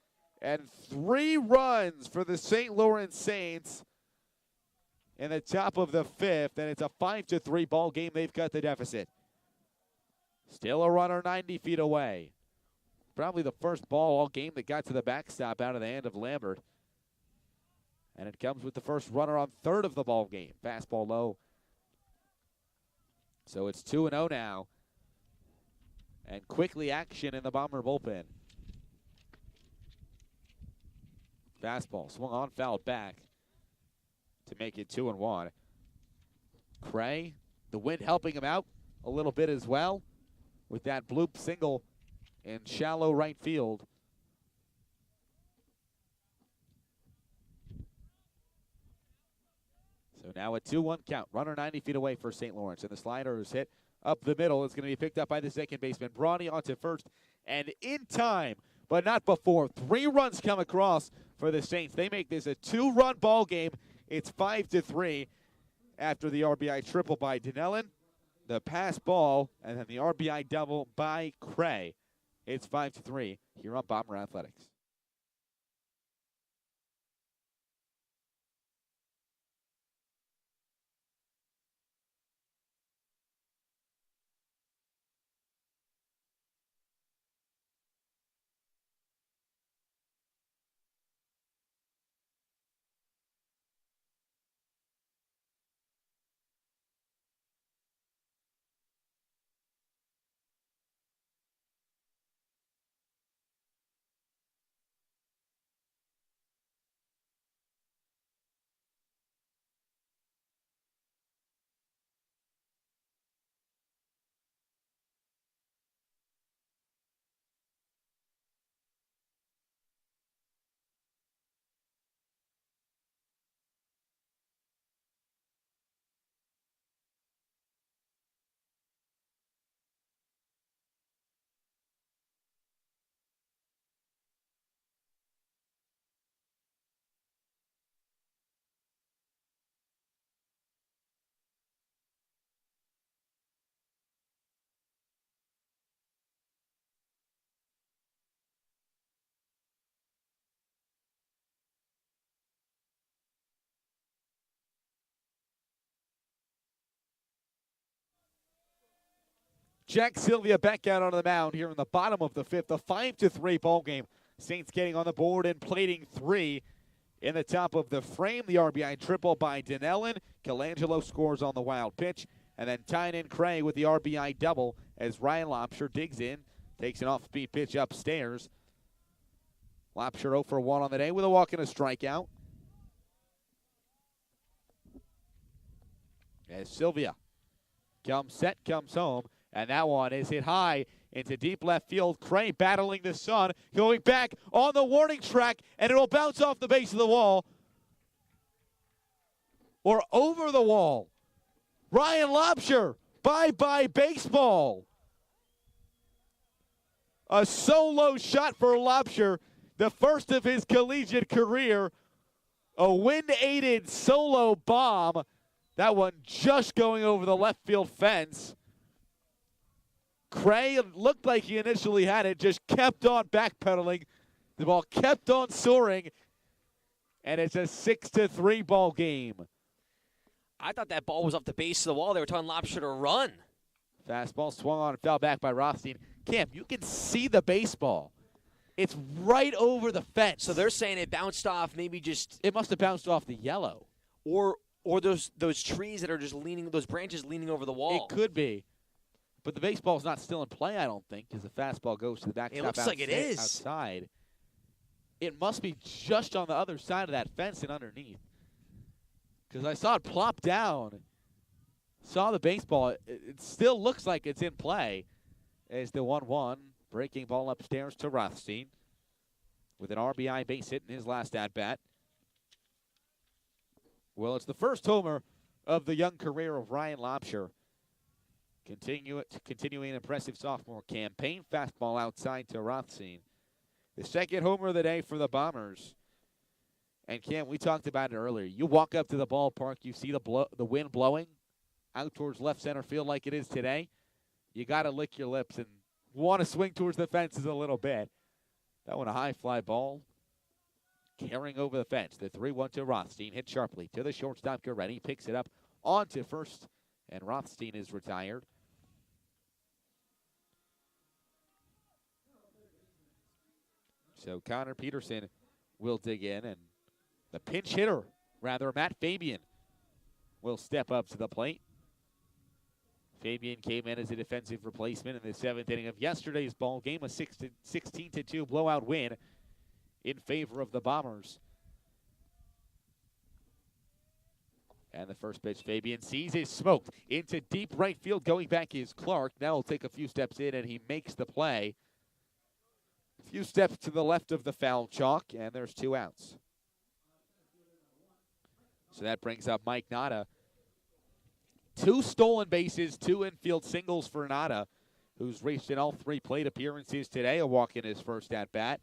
and 3 runs for the St. Lawrence Saints in the top of the 5th, and it's a 5-3 ball game. They've cut the deficit. Still a runner 90 feet away. Probably the first ball all game that got to the backstop out of the hand of Lambert. And it comes with the first runner on third of the ball game. Fastball low. So it's 2-0 now. And quickly action in the Bomber bullpen. Fastball swung on, fouled back to make it 2-1. Cray, the wind helping him out a little bit as well with that bloop single in shallow right field. So now a 2-1 count. Runner 90 feet away for St. Lawrence. And the slider is hit up the middle. It's going to be picked up by the second baseman. Brawny onto first. And in time, but not before. 3 runs come across for the Saints. They make this a 2-run ball game. It's 5-3 after the RBI triple by Dinellen, the pass ball, and then the RBI double by Cray. It's 5-3 here on Bomber Athletics. Jack Sylvia back out onto the mound here in the bottom of the 5th. A 5-3 ball game. Saints getting on the board and plating 3 in the top of the frame. The RBI triple by Dinellen. Colangelo scores on the wild pitch. And then Tynan Cray with the RBI double as Ryan Lobsher digs in. Takes an off-speed pitch upstairs. Lobsher 0 for 1 on the day with a walk and a strikeout. As Sylvia comes home. And that one is hit high into deep left field. Cray battling the sun, going back on the warning track, and it'll bounce off the base of the wall or over the wall. Ryan Lobsher, bye-bye baseball. A solo shot for Lobsher, the first of his collegiate career. A wind-aided solo bomb That one just going over the left field fence. Cray looked like he initially had it, just kept on backpedaling. The ball kept on soaring, and it's a 6-3 ball game. I thought that ball was off the base of the wall. They were telling Lobster to run. Fastball swung on and fell back by Rothstein. Cam, you can see the baseball. It's right over the fence. So they're saying it bounced off, maybe just. It must have bounced off the yellow. Or those trees that are just leaning, those branches leaning over the wall. It could be. But the baseball's not still in play, I don't think, because the fastball goes to the backstop. It looks like it is. Outside. It must be just on the other side of that fence and underneath. Because I saw it plop down. Saw the baseball. It still looks like it's in play. As the 1-1. Breaking ball upstairs to Rothstein. With an RBI base hit in his last at-bat. Well, it's the first homer of the young career of Ryan Lobsher. Continuing an impressive sophomore campaign. Fastball outside to Rothstein. The second homer of the day for the Bombers. And Cam, we talked about it earlier. You walk up to the ballpark, you see the wind blowing out towards left center field like it is today. You got to lick your lips and want to swing towards the fences a little bit. That one a high fly ball. Carrying over the fence. The 3-1 to Rothstein. Hit sharply to the shortstop. Goretti picks it up onto first. And Rothstein is retired. So Connor Peterson will dig in. And the pinch hitter, rather, Matt Fabian, will step up to the plate. Fabian came in as a defensive replacement in the 7th inning of yesterday's ball game. A 16-2 blowout win in favor of the Bombers. And the first pitch, Fabian sees is smoked into deep right field. Going back is Clark. Now he'll take a few steps in, and he makes the play. A few steps to the left of the foul chalk, and there's 2 outs. So that brings up Mike Nada. 2 stolen bases, 2 infield singles for Nada, who's raced in all 3 plate appearances today. A walk in his first at-bat.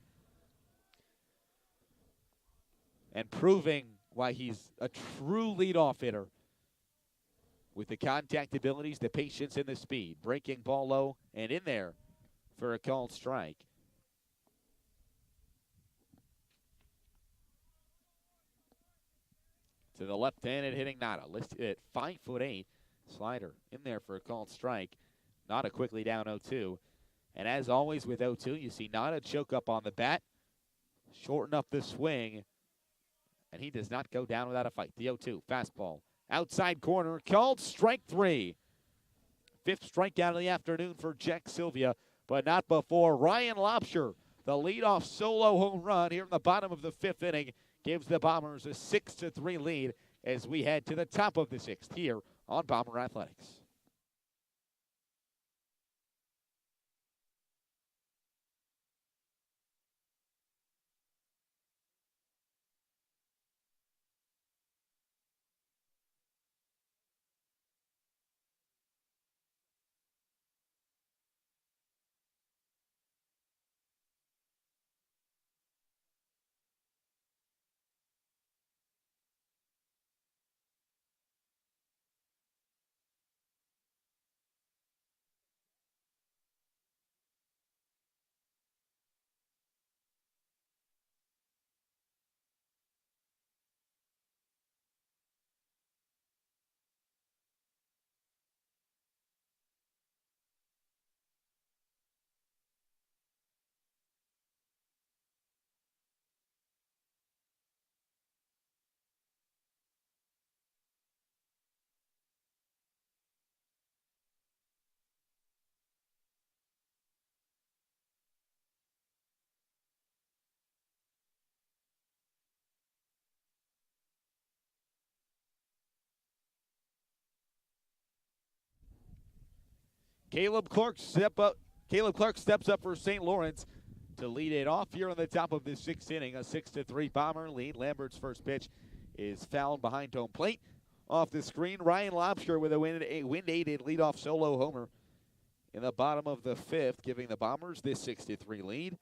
And proving why he's a true leadoff hitter with the contact abilities, the patience, and the speed. Breaking ball low and in there for a called strike. To the left-handed hitting Nada, listed at 5'8". Slider in there for a called strike. Nada quickly down 0-2. And as always with 0-2, you see Nada choke up on the bat, shorten up the swing, and he does not go down without a fight. The 0-2 fastball outside corner, called strike 3. 5th strikeout of the afternoon for Jack Sylvia, but not before Ryan Lobsher, the leadoff solo home run here in the bottom of the 5th inning, gives the Bombers a 6-3 lead as we head to the top of the 6th here on Bomber Athletics. Caleb Clark steps up for St. Lawrence to lead it off here on the top of the 6th inning. A 6-3 Bomber lead. Lambert's first pitch is fouled behind home plate. Off the screen, Ryan Lobsher with a wind-aided leadoff solo homer in the bottom of the 5th, giving the Bombers this 6-3 lead.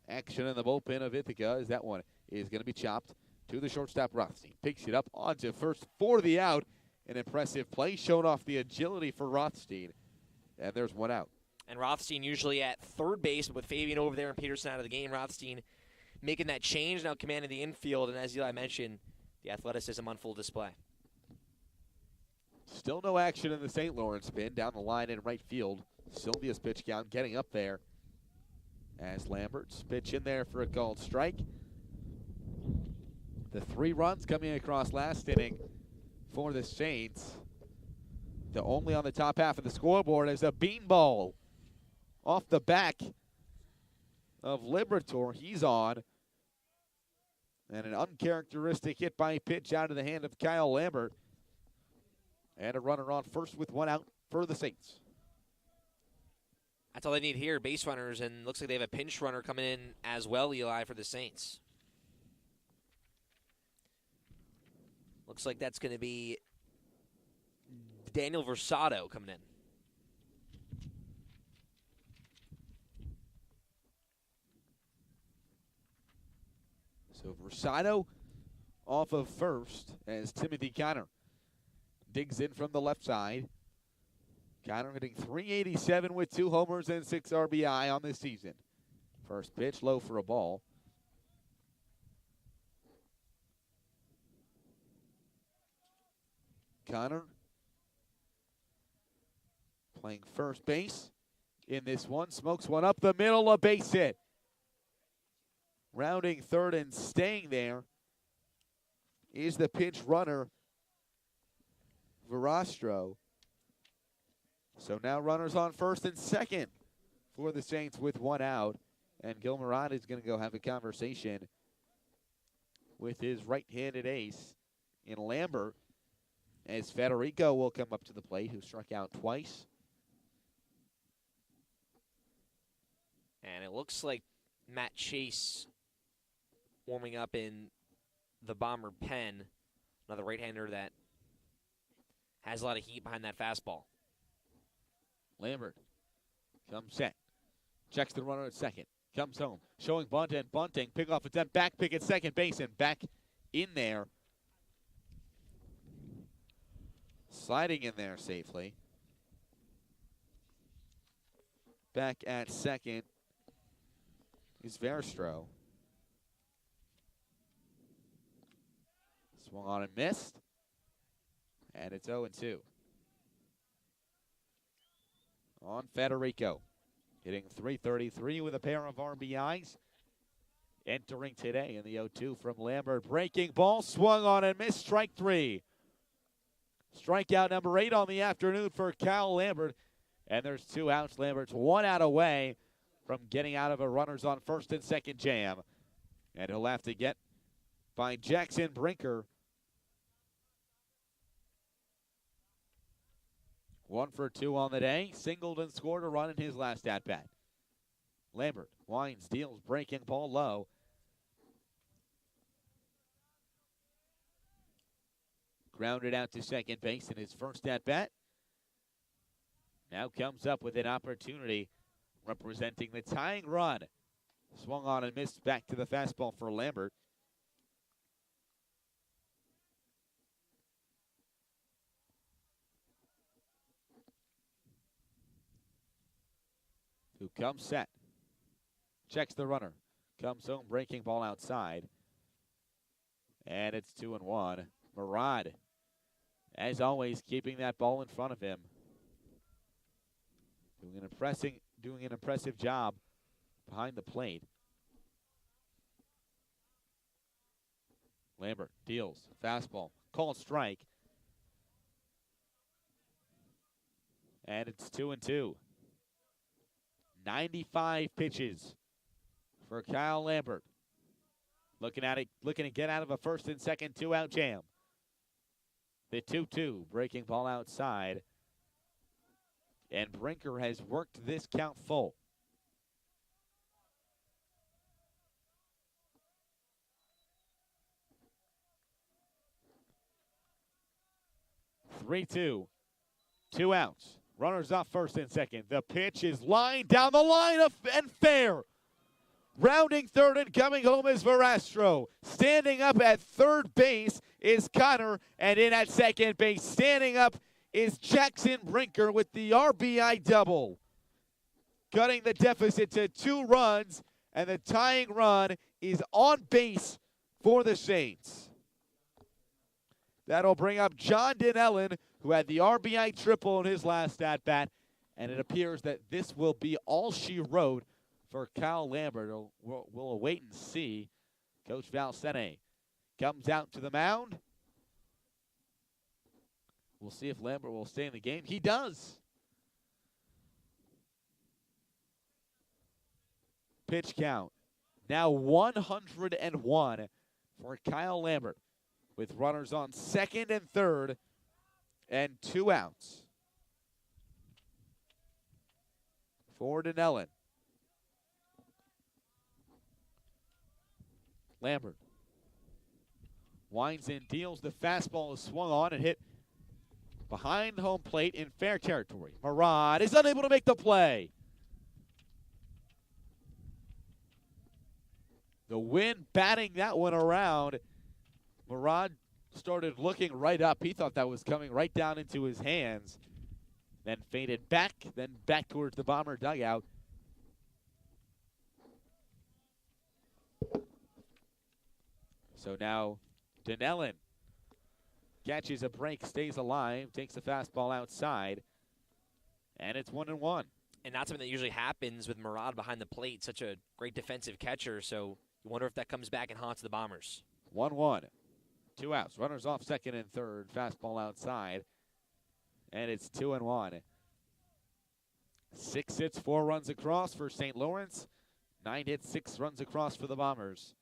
Action in the bullpen of Ithaca as that one is going to be chopped to the shortstop Rothstein. Picks it up onto first for the out, An impressive play, showed off the agility for Rothstein. And there's one out. And Rothstein usually at third base, but with Fabian over there and Peterson out of the game, Rothstein making that change, now commanding the infield. And as Eli mentioned, the athleticism on full display. Still no action in the St. Lawrence bin. Down the line in right field. Sylvia's pitch count getting up there. As Lambert's pitch in there for a called strike. The 3 runs coming across last inning for the Saints. The only on the top half of the scoreboard is a beanball off the back of Liberator. He's on. And an uncharacteristic hit by pitch out of the hand of Kyle Lambert. And a runner on first with 1 out for the Saints. That's all they need here, base runners, and looks like they have a pinch runner coming in as well, Eli, for the Saints. Looks like that's going to be Daniel Versado coming in. So Versado off of first as Timothy Connor digs in from the left side. Connor hitting .387 with 2 homers and 6 RBI on this season. First pitch, low for a ball. Connor playing first base in this one. Smokes one up the middle, a base hit. Rounding third and staying there is the pinch runner, Verastro. So now runners on first and second for the Saints with 1 out. And Gil Murad is going to go have a conversation with his right-handed ace in Lambert, as Federico will come up to the plate, who struck out twice. And it looks like Matt Chase warming up in the Bomber pen. Another right-hander that has a lot of heat behind that fastball. Lambert comes set. Checks the runner at second. Comes home. Showing bunt and bunting. Pick off attempt. Back pick at second base and back in there. Sliding in there safely. Back at second is Verstro. Swung on and missed. And it's 0-2. On Federico. Hitting .333 with a pair of RBIs. Entering today in the 0-2 from Lambert. Breaking ball, swung on and missed. Strike 3. Strikeout number 8 on the afternoon for Kyle Lambert. And there's 2 outs. Lambert's 1 out away from getting out of a runners on first and second jam. And he'll have to get by Jackson Brinker. 1 for 2 on the day. Singled and scored a run in his last at-bat. Lambert winds, deals, breaking ball low. Grounded out to second base in his first at-bat. Now comes up with an opportunity representing the tying run. Swung on and missed back to the fastball for Lambert. Who comes set. Checks the runner. Comes home, breaking ball outside. And it's 2-1. Murad, as always, keeping that ball in front of him. Doing an impressive job behind the plate. Lambert deals. Fastball. Called strike. And it's 2-2. 95 pitches for Kyle Lambert. Looking to get out of a first and second 2-out jam. The 2-2, breaking ball outside. And Brinker has worked this count full. (3-2). 2 outs. Runners off first and second. The pitch is lined down the line and fair. Rounding third and coming home is Verastro. Standing up at third base is Connor. And in at second base, standing up is Jackson Brinker with the RBI double. Cutting the deficit to 2 runs, and the tying run is on base for the Saints. That'll bring up John Dinellen, who had the RBI triple in his last at-bat, and it appears that this will be all she wrote for Kyle Lambert. We'll await and see. Coach Valsene comes out to the mound. We'll see if Lambert will stay in the game. He does. Pitch count. Now 101 for Kyle Lambert, with runners on second and third and 2 outs. For Dinellen. Lambert winds in, deals. The fastball is swung on and hit behind home plate in fair territory. Murad is unable to make the play. The wind batting that one around. Murad started looking right up. He thought that was coming right down into his hands. Then faded back, then back towards the Bomber dugout. So now Dinellen catches a break, stays alive, takes the fastball outside, and it's 1-1. And not something that usually happens with Murad behind the plate, such a great defensive catcher, so you wonder if that comes back and haunts the Bombers. 1-1. 2 outs. Runners off second and third. Fastball outside. And it's 2-1. 6 hits, 4 runs across for St. Lawrence. 9 hits, 6 runs across for the Bombers.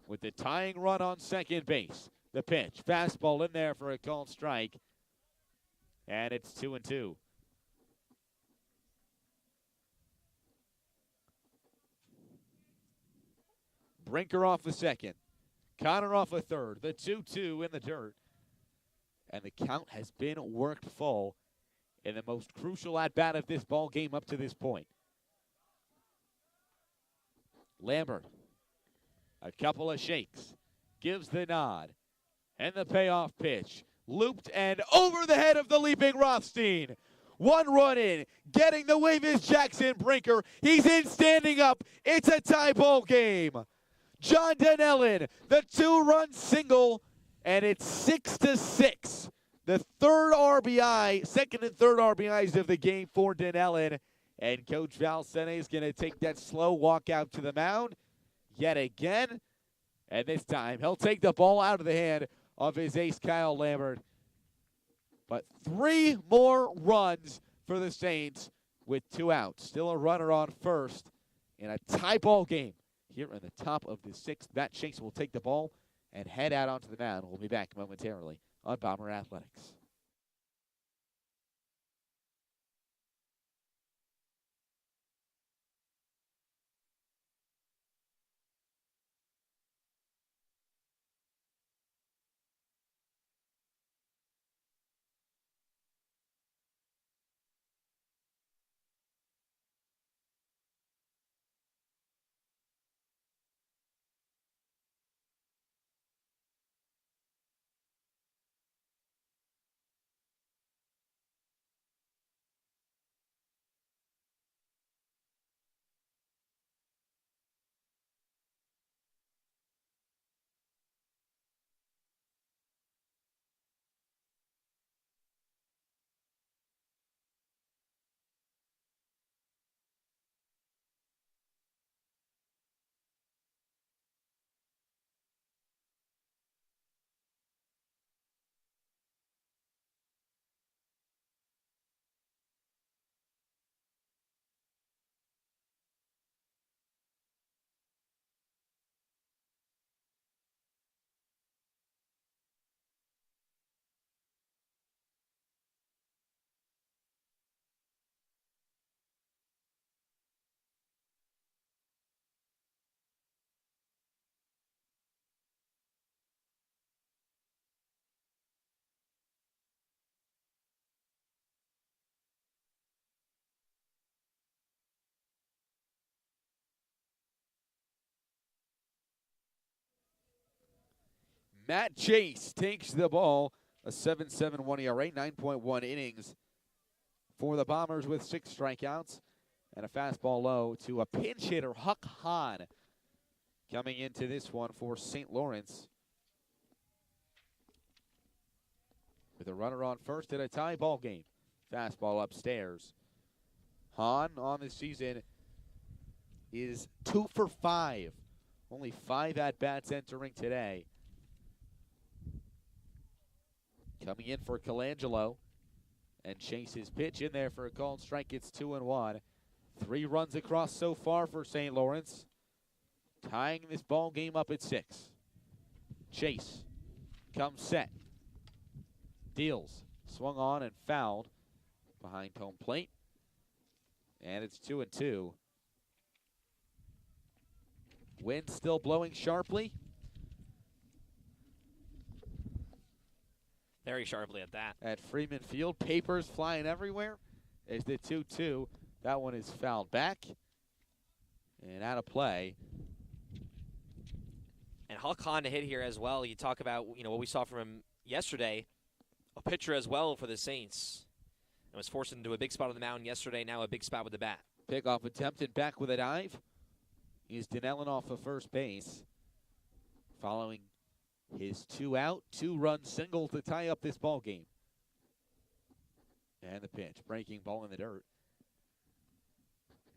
With the tying run on second base. The pitch. Fastball in there for a called strike. And it's 2-2. Brinker off the second. Connor off a third. The 2-2 in the dirt. And the count has been worked full in the most crucial at-bat of this ball game up to this point. Lambert, a couple of shakes, gives the nod, and the payoff pitch. Looped and over the head of the leaping Rothstein. 1 run in, getting the wave is Jackson Brinker. He's in, standing up. It's a tie ball game. John Dinellen, the 2-run single, and it's 6-6. The third RBI, second and third RBIs of the game for Dinellen. And Coach Valsene is going to take that slow walk out to the mound yet again. And this time, he'll take the ball out of the hand of his ace, Kyle Lambert. But 3 more runs for the Saints with 2 outs. Still a runner on first in a tie ball game. Here in the top of the 6th, Matt Shakes will take the ball and head out onto the mound. We'll be back momentarily on Bomber Athletics. Matt Chase takes the ball, a 7.71 ERA, 9.1 innings for the Bombers with 6 strikeouts and a fastball low to a pinch hitter, Huck Hahn, coming into this one for St. Lawrence. With a runner on first in a tie ball game. Fastball upstairs. Hahn on the season is 2 for 5. Only 5 at-bats entering today. Coming in for Colangelo. And Chase's pitch in there for a called strike. It's 2-1. 3 runs across so far for St. Lawrence. Tying this ball game up at 6. Chase comes set. Deals. Swung on and fouled behind home plate. And it's 2-2. Wind still blowing sharply. Very sharply at that. At Freeman Field. Papers flying everywhere. As the 2-2. That one is fouled back. And out of play. And Huck Hahn to hit here as well. You talk about, what we saw from him yesterday. A pitcher as well for the Saints. And was forced into a big spot on the mound yesterday. Now a big spot with the bat. Pickoff attempted back with a dive. He's Dinellen off of first base. Following his 2-out, 2-run single to tie up this ball game. And the pitch. Breaking ball in the dirt.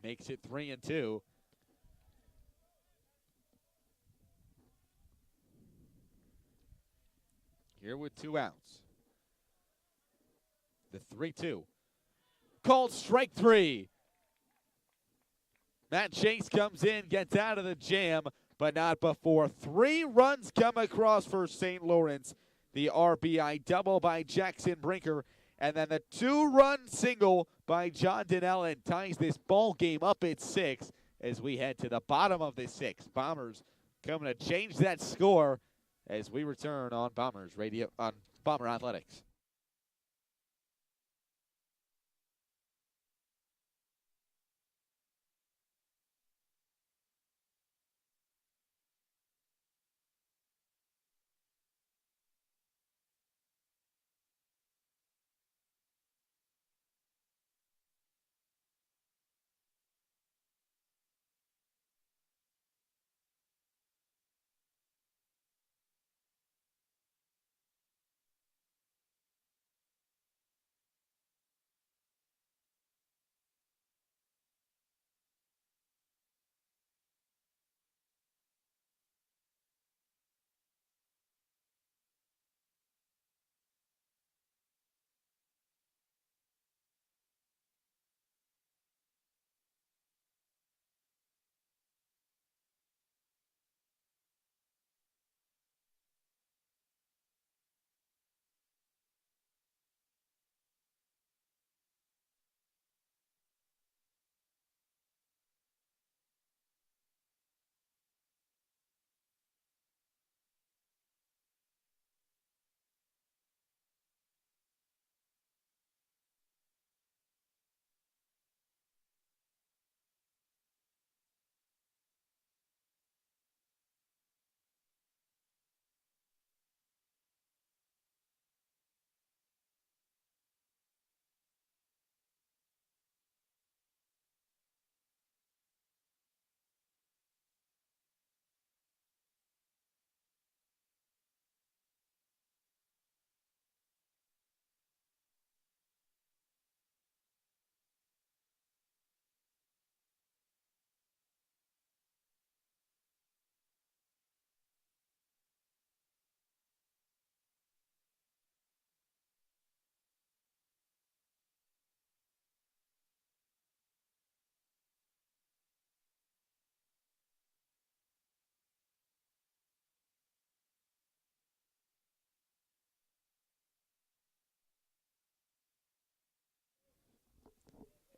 Makes it 3-2. Here with 2 outs. The 3-2. Called strike 3. Matt Chase comes in, gets out of the jam, but not before 3 runs come across for St. Lawrence. The RBI double by Jackson Brinker, and then the 2-run single by John Dinellen ties this ball game up at 6 as we head to the bottom of the 6th. Bombers coming to change that score as we return on Bombers Radio on Bomber Athletics.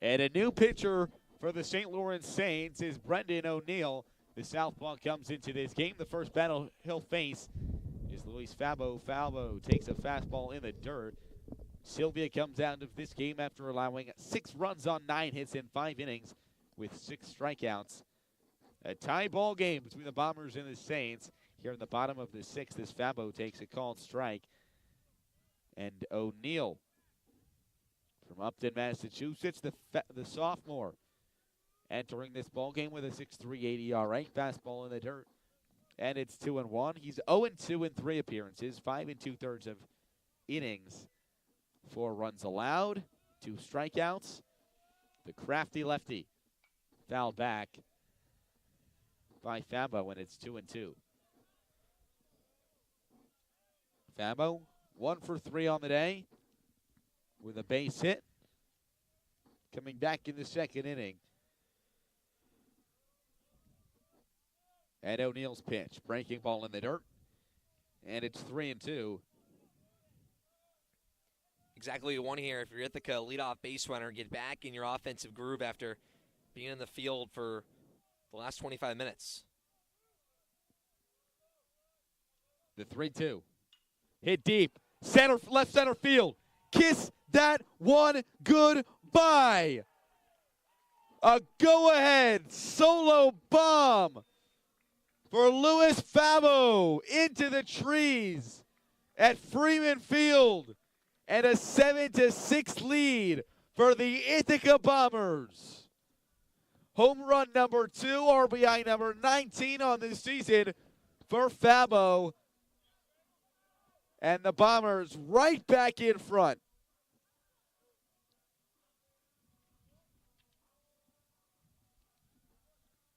And a new pitcher for the St. Lawrence Saints is Brendan O'Neill. The southpaw comes into this game. The first battle he'll face is Luis Fabo. Fabo takes a fastball in the dirt. Sylvia comes out of this game after allowing 6 runs on 9 hits in 5 innings with 6 strikeouts. A tie ball game between the Bombers and the Saints here in the bottom of the 6th as Fabo takes a called strike. And O'Neill from Upton, Massachusetts, the sophomore, entering this ball game with a 6.38 ERA, fastball in the dirt. And it's 2-1. He's 0-2 in 3 appearances, 5 2/3 of innings, 4 runs allowed, 2 strikeouts. The crafty lefty fouled back by Fabo, and it's 2-2. Fabo, 1 for 3 on the day with a base hit. Coming back in the 2nd inning. And O'Neill's pitch, breaking ball in the dirt, and it's 3-2. Exactly what you want here if you're Ithaca, leadoff base runner, get back in your offensive groove after being in the field for the last 25 minutes. The 3-2. Hit deep. Left center field. Kiss that one goodbye. A go-ahead solo bomb for Luis Fabo into the trees at Freeman Field. And a 7-6 lead for the Ithaca Bombers. Home run number 2, RBI number 19 on the season for Fabo. And the Bombers right back in front.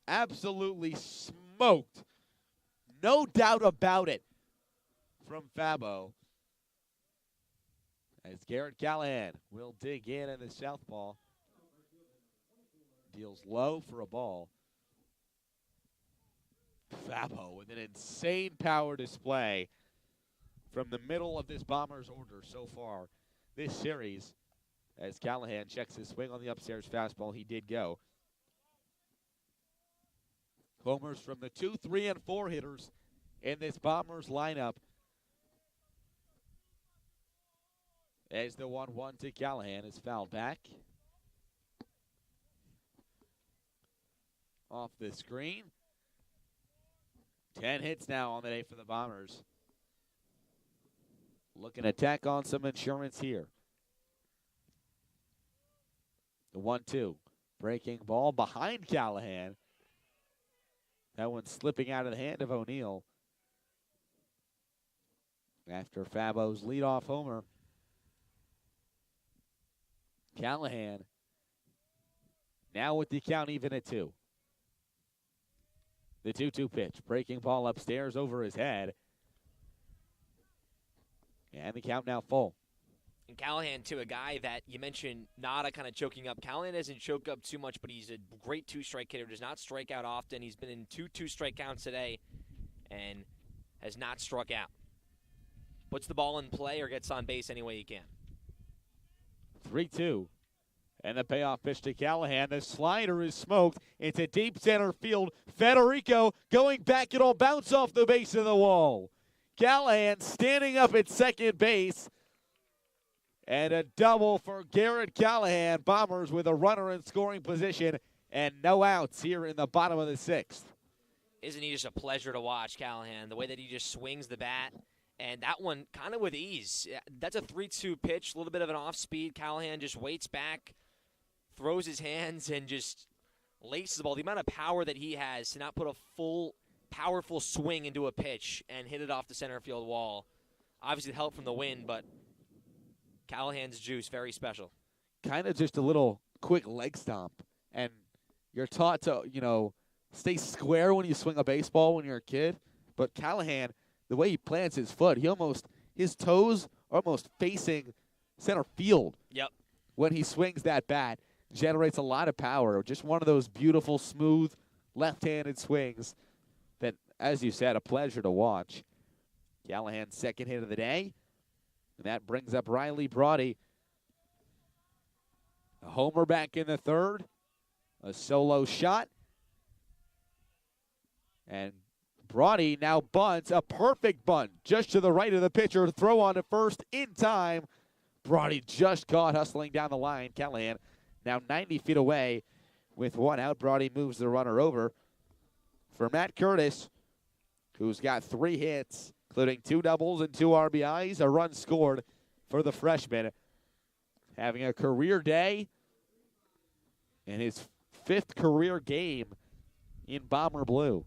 Absolutely smoked. No doubt about it from Fabo. As Garrett Callahan will dig in the southpaw. Deals low for a ball. Fabo with an insane power display from the middle of this Bombers order so far this series. As Callahan checks his swing on the upstairs fastball, he did go. Homers from the 2, 3, and 4 hitters in this Bombers lineup. As the 1-1 to Callahan is fouled back. Off the screen. 10 hits now on the day for the Bombers. Looking to tack on some insurance here. The 1-2. Breaking ball behind Callahan. That one slipping out of the hand of O'Neill. After Fabo's leadoff homer. Callahan now with the count even at 2. The 2-2 pitch. Breaking ball upstairs over his head. And the count now full. And Callahan, too, a guy that you mentioned Nada kind of choking up. Callahan doesn't choke up too much, but he's a great 2-strike hitter. Does not strike out often. He's been in 2 2-strike counts today and has not struck out. Puts the ball in play or gets on base any way he can. 3-2. And the payoff pitch to Callahan. The slider is smoked into deep center field. Federico going back. It'll bounce off the base of the wall. Callahan standing up at second base. And a double for Garrett Callahan. Bombers with a runner in scoring position and no outs here in the bottom of the 6th. Isn't he just a pleasure to watch, Callahan? The way that he just swings the bat. And that one kind of with ease. That's a 3-2 pitch, a little bit of an off-speed. Callahan just waits back, throws his hands, and just laces the ball. The amount of power that he has to not put a full, powerful swing into a pitch and hit it off the center field wall. Obviously, help from the wind, but Callahan's juice, very special. Kind of just a little quick leg stomp. And you're taught to, stay square when you swing a baseball when you're a kid. But Callahan, the way he plants his foot, his toes are almost facing center field. Yep. When he swings that bat, generates a lot of power. Just one of those beautiful, smooth, left-handed swings that, as you said, a pleasure to watch. Callahan's second hit of the day. And that brings up Riley Brody. A homer back in the 3rd. A solo shot. And Brody now bunts, a perfect bunt, just to the right of the pitcher. Throw on to first in time. Brody just caught hustling down the line. Callahan now 90 feet away with 1 out. Brody moves the runner over for Matt Curtis, who's got 3 hits, including 2 doubles and 2 RBIs, a run scored for the freshman. Having a career day in his 5th career game in Bomber Blue.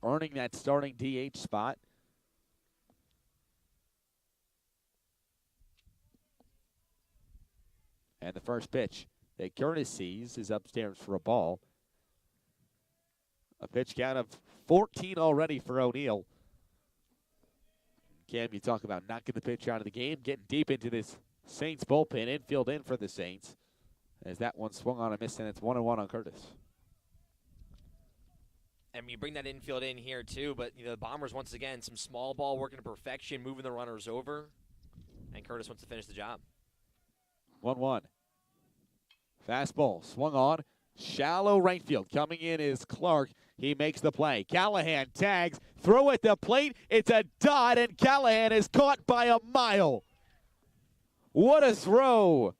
Earning that starting DH spot. And the first pitch that Curtis sees is upstairs for a ball. A pitch count of 14 already for O'Neill. Cam, you talk about knocking the pitch out of the game, getting deep into this Saints bullpen, infield in for the Saints. As that one swung on a miss, and it's 1-1 on Curtis. And you bring that infield in here, too, but the Bombers, once again, some small ball working to perfection, moving the runners over, and Curtis wants to finish the job. 1-1. Fastball swung on. Shallow right field. Coming in is Clark. He makes the play. Callahan tags. Throw at the plate. It's a dot, and Callahan is caught by a mile. What a throw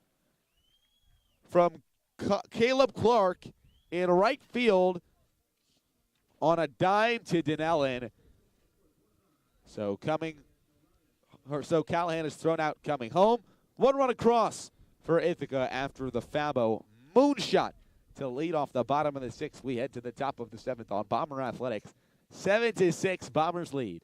from Caleb Clark in right field on a dime to Dinellen. So Callahan is thrown out coming home. 1 run across for Ithaca after the Fabo moonshot to lead off the bottom of the 6th. We head to the top of the 7th on Bomber Athletics. 7-6, Bombers lead.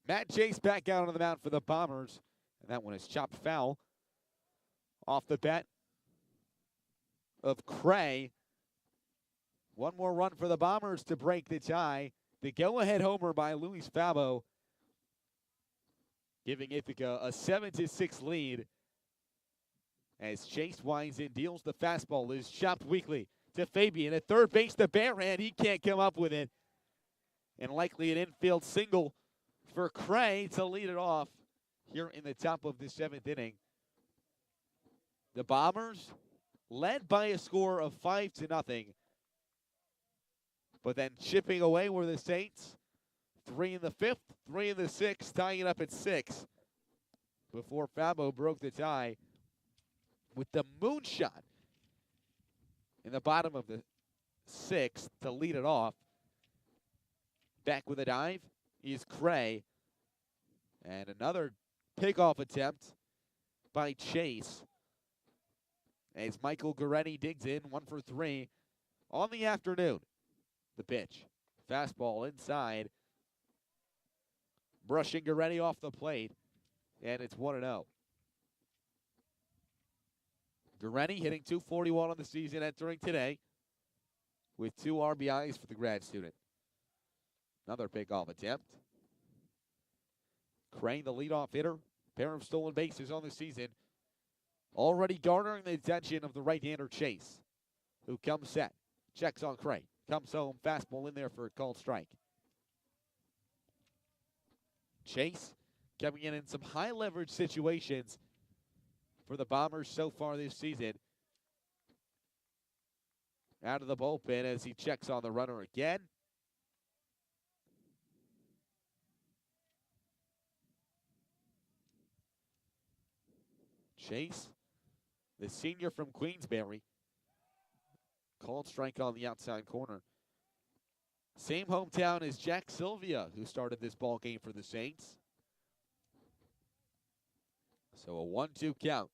Matt Chase back out on the mound for the Bombers. And that one is chopped foul off the bat of Cray. 1 more run for the Bombers to break the tie. The go-ahead homer by Luis Fabo, giving Ithaca a 7-6 lead. As Chase winds in, deals the fastball, is chopped weakly to Fabian. At third base, the bare hand, he can't come up with it. And likely an infield single for Cray to lead it off here in the top of the 7th inning. The Bombers led by a score of 5-0. But then chipping away were the Saints. 3 in the 5th, 3 in the 6th, tying it up at 6 before Fabo broke the tie with the moonshot in the bottom of the 6th to lead it off. Back with a dive is Cray. And another pickoff attempt by Chase. As Michael Goretti digs in, 1 for 3 on the afternoon. The pitch. Fastball inside. Brushing Goretti off the plate. And it's 1-0. Goretti hitting .241 on the season entering today with 2 RBIs for the grad student. Another pickoff attempt. Crane, the leadoff hitter. Pair of stolen bases on the season. Already garnering the attention of the right-hander Chase, who comes set. Checks on Crane. Comes home. Fastball in there for a called strike. Chase coming in some high-leverage situations for the Bombers so far this season. Out of the bullpen as he checks on the runner again. Chase, the senior from Queensberry, called strike on the outside corner. Same hometown as Jack Sylvia, who started this ball game for the Saints. So a 1-2 count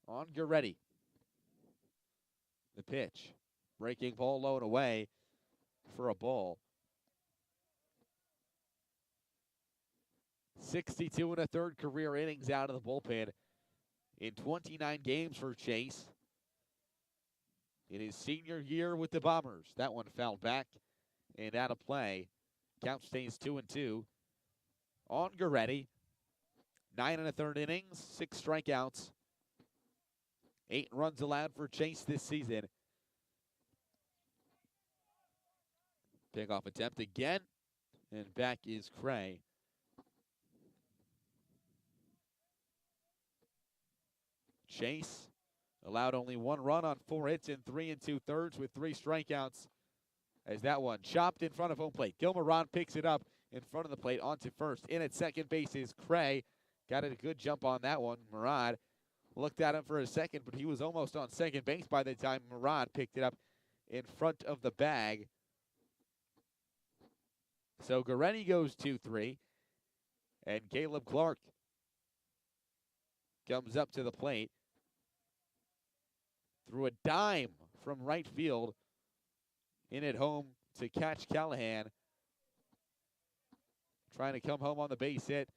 on Goretti. The pitch. Breaking ball low and away for a ball. 62 and a third career innings out of the bullpen in 29 games for Chase. In his senior year with the Bombers. That one fouled back and out of play. Count stays 2-2 on Goretti. 9 and a third innings, 6 strikeouts. 8 runs allowed for Chase this season. Pickoff attempt again, and back is Cray. Chase allowed only 1 run on 4 hits in 3 2/3 with 3 strikeouts. As that one chopped in front of home plate. Gilmaron picks it up in front of the plate onto first. In at second base is Cray. Got a good jump on that one. Murad looked at him for a second, but he was almost on second base by the time Murad picked it up in front of the bag. So Goretti goes 2-3, and Caleb Clark comes up to the plate. Threw a dime from right field. In at home to catch Callahan. Trying to come home on the base hit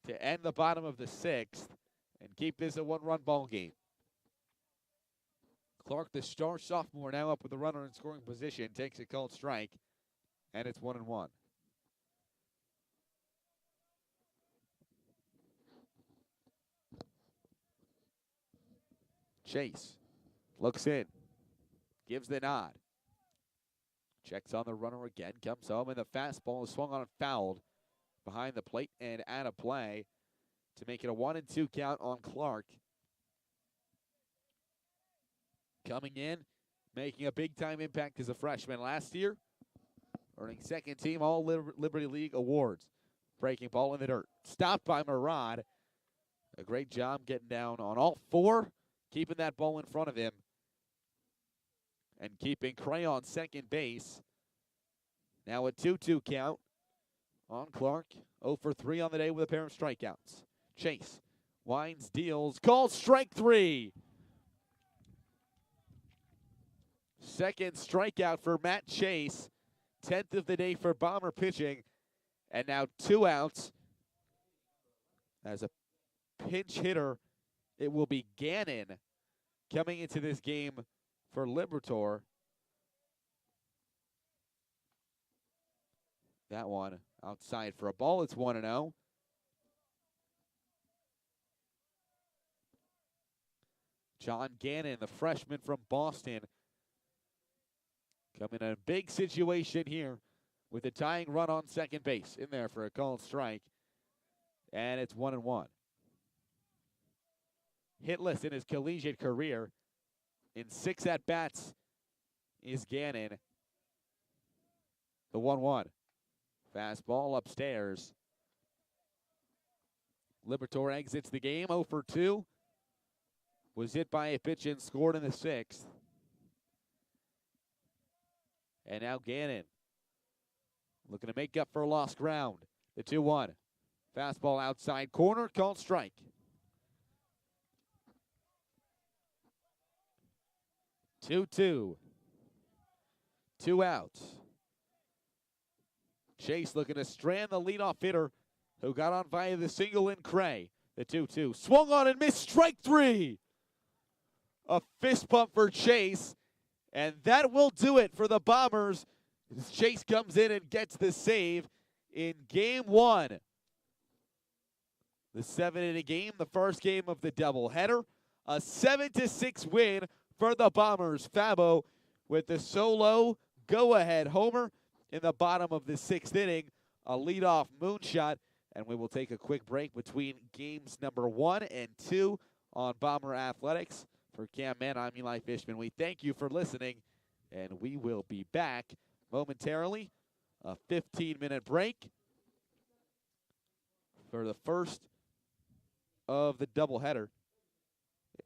to end the bottom of the 6th and keep this a 1-run ball game. Clark, the star sophomore, now up with the runner in scoring position, takes a called strike, and it's 1-1. Chase looks in. Gives the nod. Checks on the runner again. Comes home, and the fastball is swung on and fouled behind the plate and out of play to make it a 1-2 count on Clark. Coming in, making a big-time impact as a freshman last year, earning second-team All-Liberty League awards. Breaking ball in the dirt. Stopped by Murad. A great job getting down on all 4, keeping that ball in front of him. And keeping Cray on second base. Now a 2-2 count on Clark. 0 for 3 on the day with a pair of strikeouts. Chase winds, deals, called strike 3. Second strikeout for Matt Chase. 10th of the day for Bomber pitching. And now 2 outs. As a pinch hitter, it will be Gannon coming into this game for Libertor. That one outside for a ball. It's 1-0. John Gannon, the freshman from Boston, coming in a big situation here with a tying run on second base. In there for a called strike. And it's 1-1. Hitless in his collegiate career. In 6 at-bats is Gannon. The 1-1. Fastball upstairs. Libertor exits the game 0 for 2. Was hit by a pitch and scored in the 6th. And now Gannon looking to make up for lost ground. The 2-1. Fastball outside corner, called strike. 2-2. 2 outs. Chase looking to strand the leadoff hitter who got on via the single in Cray. The 2-2. Swung on and missed. Strike 3. A fist pump for Chase. And that will do it for the Bombers as Chase comes in and gets the save in Game 1. The 7-inning game, the first game of the doubleheader. A 7-6 win for the Bombers. Fabo with the solo go-ahead homer in the bottom of the 6th inning. A leadoff moonshot and we will take a quick break between games number 1 and 2 on Bomber Athletics. For Cam Mann, I'm Eli Fishman. We thank you for listening, and we will be back momentarily. A 15-minute break for the first of the doubleheader,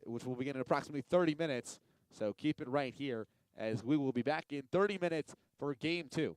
which will begin in approximately 30 minutes. So keep it right here, as we will be back in 30 minutes for Game 2.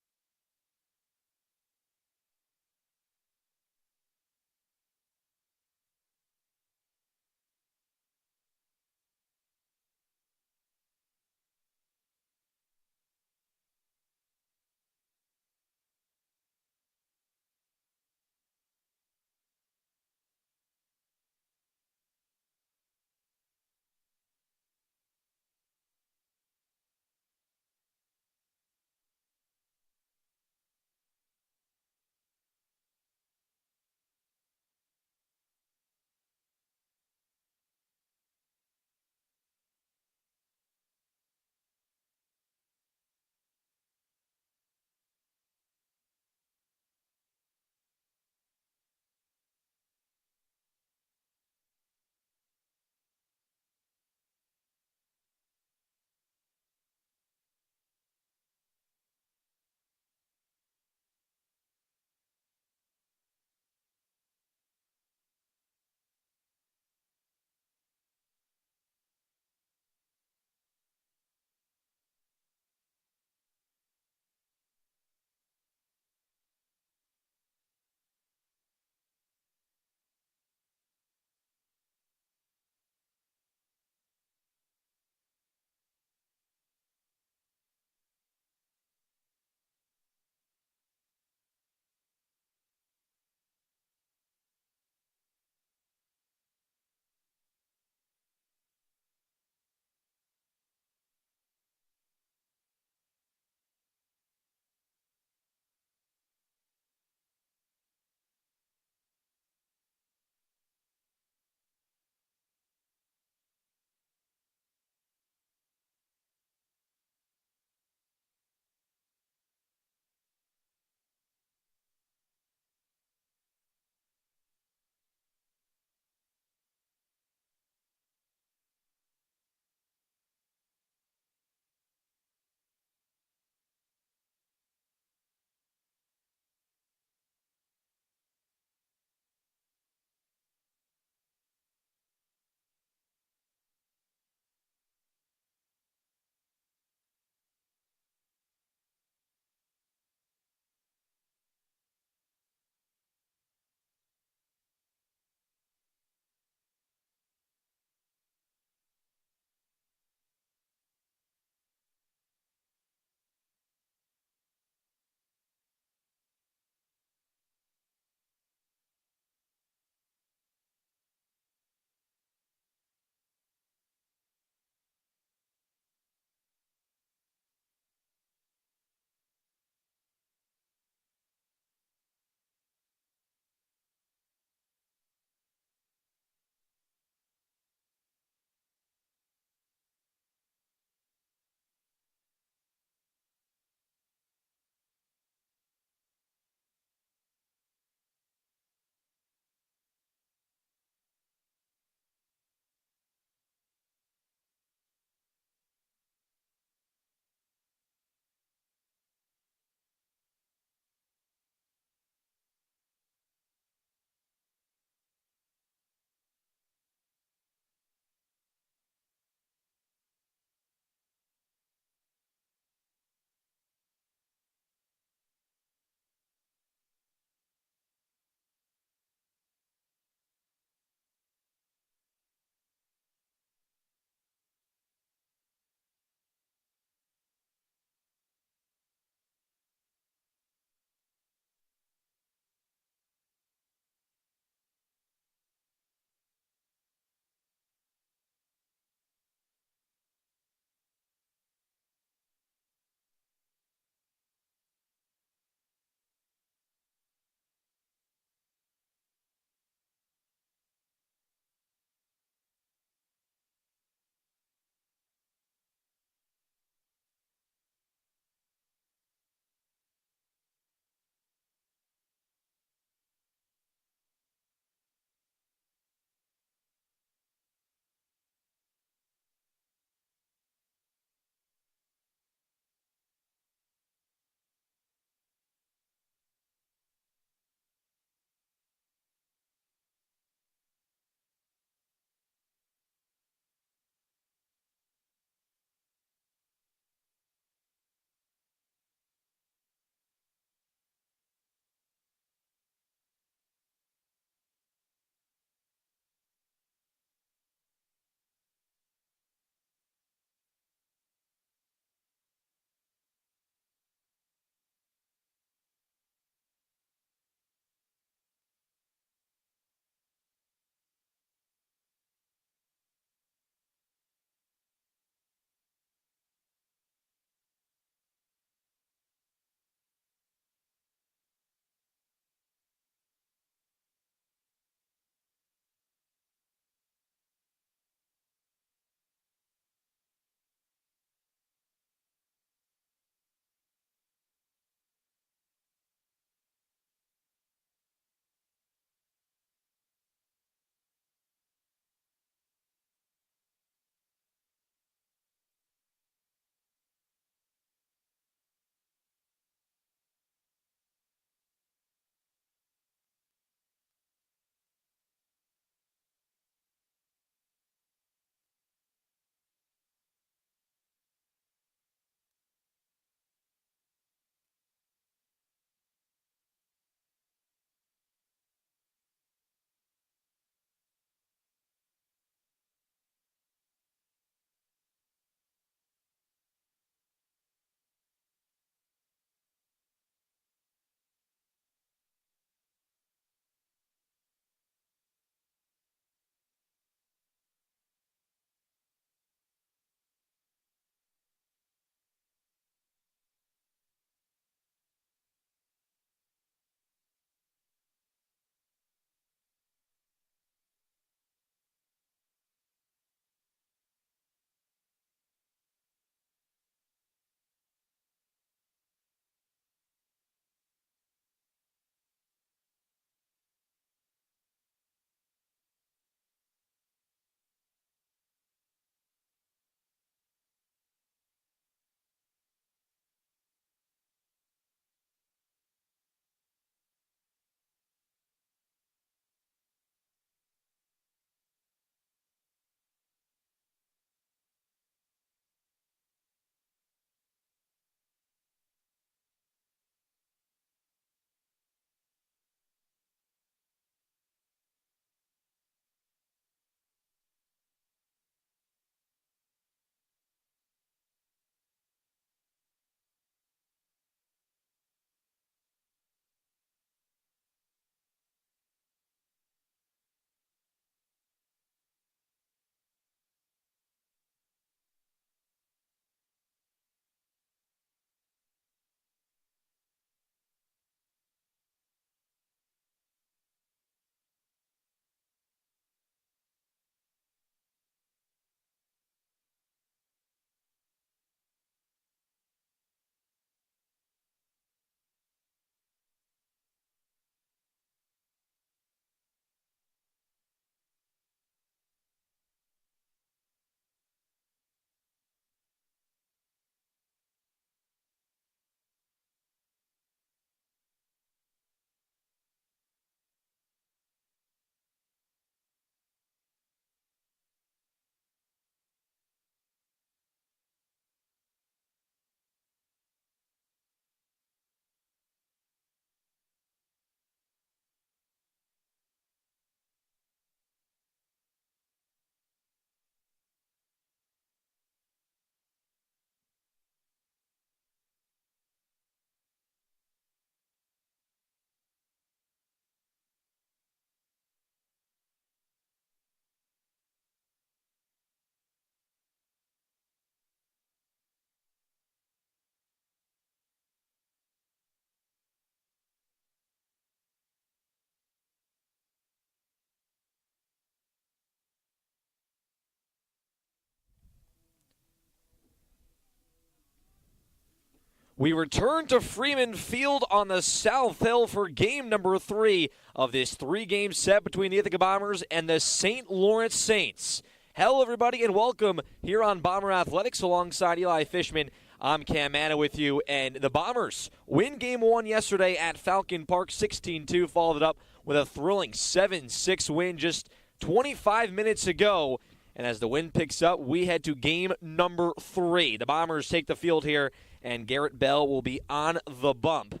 We return to Freeman Field on the South Hill for game number 3 of this 3-game set between the Ithaca Bombers and the St. Lawrence Saints. Hello, everybody, and welcome here on Bomber Athletics alongside Eli Fishman. I'm Cam Manna with you, and the Bombers win game 1 yesterday at Falcon Park 16-2, followed it up with a thrilling 7-6 win just 25 minutes ago. And as the win picks up, we head to game number 3. The Bombers take the field here, and Garrett Bell will be on the bump.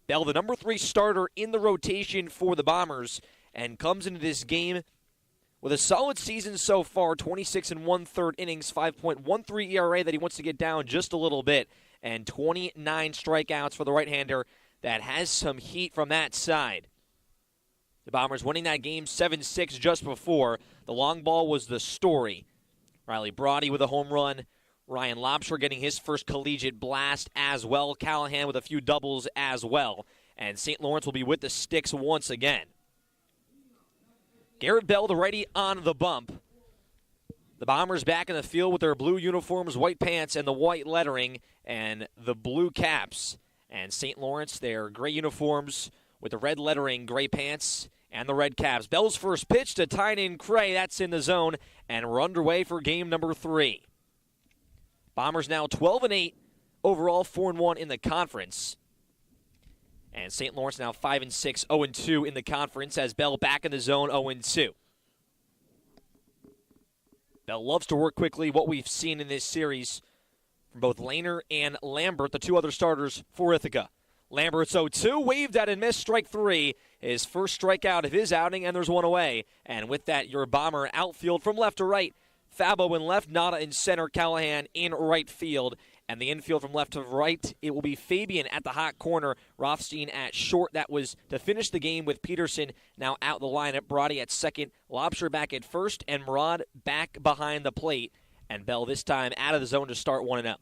Bell, the number 3 starter in the rotation for the Bombers, and comes into this game with a solid season so far, 26 1/3 innings, 5.13 ERA that he wants to get down just a little bit, and 29 strikeouts for the right-hander that has some heat from that side. The Bombers winning that game 7-6 just before. The long ball was the story. Riley Brody with a home run. Ryan Lobsher getting his first collegiate blast as well. Callahan with a few doubles as well. And St. Lawrence will be with the sticks once again. Garrett Bell, the righty, on the bump. The Bombers back in the field with their blue uniforms, white pants, and the white lettering, and the blue caps. And St. Lawrence, their gray uniforms with the red lettering, gray pants, and the red caps. Bell's first pitch to Tynan Cray. That's in the zone, and we're underway for game number 3. Bombers now 12-8, overall 4-1 in the conference. And St. Lawrence now 5-6, 0-2 in the conference as Bell back in the zone, 0-2. Bell loves to work quickly, what we've seen in this series from both Lehner and Lambert, the 2 other starters for Ithaca. Lambert's 0-2, waved at and missed, strike 3. His first strikeout of his outing, and there's one away. And with that, your Bomber outfield from left to right. Fabo in left, Nada in center, Callahan in right field. And the infield from left to right, it will be Fabian at the hot corner, Rothstein at short. That was to finish the game with Peterson now out the lineup. Brody at second, Lobsher back at first, and Murad back behind the plate. And Bell this time out of the zone to start 1-0.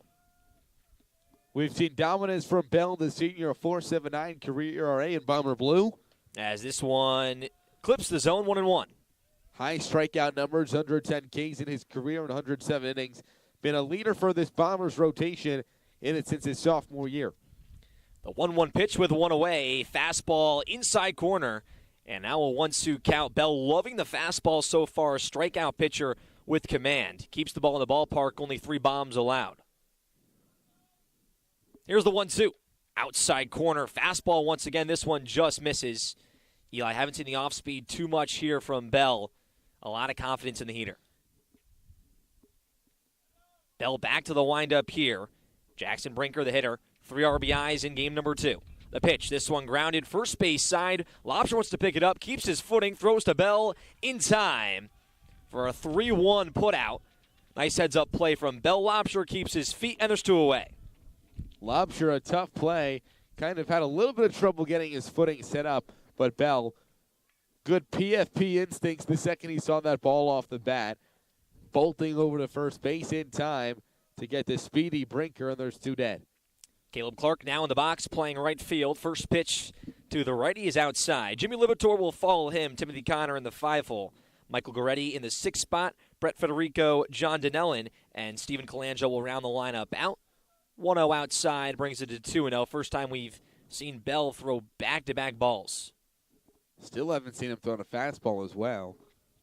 We've seen dominance from Bell, the senior, a 4.79 career ERA in Bomber Blue. As this one clips the zone, 1-1. High strikeout numbers, 110 Ks in his career in 107 innings. Been a leader for this Bombers rotation in it since his sophomore year. The 1-1 pitch with 1 away. Fastball inside corner. And now a 1-2 count. Bell loving the fastball so far. Strikeout pitcher with command. Keeps the ball in the ballpark. Only 3 bombs allowed. Here's the 1-2. Outside corner. Fastball once again. This one just misses. Eli, haven't seen the off-speed too much here from Bell. A lot of confidence in the heater. Bell back to the windup here. Jackson Brinker, the hitter. 3 RBIs in game number 2. The pitch, this one grounded first base side. Lobsher wants to pick it up, keeps his footing, throws to Bell in time for a 3-1 putout. Nice heads-up play from Bell. Lobsher keeps his feet, and there's 2 away. Lobsher, a tough play. Kind of had a little bit of trouble getting his footing set up, but Bell, good PFP instincts the second he saw that ball off the bat. Bolting over to first base in time to get the speedy Brinker, and there's 2 dead. Caleb Clark now in the box playing right field. First pitch to the righty is outside. Jimmy Libator will follow him. Timothy Connor in the 5-hole. Michael Goretti in the 6th spot. Brett Federico, John Donnellan, and Stephen Colangelo will round the lineup out. 1-0 outside brings it to 2-0. First time we've seen Bell throw back-to-back balls. Still haven't seen him throw a fastball as well.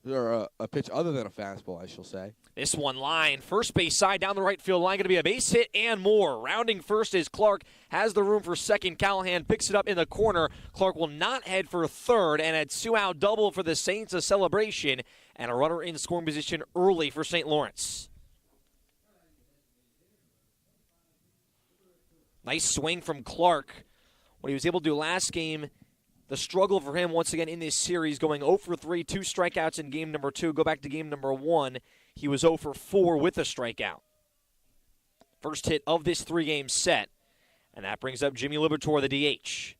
Or a pitch other than a fastball, I shall say. This one line, first base side down the right field line, going to be a base hit and more. Rounding first is Clark, has the room for second. Callahan picks it up in the corner. Clark will not head for third, and a 2-out double for the Saints, a celebration, and a runner in scoring position early for St. Lawrence. Nice swing from Clark. What he was able to do last game, the struggle for him once again in this series, going 0 for 3, 2 strikeouts in game number 2. Go back to game number 1. He was 0 for 4 with a strikeout. First hit of this 3-game set. And that brings up Jimmy Libator, the DH.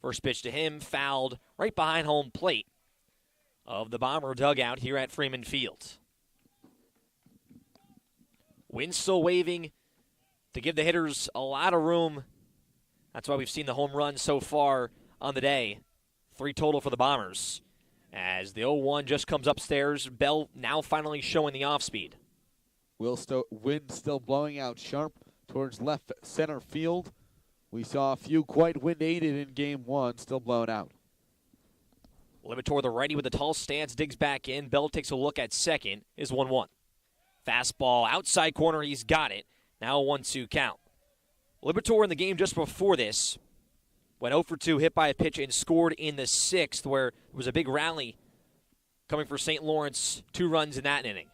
First pitch to him, fouled right behind home plate of the Bomber dugout here at Freeman Field. Wind still waving to give the hitters a lot of room. That's why we've seen the home run so far on the day. 3 total for the Bombers. As the 0-1 just comes upstairs, Bell now finally showing the off-speed. Wind still blowing out sharp towards left center field. We saw a few quite wind-aided in game one, still blown out. Liberatore, the righty with the tall stance, digs back in. Bell takes a look at second, is 1-1. Fastball outside corner, he's got it. Now a 1-2 count. Liberatore in the game just before this went 0 for 2, hit by a pitch, and scored in the sixth, where it was a big rally coming for St. Lawrence, 2 runs in that inning.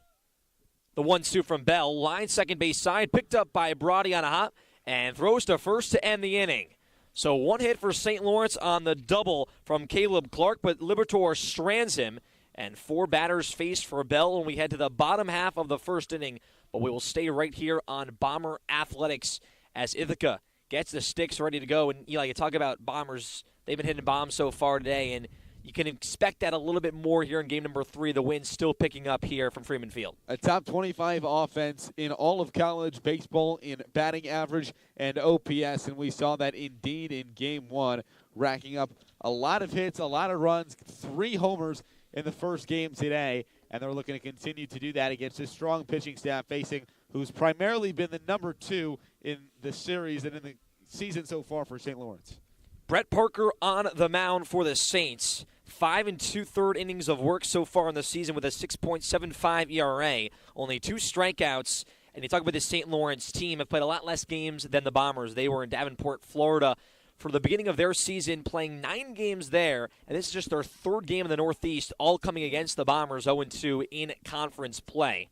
The 1-2 from Bell, line second base side, picked up by Brody on a hop, and throws to first to end the inning. So 1 hit for St. Lawrence on the double from Caleb Clark, but Liberatore strands him, and 4 batters faced for Bell when we head to the bottom half of the first inning. But we will stay right here on Bomber Athletics as Ithaca gets the sticks ready to go. And Eli, you talk about Bombers, they've been hitting bombs so far today, and you can expect that a little bit more here in game number 3. The wind's still picking up here from Freeman Field. A top 25 offense in all of college baseball in batting average and OPS, and we saw that indeed in game 1, racking up a lot of hits, a lot of runs, 3 homers in the first game today, and they're looking to continue to do that against a strong pitching staff facing who's primarily been the number 2 in the series and in the season so far for St. Lawrence. Brett Parker on the mound for the Saints. 5 2/3 innings of work so far in the season with a 6.75 ERA. Only 2 strikeouts. And you talk about the St. Lawrence team, have played a lot less games than the Bombers. They were in Davenport, Florida for the beginning of their season, playing 9 games there. And this is just their 3rd game in the Northeast, all coming against the Bombers, 0-2 in conference play.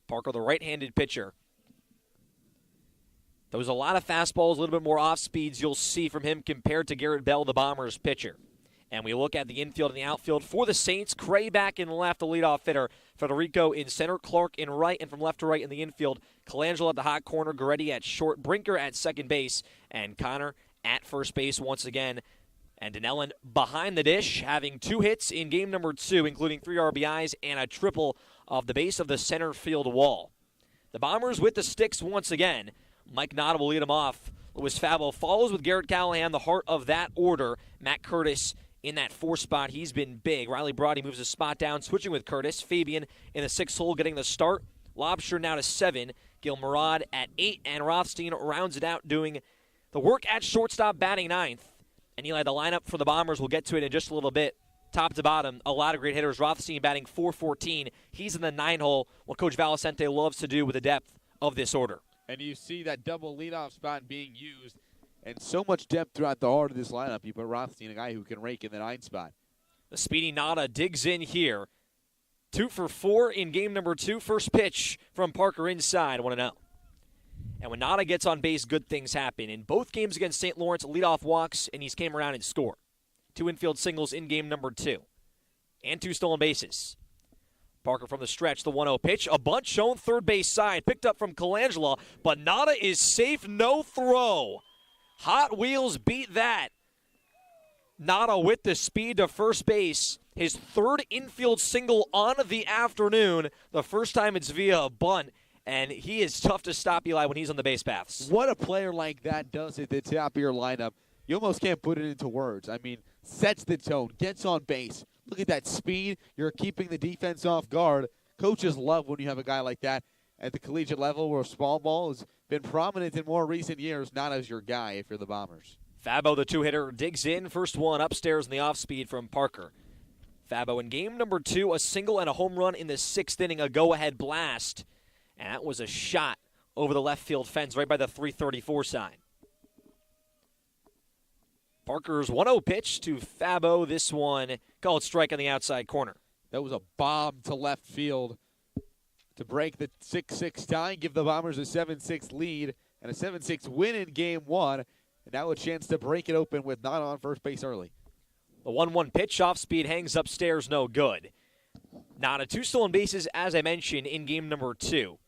Parker, the right-handed pitcher. There was a lot of fastballs, a little bit more off speeds you'll see from him compared to Garrett Bell, the Bombers pitcher. And we look at the infield and the outfield for the Saints. Cray back in left, the leadoff hitter. Federico in center, Clark in right, and from left to right in the infield, Colangelo at the hot corner, Goretti at short, Brinker at second base, and Connor at first base once again. And Dinellen behind the dish, having 2 hits in game number 2, including 3 RBIs and a triple off the base of the center field wall. The Bombers with the sticks once again. Mike Nada will lead him off. Louis Fabo follows with Garrett Callahan, the heart of that order. Matt Curtis in that 4 spot. He's been big. Riley Brody moves a spot down, switching with Curtis. Fabian in the 6th hole getting the start. Lobster now to 7. Gil Murad at 8. And Rothstein rounds it out doing the work at shortstop, batting 9th. And Eli, the lineup for the Bombers, we'll get to it in just a little bit. Top to bottom, a lot of great hitters. Rothstein batting .414. He's in the 9 hole, what Coach Valicente loves to do with the depth of this order. And you see that double leadoff spot being used, and so much depth throughout the heart of this lineup. You put Rothstein, a guy who can rake in the 9 spot. The speedy Nada digs in here. 2 for 4 in game number 2. First pitch from Parker inside, 1-0. And when Nada gets on base, good things happen. In both games against St. Lawrence, leadoff walks, and he's came around and scored. 2 infield singles in game number 2. And 2 stolen bases. Parker from the stretch, the 1-0 pitch. A bunt shown third base side, picked up from Colangelo, but Nada is safe, no throw. Hot Wheels beat that. Nada with the speed to first base. His 3rd infield single on the afternoon. The first time it's via a bunt, and he is tough to stop, Eli, when he's on the base paths. What a player like that does at the top of your lineup. You almost can't put it into words. I mean, sets the tone, gets on base. Look at that speed. You're keeping the defense off guard. Coaches love when you have a guy like that at the collegiate level where small ball has been prominent in more recent years, not as your guy if you're the Bombers. Fabo, the 2-hitter, digs in. First one upstairs in the off-speed from Parker. Fabo in game number 2, a single and a home run in the 6th inning, a go-ahead blast. And that was a shot over the left field fence right by the 334 sign. Parker's 1-0 pitch to Fabo. This one called strike on the outside corner. That was a bomb to left field to break the 6-6 tie, give the Bombers a 7-6 lead and a 7-6 win in game 1. And now a chance to break it open with not on first base early. The 1-1 pitch off speed hangs upstairs, no good. Nada 2 stolen bases, as I mentioned, in game number 2.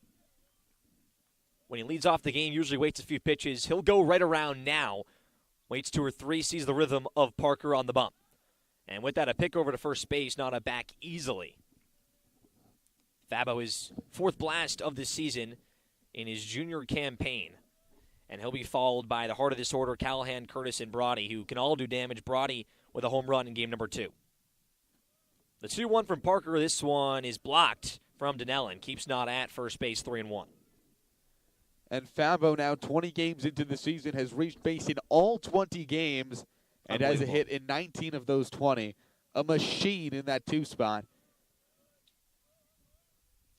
When he leads off the game, usually waits a few pitches. He'll go right around now. Waits 2 or 3, sees the rhythm of Parker on the bump. And with that, a pick over to first base, Nada back easily. Fabo, his 4th blast of the season in his junior campaign. And he'll be followed by the heart of this order, Callahan, Curtis, and Brody, who can all do damage. Brody with a home run in game number 2. The 2-1 from Parker, this one is blocked from Dinellen. Keeps Nada at first base, 3-1. And Fabo, now 20 games into the season, has reached base in all 20 games and has a hit in 19 of those 20. A machine in that 2 spot.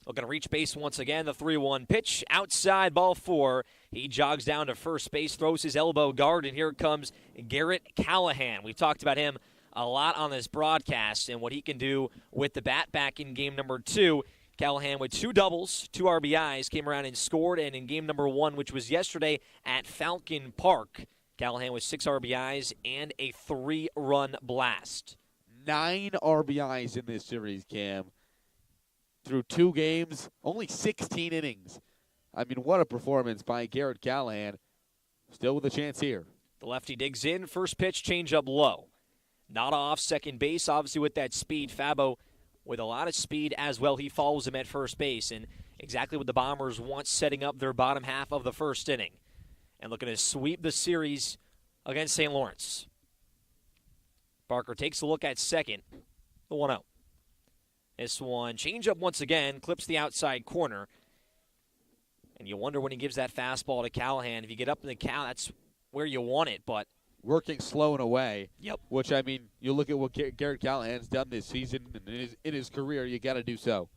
Looking to reach base once again. The 3-1 pitch. Outside, ball 4. He jogs down to first base, throws his elbow guard, and here comes Garrett Callahan. We've talked about him a lot on this broadcast and what he can do with the bat back in game number 2. Callahan with 2 doubles, 2 RBIs, came around and scored. And in game number 1, which was yesterday at Falcon Park, Callahan with 6 RBIs and a 3-run blast. 9 RBIs in this series, Cam. Through 2 games, only 16 innings. I mean, what a performance by Garrett Callahan. Still with a chance here. The lefty digs in. First pitch, changeup low. Not off second base, obviously with that speed. Fabo with a lot of speed as well. He follows him at first base, and exactly what the Bombers want, setting up their bottom half of the first inning. And looking to sweep the series against St. Lawrence. Barker takes a look at second. The 1-0. This one, changeup once again, clips the outside corner. And you wonder when he gives that fastball to Callahan. If you get up in the count, that's where you want it, but working slow and away. Yep. Which, I mean, you look at what Garrett Callahan's done this season and in his career, you got to do so.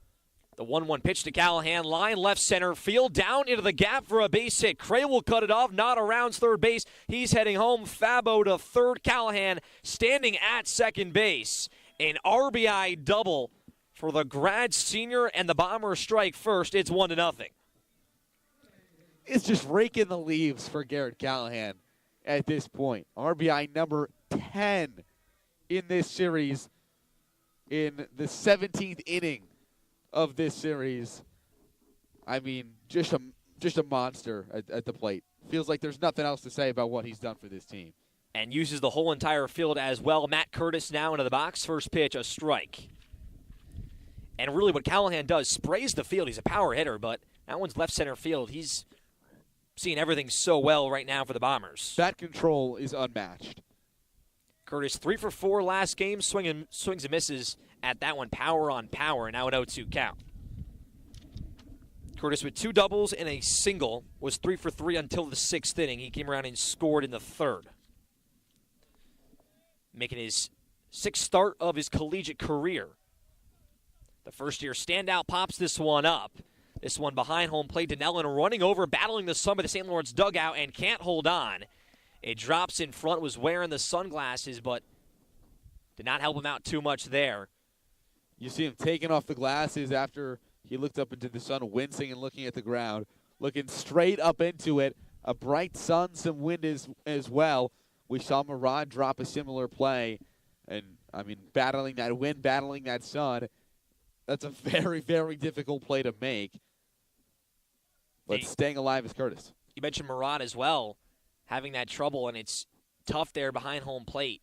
The 1-1 pitch to Callahan, line left center field, down into the gap for a base hit. Cray will cut it off, not around third base. He's heading home. Fabo to third. Callahan standing at second base. An RBI double for the grad senior, and the Bombers strike first. It's 1-0. It's just raking the leaves for Garrett Callahan at this point. RBI number 10 in this series in the 17th inning of this series. I mean, just a monster at the plate. Feels like there's nothing else to say about what he's done for this team. And uses the whole entire field as well. Matt Curtis now into the box. First pitch, a strike. And really what Callahan does, sprays the field. He's a power hitter, but that one's left center field. He's seeing everything so well right now for the Bombers. Bat control is unmatched. Curtis 3 for 4 last game, swings and misses at that one, power on power, now an 0-2 count. Curtis with 2 doubles and a single, was 3 for 3 until the 6th inning. He came around and scored in the 3rd. Making his 6th start of his collegiate career. The first-year standout pops this one up. This one behind home plate. Donnellan running over, battling the sun of the St. Lawrence dugout and can't hold on. It drops in front, was wearing the sunglasses, but did not help him out too much there. You see him taking off the glasses after he looked up into the sun, wincing and looking at the ground, looking straight up into it. A bright sun, some wind as well. We saw Murad drop a similar play. And, I mean, battling that wind, battling that sun. That's a very, very difficult play to make. But staying alive is Curtis. You mentioned Murad as well, having that trouble, and it's tough there behind home plate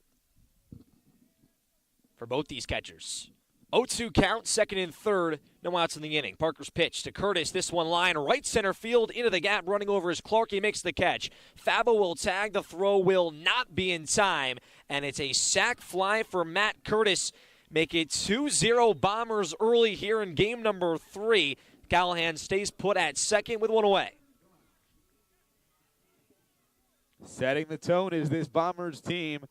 for both these catchers. 0-2 count, 2nd and 3rd, no outs in the inning. Parker's pitch to Curtis. This one line right center field into the gap, running over is Clark. He makes the catch. Fabo will tag. The throw will not be in time, and it's a sac fly for Matt Curtis. Make it 2-0 Bombers early here in game number 3. Callahan stays put at second with one away. Setting the tone is this Bombers team,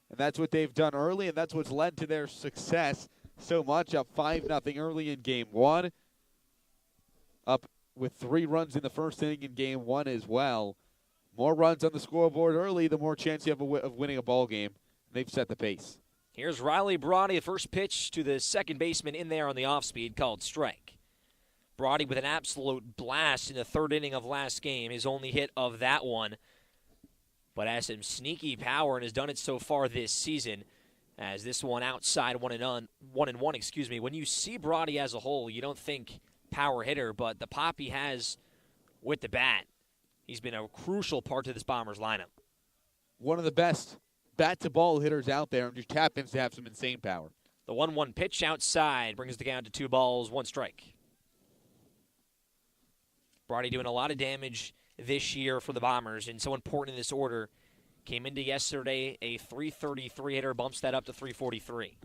and that's what they've done early, and that's what's led to their success so much. Up 5-0 early in game 1. Up with 3 runs in the first inning in game 1 as well. More runs on the scoreboard early, the more chance you have of winning a ball game. They've set the pace. Here's Riley Brody, the first pitch to the second baseman in there on the off-speed, called strike. Brody with an absolute blast in the 3rd inning of last game, his only hit of that one. But has some sneaky power and has done it so far this season. As this one outside 1-1, When you see Brody as a whole, you don't think power hitter, but the pop he has with the bat, he's been a crucial part to this Bombers lineup. One of the best bat-to-ball hitters out there, and just happens to have some insane power. The 1-1 pitch outside brings the count to 2 balls, 1 strike. Brody doing a lot of damage this year for the Bombers, and so important in this order. Came into yesterday a 333 hitter, bumps that up to 343.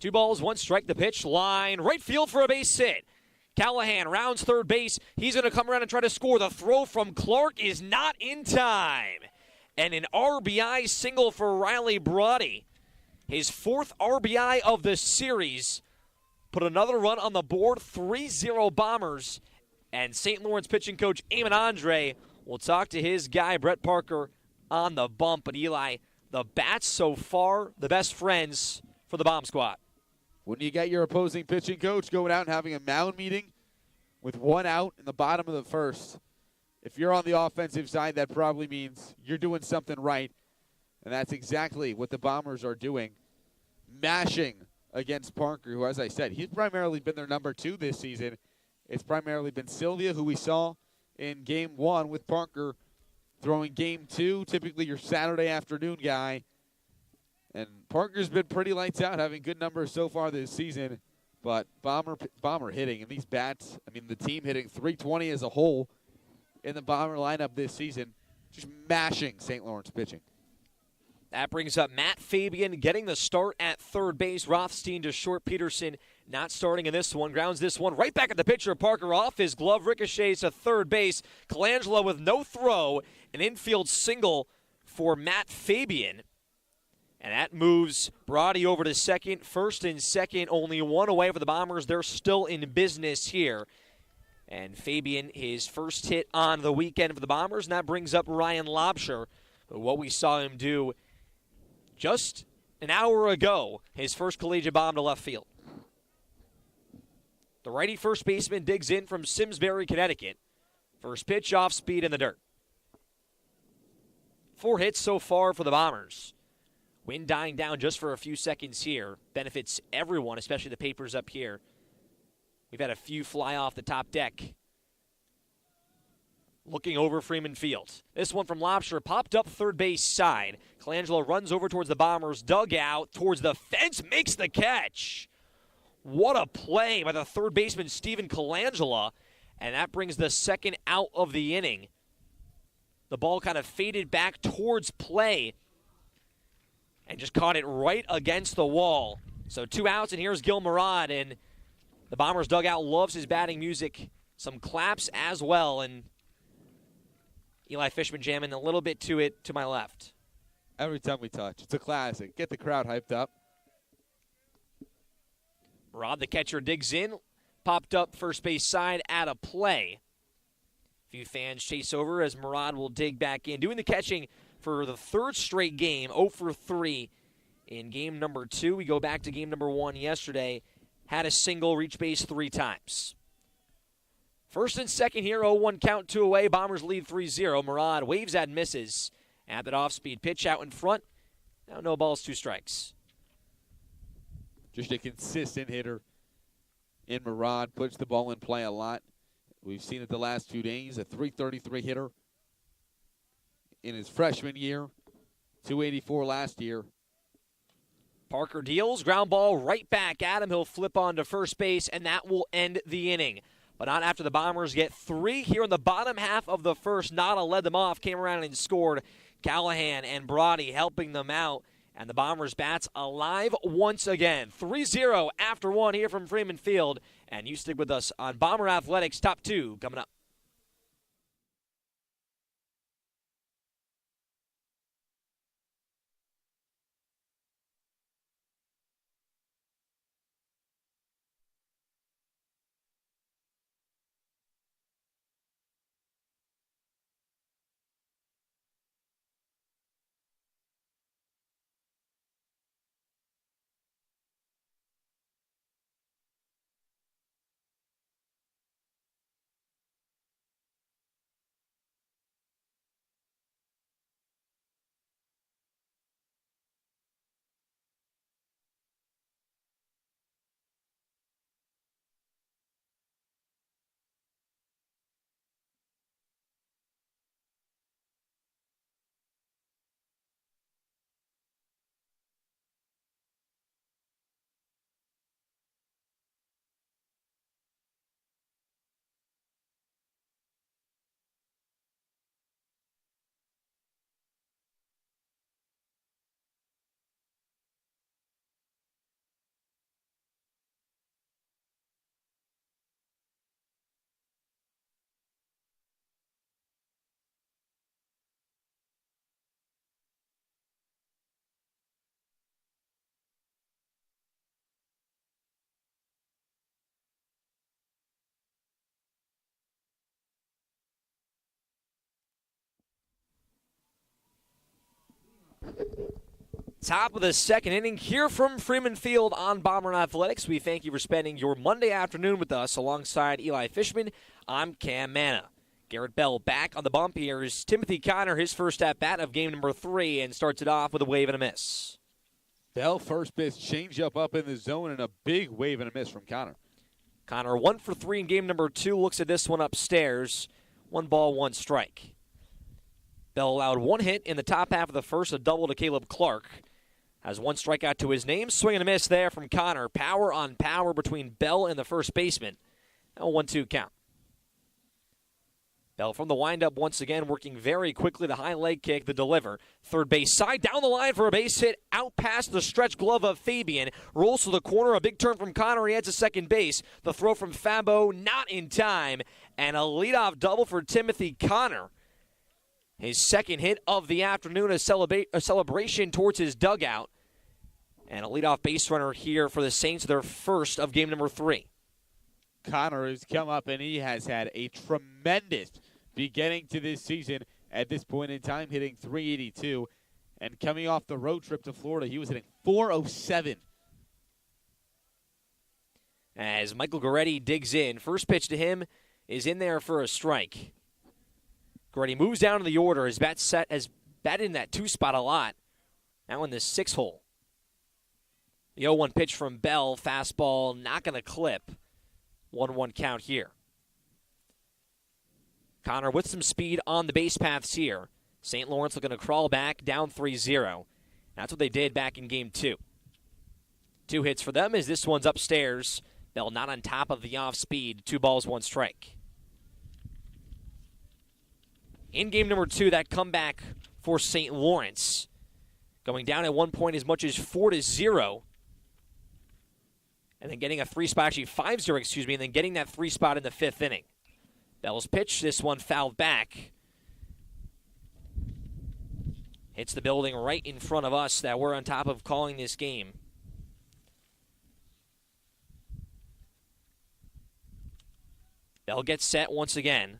2 balls, 1 strike. The pitch, line, right field for a base hit. Callahan rounds third base. He's going to come around and try to score. The throw from Clark is not in time. And an RBI single for Riley Brody. His 4th RBI of the series. Put another run on the board, 3-0 Bombers. And St. Lawrence pitching coach Eamon Andre will talk to his guy, Brett Parker, on the bump. But Eli, the bats so far, the best friends for the Bomb squad. When you get your opposing pitching coach going out and having a mound meeting with 1 out in the bottom of the first, if you're on the offensive side, that probably means you're doing something right. And that's exactly what the Bombers are doing, mashing against Parker, who, as I said, he's primarily been their number 2 this season. It's primarily been Sylvia, who we saw in Game 1 with Parker throwing Game 2, typically your Saturday afternoon guy. And Parker's been pretty lights out, having good numbers so far this season. But Bomber hitting, and these bats, I mean, the team hitting .320 as a whole in the Bomber lineup this season, just mashing St. Lawrence pitching. That brings up Matt Fabian getting the start at third base. Rothstein to short. Peterson not starting in this one. Grounds this one right back at the pitcher. Parker off his glove. Ricochets to third base. Colangelo with no throw. An infield single for Matt Fabian. And that moves Brody over to second. First and second, only 1 away for the Bombers. They're still in business here. And Fabian, his first hit on the weekend for the Bombers. And that brings up Ryan Lobsher, what we saw him do just an hour ago, his first collegiate bomb to left field. The righty first baseman digs in from Simsbury, Connecticut. First pitch off speed in the dirt. 4 hits so far for the Bombers. Wind dying down just for a few seconds here. Benefits everyone, especially the papers up here. We've had a few fly off the top deck. Looking over Freeman Field. This one from Lobsher popped up third base side. Colangelo runs over towards the Bombers' dugout, towards the fence, makes the catch. What a play by the third baseman, Steven Colangelo. And that brings the second out of the inning. The ball kind of faded back towards play and just caught it right against the wall. So 2 outs, and here's Gil Murad, and the Bombers dugout loves his batting music. Some claps as well, and Eli Fishman jamming a little bit to it to my left. Every time we touch, it's a classic. Get the crowd hyped up. Murad, the catcher, digs in. Popped up first base side at a play. A few fans chase over as Murad will dig back in. Doing the catching for the 3rd straight game, 0 for 3 in game number 2. We go back to game number 1 yesterday. Had a single, reach base 3 times. First and second here, 0-1 count, 2 away. Bombers lead 3-0. Murad waves and misses at that off-speed pitch out in front. Now no balls, 2 strikes. Just a consistent hitter in Murad. Puts the ball in play a lot. We've seen it the last 2 days. A .333 hitter in his freshman year. .284 last year. Parker deals. Ground ball right back at him. He'll flip on to first base, and that will end the inning. But not after the Bombers get 3 here in the bottom half of the first. Nada led them off, came around and scored. Callahan and Brody helping them out. And the Bombers bats alive once again. 3-0 after 1 here from Freeman Field. And you stick with us on Bomber Athletics Top 2 coming up. Top of the second inning here from Freeman Field on Bomber Athletics. We thank you for spending your Monday afternoon with us alongside Eli Fishman. I'm Cam Manna. Garrett Bell back on the bump here is Timothy Connor, his first at-bat of game number 3, and starts it off with a wave and a miss. Bell first pitch changeup up in the zone and a big wave and a miss from Connor. Connor 1 for 3 in game number 2, looks at this one upstairs. 1 ball, 1 strike. Bell allowed 1 hit in the top half of the first, a double to Caleb Clark. Has 1 strikeout to his name. Swing and a miss there from Connor. Power on power between Bell and the first baseman. Now 1-2 count. Bell from the windup once again, working very quickly. The high leg kick, the deliver. Third base side, down the line for a base hit. Out past the stretch glove of Fabian. Rolls to the corner, a big turn from Connor. He heads to second base. The throw from Fabo, not in time. And a leadoff double for Timothy Connor. His second hit of the afternoon, a celebration towards his dugout. And a leadoff base runner here for the Saints, their first of game number 3. Connor has come up and he has had a tremendous beginning to this season at this point in time, hitting .382. And coming off the road trip to Florida, he was hitting .407. As Michael Goretti digs in, first pitch to him is in there for a strike. Goretti moves down to the order. His bat set has batted in that 2 spot a lot. Now in the 6 hole. The 0-1 pitch from Bell, fastball not going to clip. 1-1 count here. Connor with some speed on the base paths here. St. Lawrence looking to crawl back, down 3-0. That's what they did back in game 2. 2 hits for them as this one's upstairs. Bell not on top of the off speed. 2 balls, 1 strike. In game number 2, that comeback for St. Lawrence. Going down at one point as much as 4-0. And then getting a 3 spot, actually 5-0, excuse me, and then getting that 3 spot in the 5th inning. Bell's pitch, this one fouled back. Hits the building right in front of us that we're on top of calling this game. Bell gets set once again.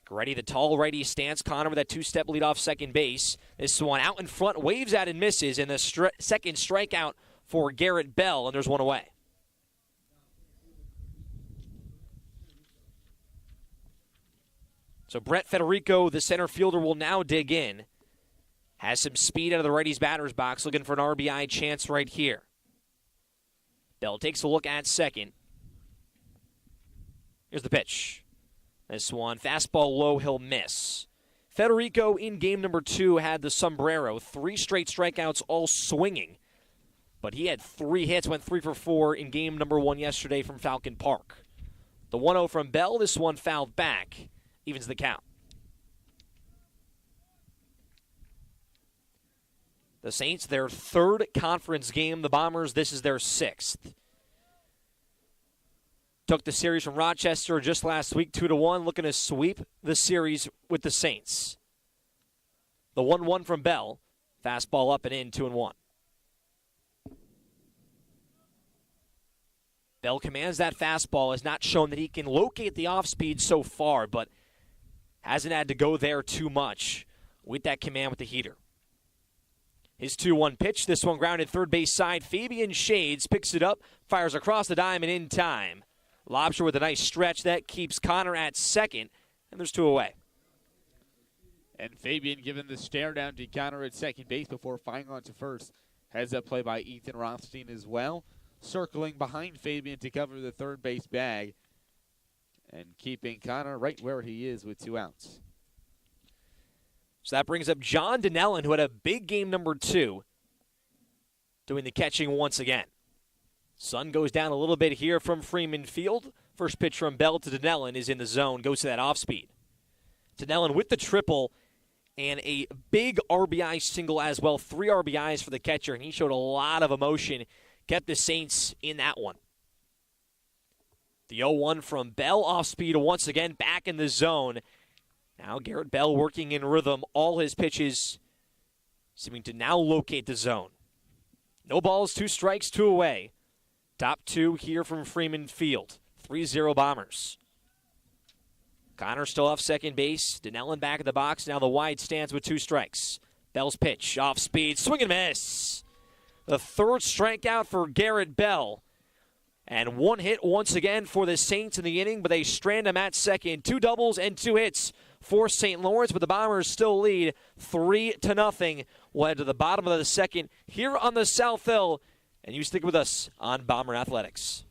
Goretti, the tall righty, stance. Connor with that 2-step lead off second base. This one out in front, waves at and misses, and the second strikeout for Garrett Bell, and there's 1 away. So Brett Federico, the center fielder, will now dig in. Has some speed out of the righty's batter's box, looking for an RBI chance right here. Bell takes a look at second. Here's the pitch. This one, fastball low, he'll miss. Federico in game number 2 had the sombrero. 3 straight strikeouts, all swinging. But he had 3 hits, went 3 for 4 in game number 1 yesterday from Falcon Park. The 1-0 from Bell, this one fouled back. Evens the count. The Saints, their 3rd conference game. The Bombers, this is their 6th. Took the series from Rochester just last week, 2-1, looking to sweep the series with the Saints. The 1-1 from Bell. Fastball up and in, 2-1. Bell commands that fastball, has not shown that he can locate the off-speed so far, but hasn't had to go there too much with that command with the heater. His 2-1 pitch, this one grounded third base side. Fabian Shades picks it up, fires across the diamond in time. Lobster with a nice stretch that keeps Connor at second, and there's 2 away. And Fabian giving the stare down to Connor at second base before firing on to first. Heads up play by Ethan Rothstein as well. Circling behind Fabian to cover the third base bag and keeping Connor right where he is with 2 outs. So that brings up John Donnellan, who had a big game number 2, doing the catching once again. Sun goes down a little bit here from Freeman Field. First pitch from Bell to Donnellan is in the zone, goes to that off speed. Donnellan with the triple and a big RBI single as well. 3 RBIs for the catcher, and he showed a lot of emotion. Kept the Saints in that one. The 0-1 from Bell off speed once again, back in the zone. Now Garrett Bell working in rhythm. All his pitches seeming to now locate the zone. No balls, 2 strikes, 2 away. Top 2 here from Freeman Field. 3-0 Bombers. Connor still off second base. Donnellan back in the box. Now the wide stance with 2 strikes. Bell's pitch, off speed, swing and miss. The third strikeout for Garrett Bell. And one hit once again for the Saints in the inning, but they strand him at second. 2 doubles and 2 hits for St. Lawrence, but the Bombers still lead 3-0. We'll head to the bottom of the second here on the South Hill, and you stick with us on Bomber Athletics.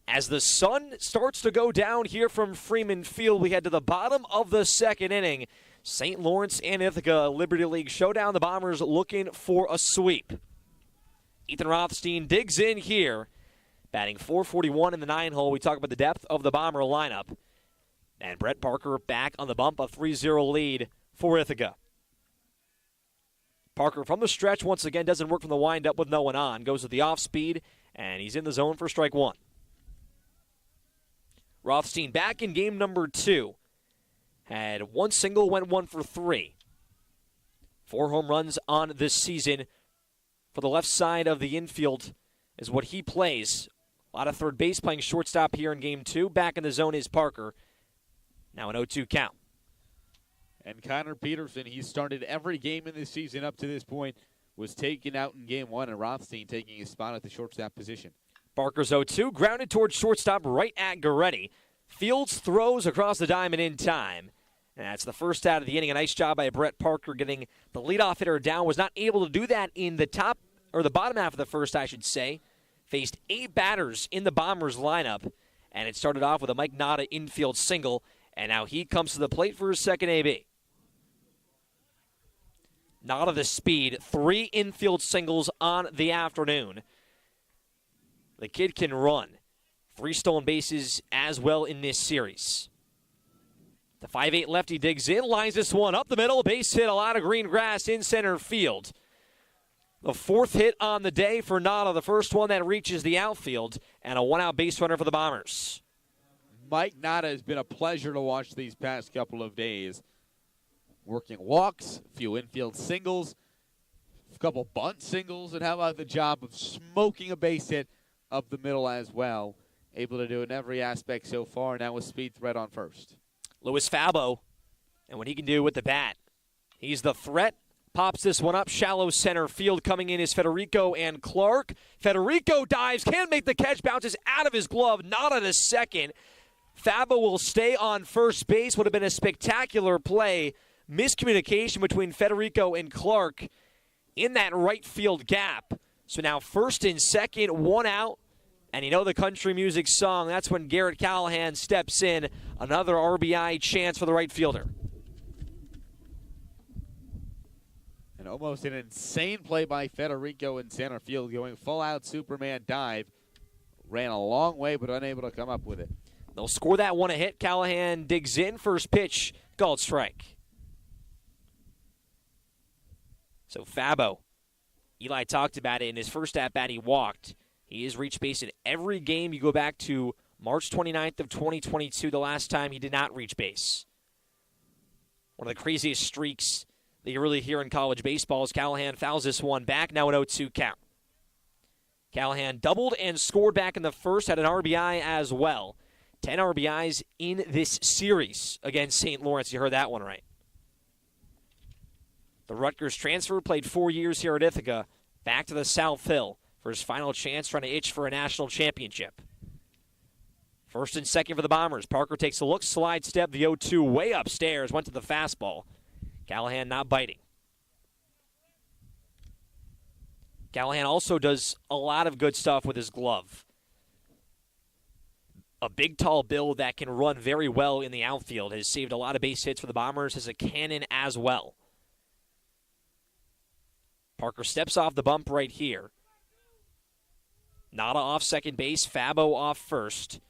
As the sun starts to go down here from Freeman Field, we head to the bottom of the second inning. St. Lawrence and Ithaca Liberty League showdown. The Bombers looking for a sweep. Ethan Rothstein digs in here, batting .441 in the 9-hole. We talk about the depth of the Bomber lineup. And Brett Parker back on the bump, a 3-0 lead for Ithaca. Parker from the stretch once again doesn't work from the windup with no one on. Goes with the off speed, and he's in the zone for strike one. Rothstein back in game number 2. Had 1 single, went 1 for 3. 4 home runs on this season. For the left side of the infield is what he plays. A lot of third base, playing shortstop here in game 2. Back in the zone is Parker. Now an 0-2 count. And Connor Peterson, he started every game in this season up to this point, was taken out in game 1, and Rothstein taking his spot at the shortstop position. Parker's 0-2, grounded towards shortstop right at Goretti. Fields throws across the diamond in time. And that's the first out of the inning. A nice job by Brett Parker getting the leadoff hitter down. Was not able to do that in the top, or the bottom half of the first, I should say. Faced 8 batters in the Bombers lineup. And it started off with a Mike Nada infield single. And now he comes to the plate for his second AB. Nada the speed, 3 infield singles on the afternoon. The kid can run. 3 stolen bases as well in this series. The 5'8 lefty digs in, lines this one up the middle. Base hit, a lot of green grass in center field. The 4th hit on the day for Nada, the first one that reaches the outfield, and a 1-out base runner for the Bombers. Mike Nada has been a pleasure to watch these past couple of days. Working walks, a few infield singles, a couple bunt singles, and how about the job of smoking a base hit up the middle as well. Able to do it in every aspect so far, now with speed threat on first. Louis Fabo, and what he can do with the bat. He's the threat. Pops this one up, shallow center field. Coming in is Federico and Clark. Federico dives, can't make the catch, bounces out of his glove, not at a second. Fabo will stay on first base. Would have been a spectacular play. Miscommunication between Federico and Clark in that right field gap. So now first and second, 1 out. And you know the country music song, that's when Garrett Callahan steps in. Another RBI chance for the right fielder. And almost an insane play by Federico in center field, going full-out Superman dive. Ran a long way, but unable to come up with it. They'll score that one a hit. Callahan digs in, first pitch, called strike. So Fabo, Eli talked about it in his first at-bat, he walked. He has reached base in every game. You go back to March 29th of 2022, the last time he did not reach base. One of the craziest streaks that you really hear in college baseball as Callahan fouls this one back. Now an 0-2 count. Callahan doubled and scored back in the first, had an RBI as well. 10 RBIs in this series against St. Lawrence. You heard that one right. The Rutgers transfer played 4 years here at Ithaca, back to the South Hill for his final chance, trying to itch for a national championship. First and second for the Bombers. Parker takes a look, slide step, the 0-2 way upstairs, went to the fastball. Callahan not biting. Callahan also does a lot of good stuff with his glove. A big, tall build that can run very well in the outfield. Has saved a lot of base hits for the Bombers. Has a cannon as well. Parker steps off the bump right here. Nada off second base. Fabo off first.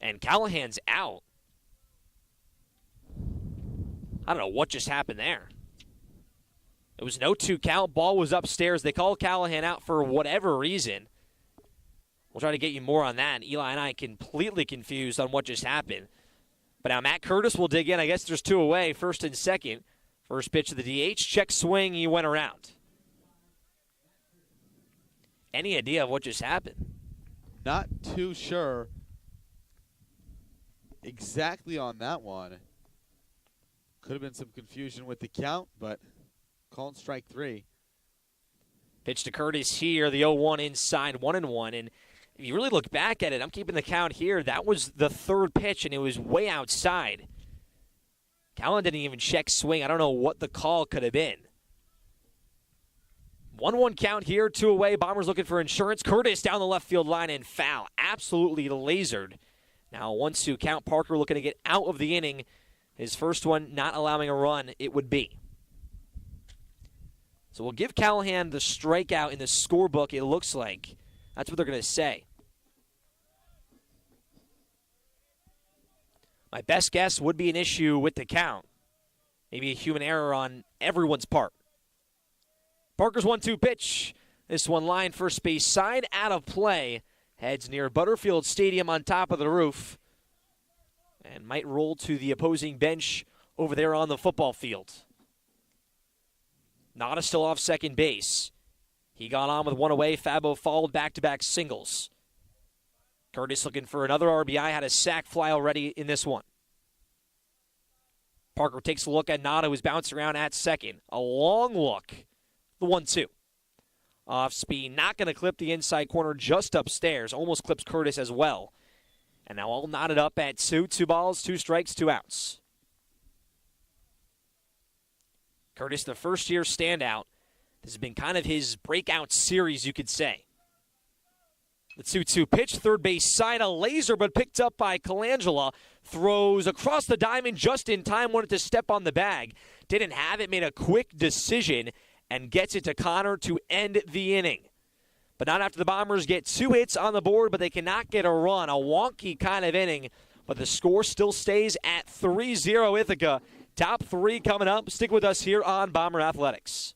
And Callahan's out. I don't know what just happened there. It was an 0-2 count. Ball was upstairs. They called Callahan out for whatever reason. We'll try to get you more on that. Eli and I completely confused on what just happened. But now Matt Curtis will dig in. I guess there's two away, first and second. First pitch of the DH. Check swing. He went around. Any idea of what just happened? Not too sure exactly on that one. Could have been some confusion with the count, but calling strike 3. Pitch to Curtis here, the 0-1 inside, 1-1. And if you really look back at it, I'm keeping the count here. That was the third pitch, and it was way outside. Callan didn't even check swing. I don't know what the call could have been. 1-1 count here, 2 away. Bombers looking for insurance. Curtis down the left field line and foul. Absolutely lasered. Now 1-2 count. Parker looking to get out of the inning. His first one not allowing a run, it would be. So we'll give Callahan the strikeout in the scorebook, it looks like. That's what they're going to say. My best guess would be an issue with the count. Maybe a human error on everyone's part. Parker's 1-2 pitch. This one line first base side, out of play. Heads near Butterfield Stadium on top of the roof. And might roll to the opposing bench over there on the football field. Nada still off second base. He got on with one away. Fabo followed back-to-back singles. Curtis looking for another RBI. Had a sac fly already in this one. Parker takes a look at Nada, who's bouncing around at second. A long look. The 1-2. Off speed. Not going to clip the inside corner, just upstairs. Almost clips Curtis as well. And now all knotted up at 2. 2 balls, 2 strikes, 2 outs. Curtis, the first-year standout. This has been kind of his breakout series, you could say. The 2-2 pitch, third base side, a laser, but picked up by Colangelo. Throws across the diamond just in time, wanted to step on the bag. Didn't have it, made a quick decision, and gets it to Connor to end the inning. But not after the Bombers get 2 hits on the board, but they cannot get a run. A wonky kind of inning, but the score still stays at 3-0 Ithaca. Top 3 coming up. Stick with us here on Bomber Athletics.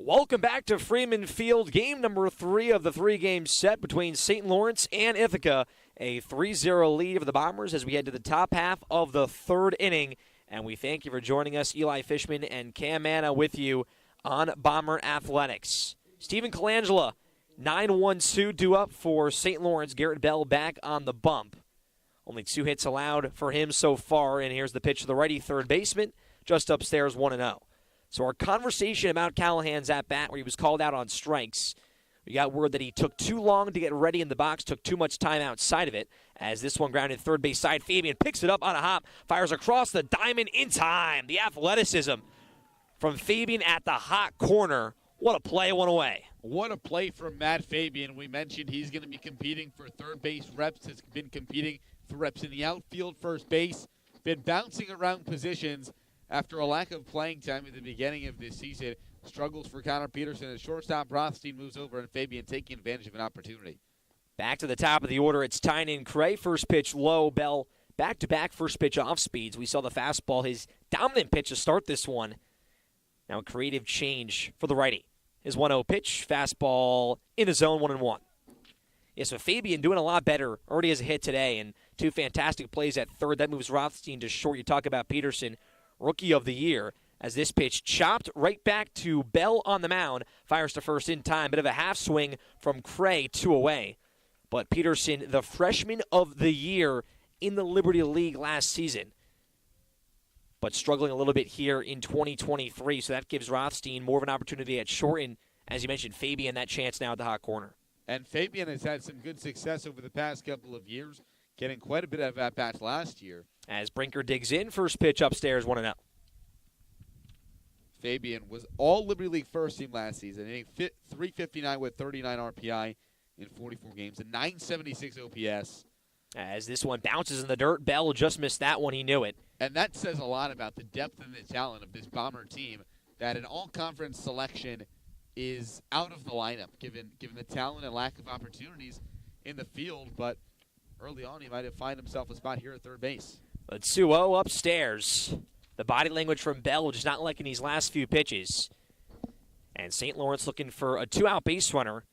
Welcome back to Freeman Field, game number 3 of the 3-game set between St. Lawrence and Ithaca. A 3-0 lead for the Bombers as we head to the top half of the 3rd inning. And we thank you for joining us, Eli Fishman and Cam Manna with you on Bomber Athletics. Stephen Colangelo, 9-1-2 due up for St. Lawrence. Garrett Bell back on the bump. Only 2 hits allowed for him so far. And here's the pitch to the righty third baseman, just upstairs 1-0. So our conversation about Callahan's at-bat where he was called out on strikes, we got word that he took too long to get ready in the box, took too much time outside of it, as this one grounded third base side. Fabian picks it up on a hop, fires across the diamond in time. The athleticism from Fabian at the hot corner. What a play, one away. What a play from Matt Fabian. We mentioned he's going to be competing for third base reps, has been competing for reps in the outfield, first base, been bouncing around positions. After a lack of playing time at the beginning of this season, struggles for Connor Peterson as shortstop Rothstein moves over and Fabian taking advantage of an opportunity. Back to the top of the order, it's Tynan Cray. First pitch low, Bell back-to-back first pitch off speeds. We saw the fastball, his dominant pitch to start this one. Now a creative change for the righty. His 1-0 pitch, fastball in the zone, 1-1. Yeah, so Fabian doing a lot better. Already has a hit today and 2 fantastic plays at third. That moves Rothstein to short. You talk about Peterson, Rookie of the Year, as this pitch chopped right back to Bell on the mound. Fires to first in time. Bit of a half swing from Cray, 2 away. But Peterson, the Freshman of the Year in the Liberty League last season, but struggling a little bit here in 2023. So that gives Rothstein more of an opportunity at short. And as you mentioned, Fabian, that chance now at the hot corner. And Fabian has had some good success over the past couple of years, getting quite a bit of at-bats last year. As Brinker digs in, first pitch upstairs, 1-0. Fabian was all Liberty League first team last season, hitting .359 with 39 RPI in 44 games, a .976 OPS. As this one bounces in the dirt, Bell just missed that one. He knew it. And that says a lot about the depth and the talent of this Bomber team, that an all-conference selection is out of the lineup, given the talent and lack of opportunities in the field. But early on, he might have found himself a spot here at third base. But 2-0 upstairs. The body language from Bell just not liking these last few pitches. And St. Lawrence looking for a 2-out base runner.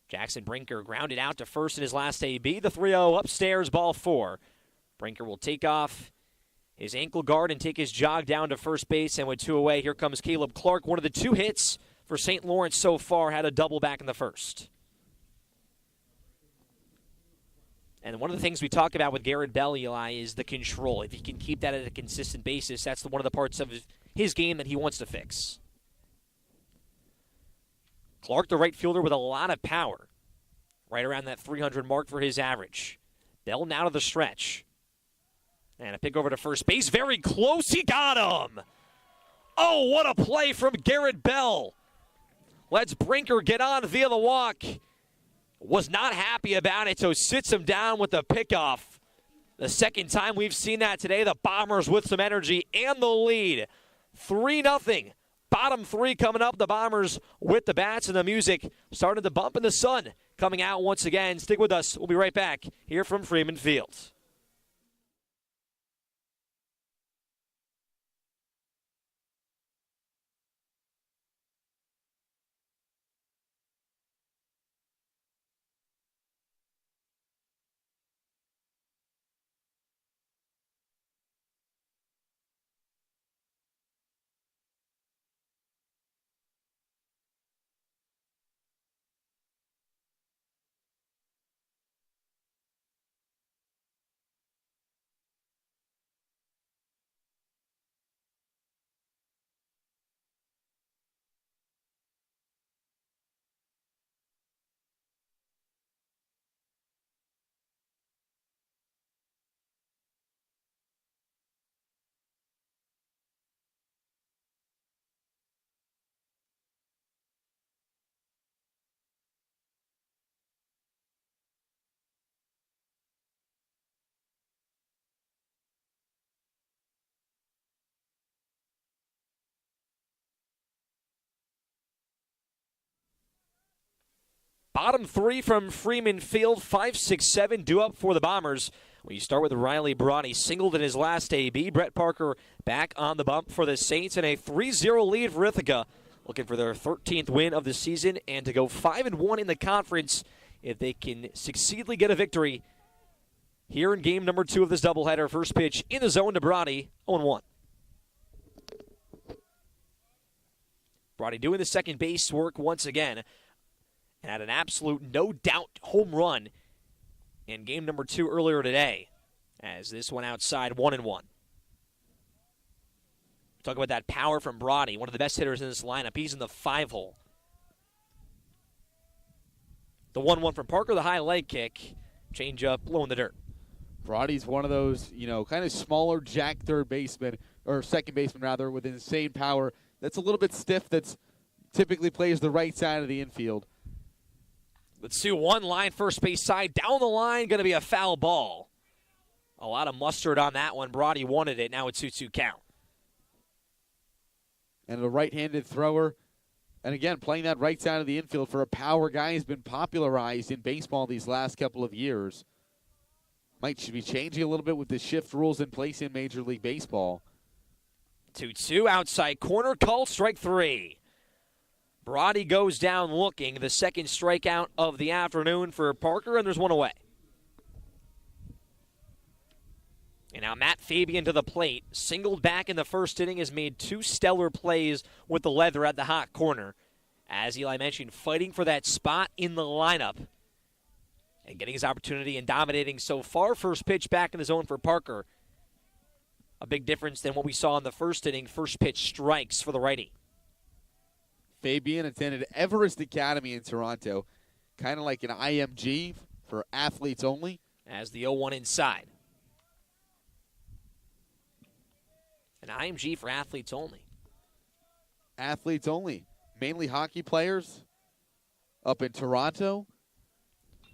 Jackson Brinker grounded out to first in his last AB. The 3-0 upstairs, ball 4. Brinker will take off his ankle guard and take his jog down to first base. And with 2 away, here comes Caleb Clark. One of the 2 hits for St. Lawrence so far, had a double back in the first. And one of the things we talk about with Garrett Bell, Eli, is the control. If he can keep that at a consistent basis, that's one of the parts of his game that he wants to fix. Clark, the right fielder, with a lot of power. Right around that 300 mark for his average. Bell now to the stretch. And a pick over to first base. Very close. He got him. Oh, what a play from Garrett Bell. Lets Brinker get on via the walk. Was not happy about it, so sits him down with the pickoff. The second time we've seen that today. The Bombers with some energy and the lead. 3-0. Bottom 3 coming up. The Bombers with the bats and the music. Started to bump in the sun. Coming out once again. Stick with us. We'll be right back here from Freeman Field. Bottom 3 from Freeman Field, 5, 6, 7 due up for the Bombers. We start with Riley Bronny, singled in his last AB. Brett Parker back on the bump for the Saints, and a 3-0 lead for Ithaca. looking for their 13th win of the season and to go 5-1 in the conference if they can succeedingly get a victory here in game number 2 of this doubleheader. First pitch in the zone to Brody, 0-1. Brody doing the second base work once again and had an absolute no-doubt home run in game number 2 earlier today as this went outside 1-1. Talk about that power from Brody, one of the best hitters in this lineup. He's in the 5-hole. The 1-1 from Parker, the high leg kick. Change up, low in the dirt. Brody's one of those, kind of smaller jack third baseman, or second baseman rather, with insane power. That's a little bit stiff, that's typically plays the right side of the infield. Let's see, one line, first base side, down the line, going to be a foul ball. A lot of mustard on that one. Brody wanted it, now it's 2-2 count. And a right-handed thrower. And again, playing that right side of the infield for a power guy has been popularized in baseball these last couple of years. Should be changing a little bit with the shift rules in place in Major League Baseball. 2-2, outside corner, called strike 3. Brody goes down looking, the second strikeout of the afternoon for Parker, and there's one away. And now Matt Fabian to the plate, singled back in the first inning, has made 2 stellar plays with the leather at the hot corner. As Eli mentioned, fighting for that spot in the lineup and getting his opportunity and dominating so far. First pitch back in the zone for Parker. A big difference than what we saw in the first inning. First pitch strikes for the righty. Fabian attended Everest Academy in Toronto, kind of like an IMG for athletes only. As the 0-1 inside. An IMG for athletes only. Athletes only. Mainly hockey players up in Toronto.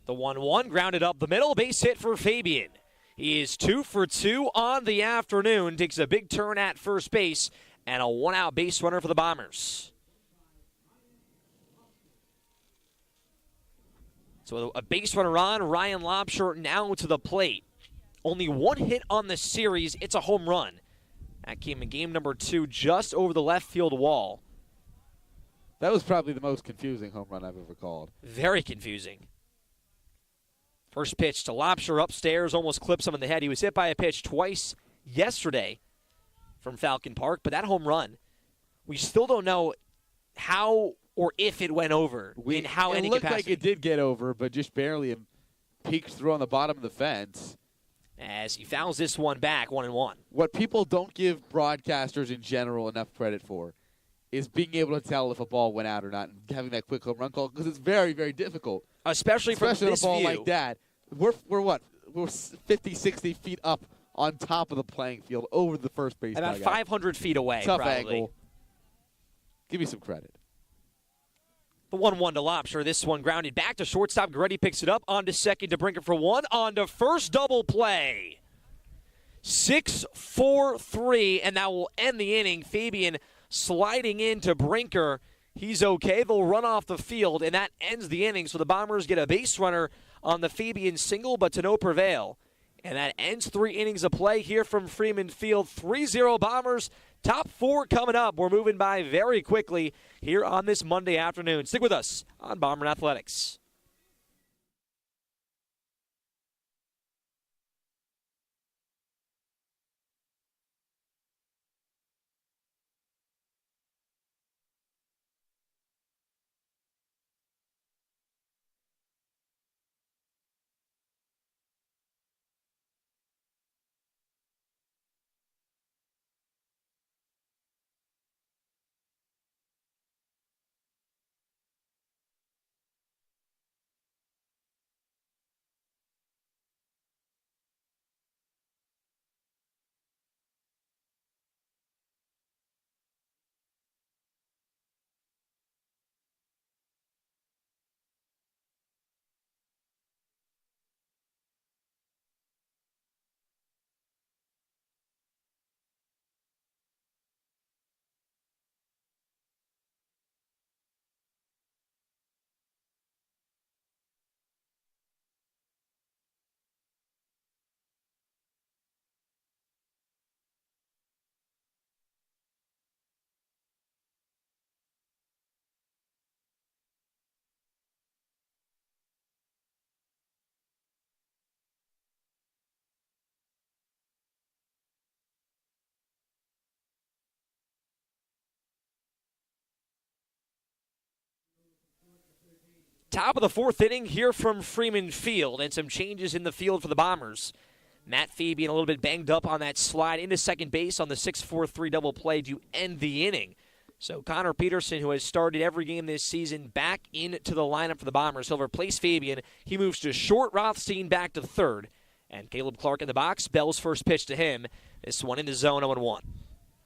The 1-1 grounded up the middle. Base hit for Fabian. He is 2 for 2 on the afternoon. Takes a big turn at first base. And a 1-out base runner for the Bombers. So a base runner on. Ryan Lobsher now to the plate. Only 1 hit on the series. It's a home run. That came in game number 2 just over the left field wall. That was probably the most confusing home run I've ever called. Very confusing. First pitch to Lobsher upstairs, almost clips him in the head. He was hit by a pitch twice yesterday from Falcon Park, but that home run, we still don't know how or if it went over in how any capacity. It looked like it did get over, but just barely. And peeked through on the bottom of the fence. As he fouls this one back, 1-1. What people don't give broadcasters in general enough credit for is being able to tell if a ball went out or not and having that quick home run call, because it's very, very difficult. Especially from this a ball view. like that. We're what? We're 50, 60 feet up on top of the playing field over the first base. About 500 feet away, Tough probably. angle. Give me some credit. The 1-1 to Lobsher. This one grounded back to shortstop. Goretti picks it up. On to second to Brinker for 1. On to first, double play. 6-4-3, and that will end the inning. Fabian sliding into Brinker. He's okay. They'll run off the field, and that ends the inning. So the Bombers get a base runner on the Fabian single, but to no prevail. And that ends 3 innings of play here from Freeman Field. 3-0 Bombers. Top 4 coming up. We're moving by very quickly here on this Monday afternoon. Stick with us on Bomber Athletics. Top of the fourth inning here from Freeman Field, and some changes in the field for the Bombers. Matt Fabian a little bit banged up on that slide into second base on the 6-4-3 double play to end the inning. So Connor Peterson, who has started every game this season, back into the lineup for the Bombers. He'll replace Fabian. He moves to short. Rothstein back to third. And Caleb Clark in the box. Bell's first pitch to him. This one in the zone, 0-1.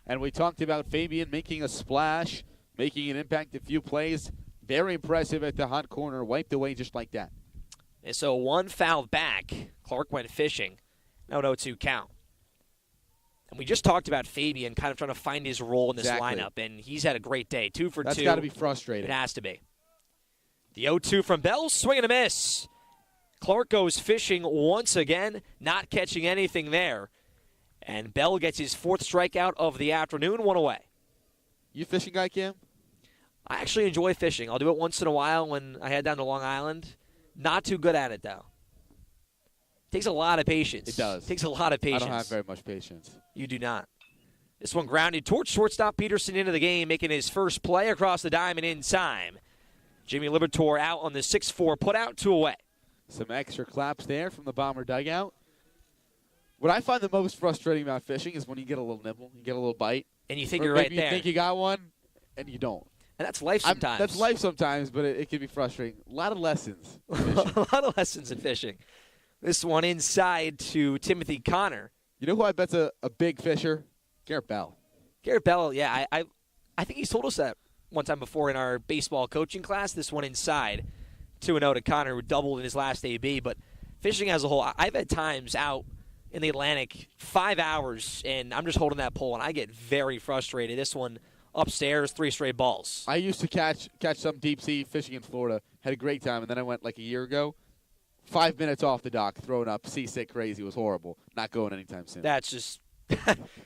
And we talked about Fabian making a splash, making an impact a few plays. Very impressive at the hot corner. Wiped away just like that. And so one foul back. Clark went fishing. No 0-2 count. And we just talked about Fabian kind of trying to find his role in this lineup, and he's had a great day. 2 for 2. That's got to be frustrating. It has to be. The 0-2 from Bell, swing and a miss. Clark goes fishing once again, not catching anything there. And Bell gets his 4th strikeout of the afternoon, 1 away. You a fishing guy, Cam? I actually enjoy fishing. I'll do it once in a while when I head down to Long Island. Not too good at it, though. Takes a lot of patience. It does. Takes a lot of patience. I don't have very much patience. You do not. This one grounded towards shortstop Peterson into the game, making his first play across the diamond in time. Jimmy Liberatore out on the 6-4 putout, 2 away. Some extra claps there from the Bomber dugout. What I find the most frustrating about fishing is when you get a little nibble, you get a little bite. And you think or you're right maybe there. You think you got one, and you don't. And that's life sometimes. That's life sometimes, but it can be frustrating. A lot of lessons. A lot of lessons in fishing. This one inside to Timothy Connor. You know who I bet's a big fisher? Garrett Bell. Garrett Bell, yeah. I think he's told us that one time before in our baseball coaching class. This one inside. 2-0 to Connor, who doubled in his last AB. But fishing as a whole, I've had times out in the Atlantic 5 hours, and I'm just holding that pole, and I get very frustrated. This one upstairs, 3 straight balls. I used to catch some deep sea fishing in Florida. Had a great time, and then I went like a year ago. 5 minutes off the dock, throwing up, seasick, crazy. It was horrible. Not going anytime soon. That's just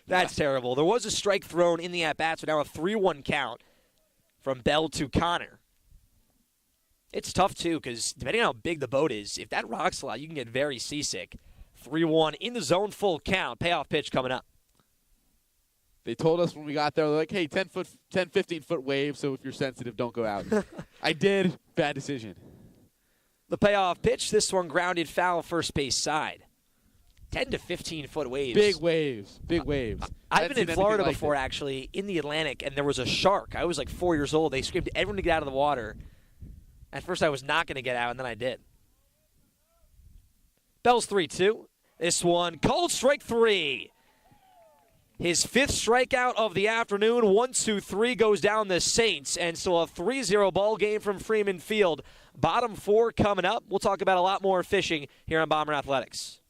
that's terrible. There was a strike thrown in the at-bats, but now a 3-1 count from Bell to Connor. It's tough, too, because depending on how big the boat is, if that rocks a lot, you can get very seasick. 3-1 in the zone, full count. Payoff pitch coming up. They told us when we got there, they're like, hey, 10, 15-foot wave, so if you're sensitive, don't go out. I did. Bad decision. The payoff pitch, this one grounded foul first base side. 10 to 15-foot waves. Big waves. Big waves. I've been in Florida before, actually, in the Atlantic, and there was a shark. I was like 4 years old. They screamed to everyone to get out of the water. At first, I was not going to get out, and then I did. Bell's 3-2. This one called strike 3. His 5th strikeout of the afternoon. 1-2-3 goes down the Saints, and still a 3-0 ball game from Freeman Field. Bottom 4 coming up. We'll talk about a lot more fishing here on Bomber Athletics.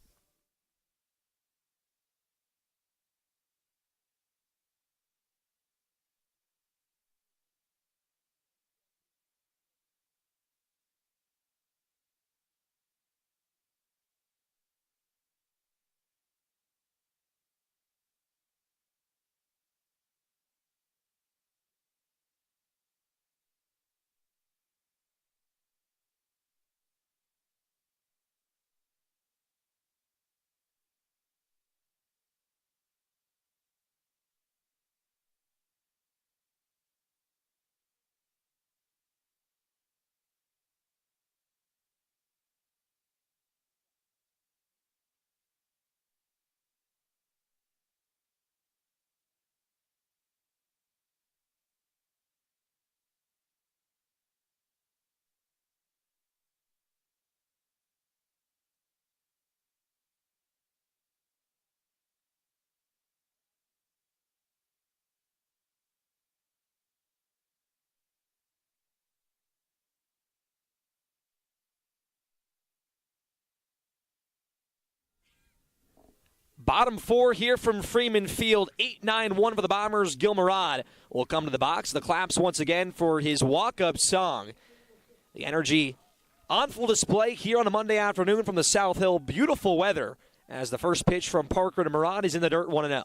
Bottom 4 here from Freeman Field. 8-9-1 for the Bombers. Gil Murad will come to the box. The claps once again for his walk-up song. The energy on full display here on a Monday afternoon from the South Hill. Beautiful weather as the first pitch from Parker to Murad is in the dirt, 1-0.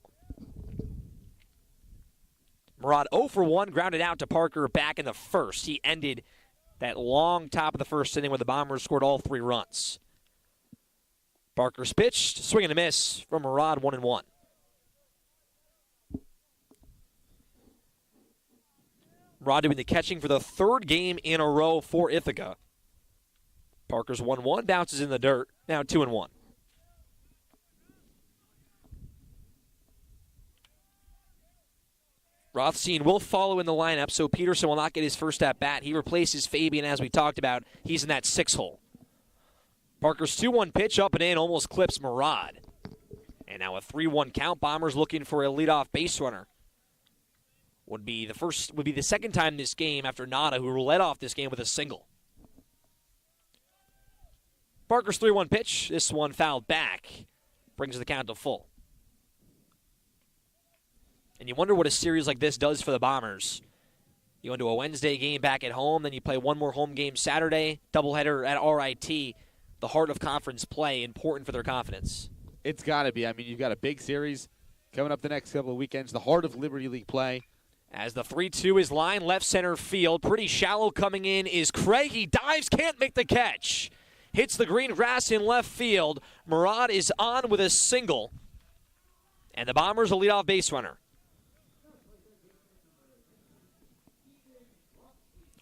Murad 0 for 1, grounded out to Parker back in the first. He ended that long top of the first inning where the Bombers scored all 3 runs. Parker's pitched, swing and a miss from Murad, 1-1. Murad doing the catching for the 3rd game in a row for Ithaca. Parker's 1-1, bounces in the dirt, now 2-1. Rothstein will follow in the lineup, so Peterson will not get his first at-bat. He replaces Fabian, as we talked about. He's in that 6 hole. Parker's 2-1 pitch up and in, almost clips Murad. And now a 3-1 count. Bombers looking for a leadoff base runner. Would be the second time this game after Nada, who led off this game with a single. Parker's 3-1 pitch. This one fouled back. Brings the count to full. And you wonder what a series like this does for the Bombers. You go into a Wednesday game back at home, then you play one more home game Saturday, doubleheader at RIT. The heart of conference play, important for their confidence. It's got to be. I mean, you've got a big series coming up the next couple of weekends, the heart of Liberty League play. As the 3-2 is lined left center field, pretty shallow coming in is Craig. He dives, can't make the catch. Hits the green grass in left field. Murad is on with a single. And the Bombers will lead off base runner.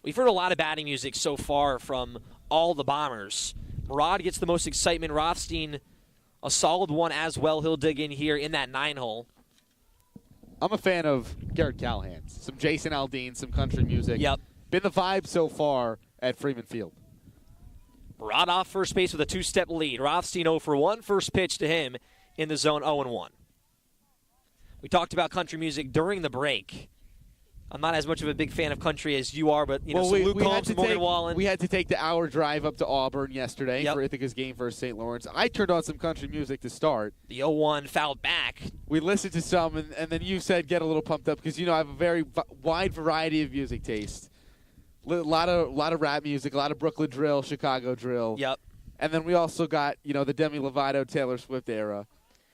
We've heard a lot of batting music so far from all the Bombers. Murad gets the most excitement. Rothstein, a solid one as well. He'll dig in here in that 9 hole. I'm a fan of Garrett Callahan's. Some Jason Aldean, some country music. Yep. Been the vibe so far at Freeman Field. Murad off first base with a 2-step lead. Rothstein 0 for 1. First pitch to him in the zone 0-1. We talked about country music during the break. I'm not as much of a big fan of country as you are, but Luke Combs, Morgan Wallen. We had to take the hour drive up to Auburn yesterday for Ithaca's game versus St. Lawrence. I turned on some country music to start. The 0-1 fouled back. We listened to some, and then you said get a little pumped up because I have a very wide variety of music taste. A lot of rap music, a lot of Brooklyn drill, Chicago drill. Yep. And then we also got the Demi Lovato, Taylor Swift era.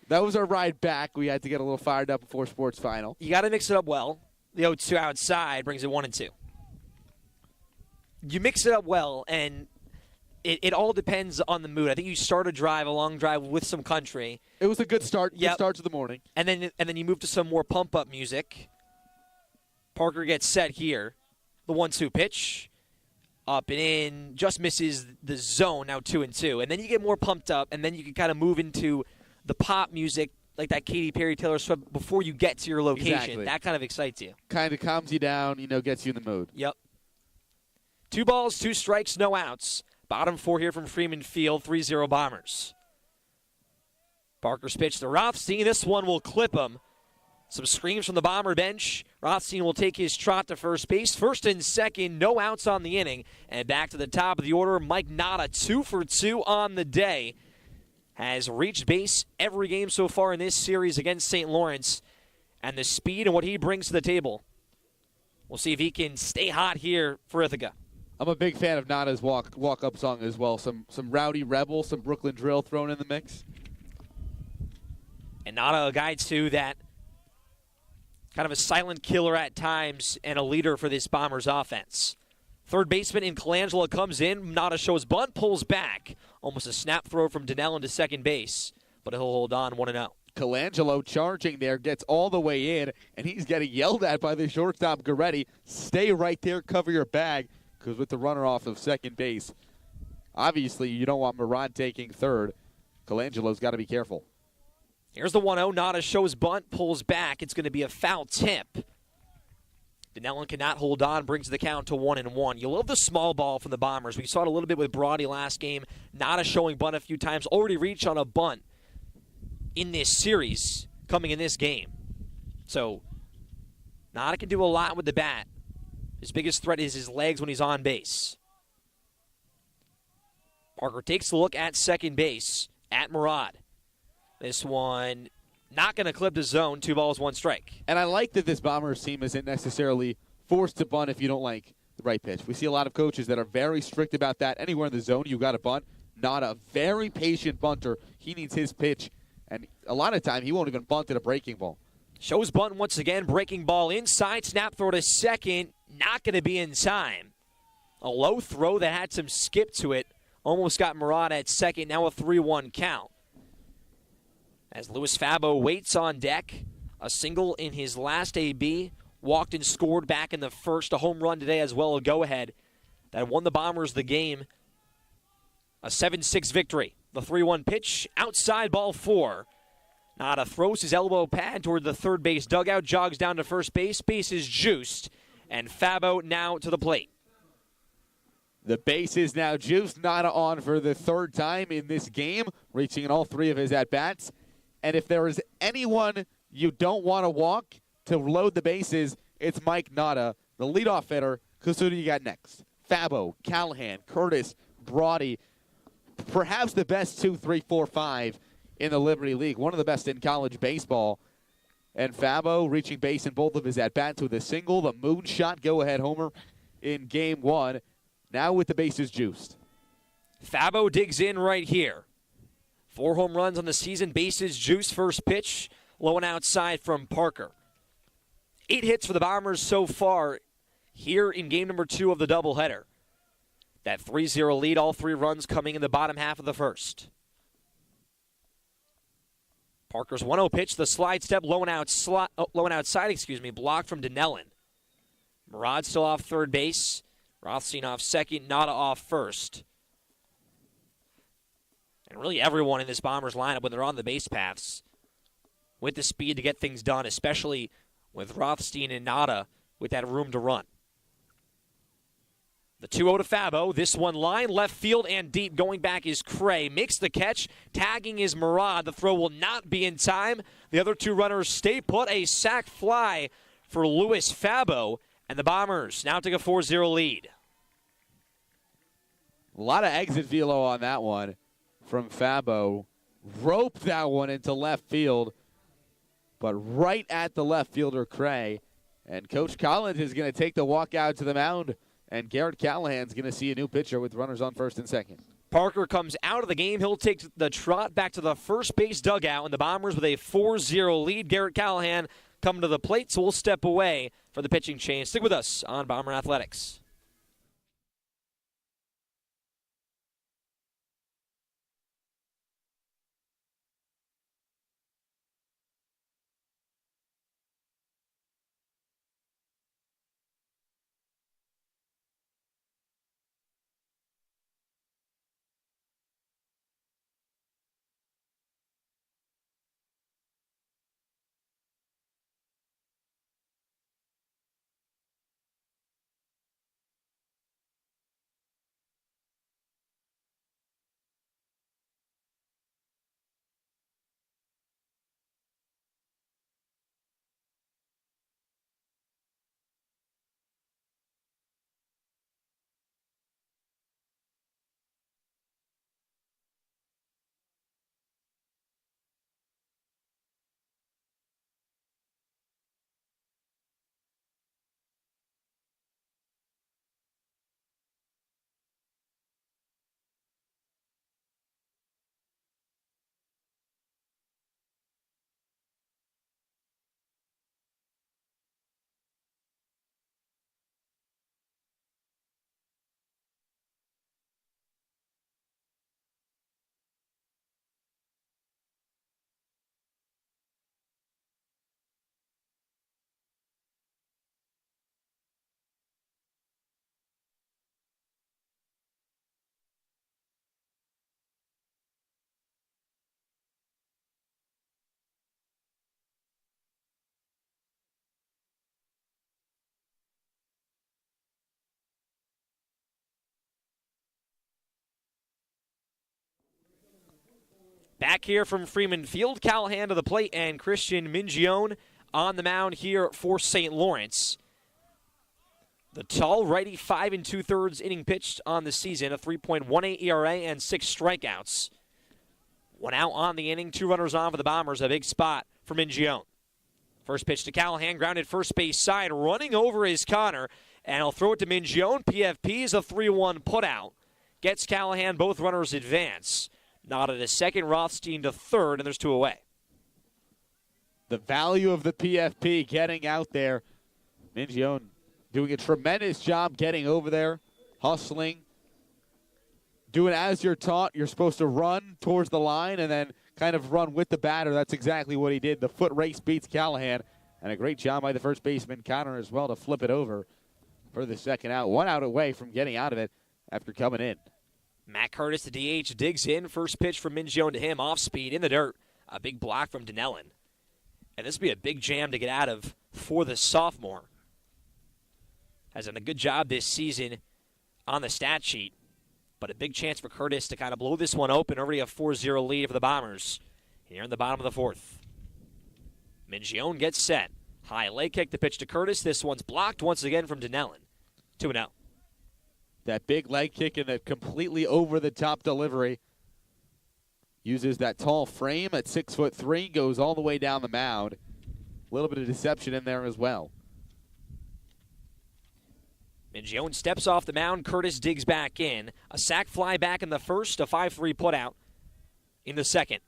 That was our ride back. We had to get a little fired up before sports final. You got to mix it up well. The 0-2 outside brings it 1-2. You mix it up well, and it all depends on the mood. I think you start a long drive with some country. It was a good start. Good start to the morning. And then you move to some more pump-up music. Parker gets set here. The 1-2 pitch. Up and in. Just misses the zone, now 2-2. And then you get more pumped up, and then you can kind of move into the pop music, like that Katy Perry, Taylor Swift, before you get to your location. Exactly. That kind of excites you. Kind of calms you down, gets you in the mood. Yep. 2 balls, 2 strikes, no outs. Bottom 4 here from Freeman Field, 3-0 Bombers. Parker's pitch to Rothstein. This one will clip him. Some screams from the Bomber bench. Rothstein will take his trot to first base. First and second, no outs on the inning. And back to the top of the order, Mike Nada, 2 for 2 on the day. Has reached base every game so far in this series against St. Lawrence. And the speed and what he brings to the table. We'll see if he can stay hot here for Ithaca. I'm a big fan of Nada's walk-up song as well. Some Rowdy Rebel, some Brooklyn drill thrown in the mix. And Nada, a guy, too, that kind of a silent killer at times and a leader for this Bombers offense. Third baseman in Colangelo comes in. Nada shows bunt, pulls back. Almost a snap throw from Donnell into second base, but he'll hold on 1-0. Colangelo charging there, gets all the way in, and he's getting yelled at by the shortstop, Goretti. Stay right there, cover your bag, because with the runner off of second base, obviously you don't want Murad taking third. Colangelo's got to be careful. Here's the 1-0. Nada shows bunt, pulls back. It's going to be a foul tip. Donnell cannot hold on, brings the count to 1-1. You love the small ball from the Bombers. We saw it a little bit with Brody last game. Nada showing bunt a few times. Already reached on a bunt in this series coming in this game. So Nada can do a lot with the bat. His biggest threat is his legs when he's on base. Parker takes a look at second base at Murad. This one not going to clip the zone. 2 balls, 1 strike. And I like that this Bombers team isn't necessarily forced to bunt if you don't like the right pitch. We see a lot of coaches that are very strict about that. Anywhere in the zone, you got to bunt. Not a very patient bunter. He needs his pitch, and a lot of time he won't even bunt at a breaking ball. Shows bunt once again. Breaking ball inside. Snap throw to second. Not going to be in time. A low throw that had some skip to it. Almost got Murad at second. Now a 3-1 count. As Luis Fabo waits on deck, a single in his last AB, walked and scored back in the first, a home run today as well, a go-ahead that won the Bombers the game A 7-6 victory. The 3-1 pitch, outside ball 4. Nada throws his elbow pad toward the third base dugout, jogs down to first base. Base is juiced, and Fabo now to the plate. The base is now juiced. Nada on for the third time in this game, reaching in all 3 of his at-bats. And if there is anyone you don't want to walk to load the bases, it's Mike Nada, the leadoff hitter. Because who do you got next? Fabo, Callahan, Curtis, Brody. Perhaps the best 2, 3, 4, 5 in the Liberty League. One of the best in college baseball. And Fabo reaching base in both of his at-bats with a single, the moonshot go-ahead homer in Game 1. Now with the bases juiced. Fabo digs in right here. 4 home runs on the season, bases juiced, first pitch, low and outside from Parker. 8 hits for the Bombers so far here in game number 2 of the doubleheader. That 3-0 lead, all 3 runs coming in the bottom half of the first. Parker's 1-0 pitch, the slide step, low and outside, blocked from Dinellin. Murad still off third base. Rothstein off second, Nada off first. And really everyone in this Bombers lineup, when they're on the base paths, with the speed to get things done, especially with Rothstein and Nada with that room to run. The 2-0 to Fabo. This one line, left field and deep. Going back is Cray. Makes the catch. Tagging is Murad. The throw will not be in time. The other 2 runners stay put. A sac fly for Louis Fabo. And the Bombers now take a 4-0 lead. A lot of exit velo on that one from Fabo. Roped that one into left field, but right at the left fielder, Cray. And Coach Collins is going to take the walk out to the mound, and Garrett Callahan's going to see a new pitcher with runners on first and second. Parker comes out of the game. He'll take the trot back to the first base dugout, and the Bombers with a 4-0 lead. Garrett Callahan coming to the plate, so we'll step away for the pitching change. Stick with us on Bomber Athletics. Back here from Freeman Field, Callahan to the plate, and Christian Mingione on the mound here for St. Lawrence. The tall righty, 5 2/3 inning pitched on the season, a 3.18 ERA and 6 strikeouts. 1 out on the inning, 2 runners on for the Bombers, a big spot for Mingione. First pitch to Callahan, grounded first base side, running over is Connor, and he'll throw it to Mingione. PFP is a 3-1 putout. Gets Callahan, both runners advance. Nada to second, Rothstein to third, and there's 2 away. The value of the PFP getting out there. Mingione doing a tremendous job getting over there, hustling. Doing as you're taught, you're supposed to run towards the line and then kind of run with the batter. That's exactly what he did. The foot race beats Callahan, and a great job by the first baseman, Connor, as well, to flip it over for the second out. 1 out away from getting out of it after coming in. Matt Curtis, the DH, digs in. First pitch from Mingione to him, off speed, in the dirt. A big block from Donnellan. And this would be a big jam to get out of for the sophomore. Has done a good job this season on the stat sheet. But a big chance for Curtis to kind of blow this one open. Already a 4-0 lead for the Bombers here in the bottom of the fourth. Mingione gets set. High leg kick, the pitch to Curtis. This one's blocked once again from Donnellan. 2-0. That big leg kick and that completely over-the-top delivery. Uses that tall frame at 6'3", goes all the way down the mound. A little bit of deception in there as well. Mingione steps off the mound. Curtis digs back in. A sac fly back in the first. A 5-3 putout in the second.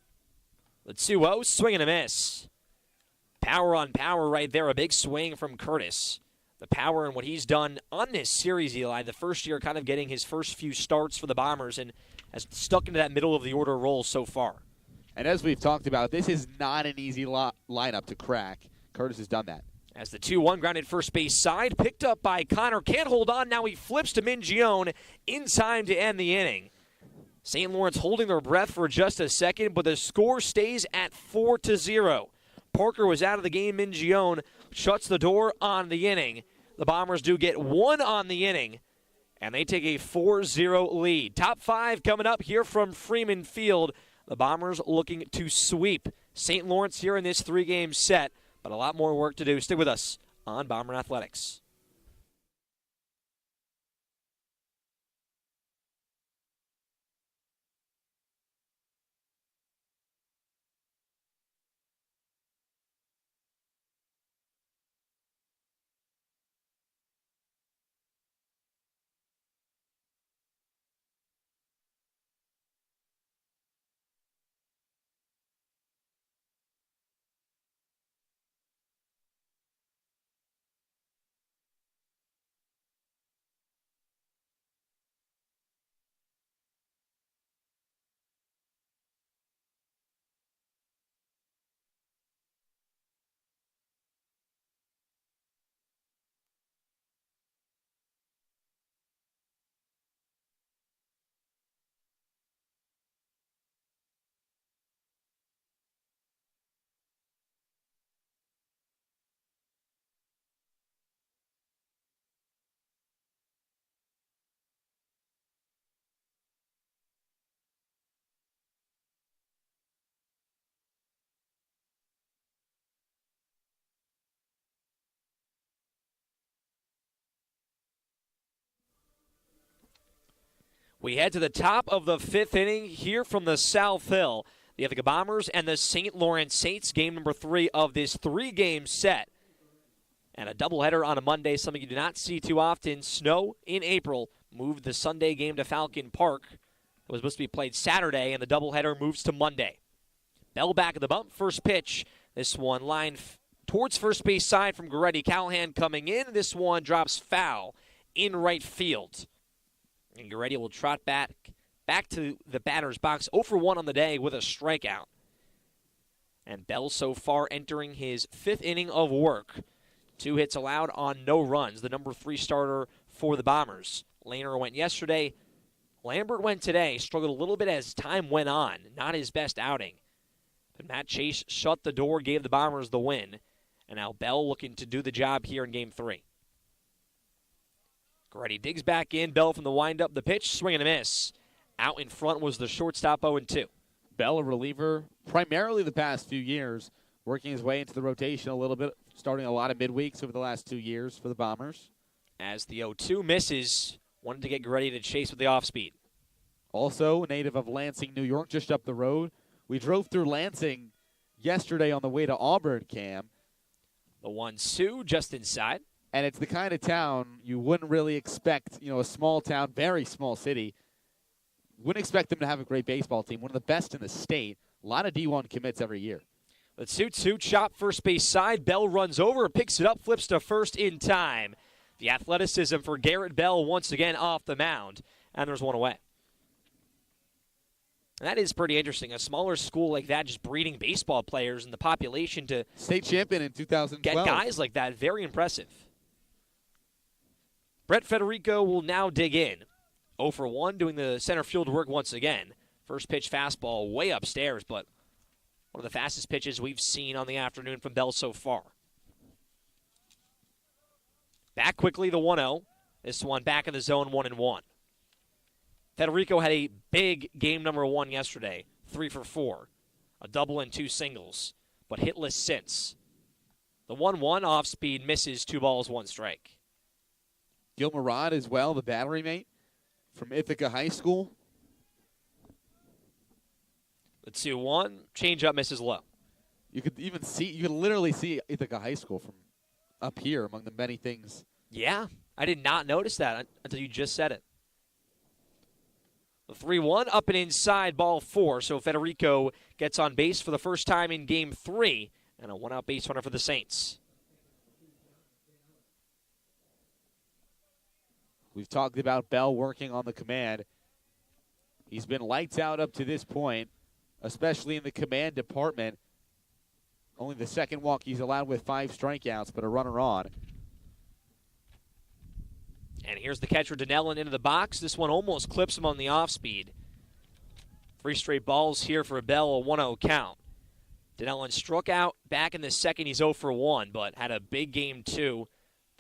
The 2-0, swing and a miss. Power on power right there. A big swing from Curtis. The power and what he's done on this series, Eli, the first year kind of getting his first few starts for the Bombers and has stuck into that middle of the order role so far. And as we've talked about, this is not an easy lineup to crack. Curtis has done that. As the 2-1 grounded first base side, picked up by Connor. Can't hold on. Now he flips to Mingione in time to end the inning. St. Lawrence holding their breath for just a second, but the score stays at 4-0. Parker was out of the game. Mingione shuts the door on the inning. The Bombers do get one on the inning, and they take a 4-0 lead. Top five coming up here from Freeman Field. The Bombers looking to sweep St. Lawrence here in this three-game set, but a lot more work to do. Stick with us on Bomber Athletics. We head to the top of the fifth inning here from the South Hill. The Ithaca Bombers and the St. Lawrence Saints, game number 3 of this three-game set. And a doubleheader on a Monday, something you do not see too often. Snow in April moved the Sunday game to Falcon Park. It was supposed to be played Saturday, and the doubleheader moves to Monday. Bell back at the bump, first pitch. This one lined towards first base side from Goretti. Callahan coming in. This one drops foul in right field. And Goretti will trot back to the batter's box, 0-for-1 on the day with a strikeout. And Bell so far entering his fifth inning of work. 2 hits allowed on no runs, the number 3 starter for the Bombers. Lehner went yesterday. Lambert went today, struggled a little bit as time went on. Not his best outing. But Matt Chase shut the door, gave the Bombers the win. And now Bell looking to do the job here in Game 3. Goretti digs back in. Bell from the windup. The pitch, swing and a miss. Out in front was the shortstop, 0-2. Bell, a reliever, primarily the past few years, working his way into the rotation a little bit, starting a lot of midweeks over the last 2 years for the Bombers. As the 0-2 misses, wanted to get Goretti to chase with the off-speed. Also, a native of Lansing, New York, just up the road. We drove through Lansing yesterday on the way to Auburn, Cam. The 1-2 just inside. And it's the kind of town you wouldn't really expect, a small town, very small city. Wouldn't expect them to have a great baseball team, one of the best in the state. A lot of D1 commits every year. The 2-2 chop first base side. Bell runs over, picks it up, flips to first in time. The athleticism for Garrett Bell once again off the mound. And there's one away. And that is pretty interesting. A smaller school like that just breeding baseball players and the population to state champion in 2012. Get guys like that. Very impressive. Brett Federico will now dig in. 0 for 1, doing the center field work once again. First pitch fastball way upstairs, but one of the fastest pitches we've seen on the afternoon from Bell so far. Back quickly, the 1-0. This one back in the zone, 1-1. Federico had a big game number 1 yesterday, 3 for 4. A double and 2 singles, but hitless since. The 1-1 off speed misses, 2 balls, 1 strike. Gil Murad as well, the battery mate from Ithaca High School. The 2-1, changeup misses low. You could literally see Ithaca High School from up here among the many things. Yeah, I did not notice that until you just said it. The 3-1 up and inside, ball 4. So Federico gets on base for the first time in game 3, and a 1-out base runner for the Saints. We've talked about Bell working on the command. He's been lights out up to this point, especially in the command department. Only the second walk he's allowed with 5 strikeouts, but a runner on. And here's the catcher, Donnellan, into the box. This one almost clips him on the off-speed. 3 straight balls here for Bell, a 1-0 count. Donnellan struck out back in the second. He's 0 for 1, but had a big game, too.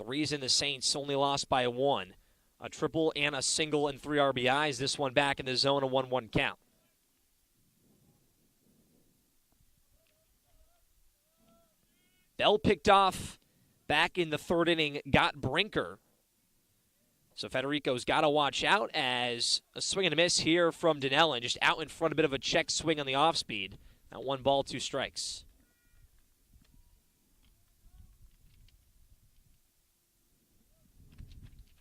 3s in the Saints, only lost by 1. A triple and a single and 3 RBIs. This one back in the zone, a 1-1 count. Bell picked off back in the 3rd inning, got Brinker. So Federico's got to watch out as a swing and a miss here from Donnellan. Just out in front, a bit of a check swing on the off-speed. Now 1 ball, 2 strikes.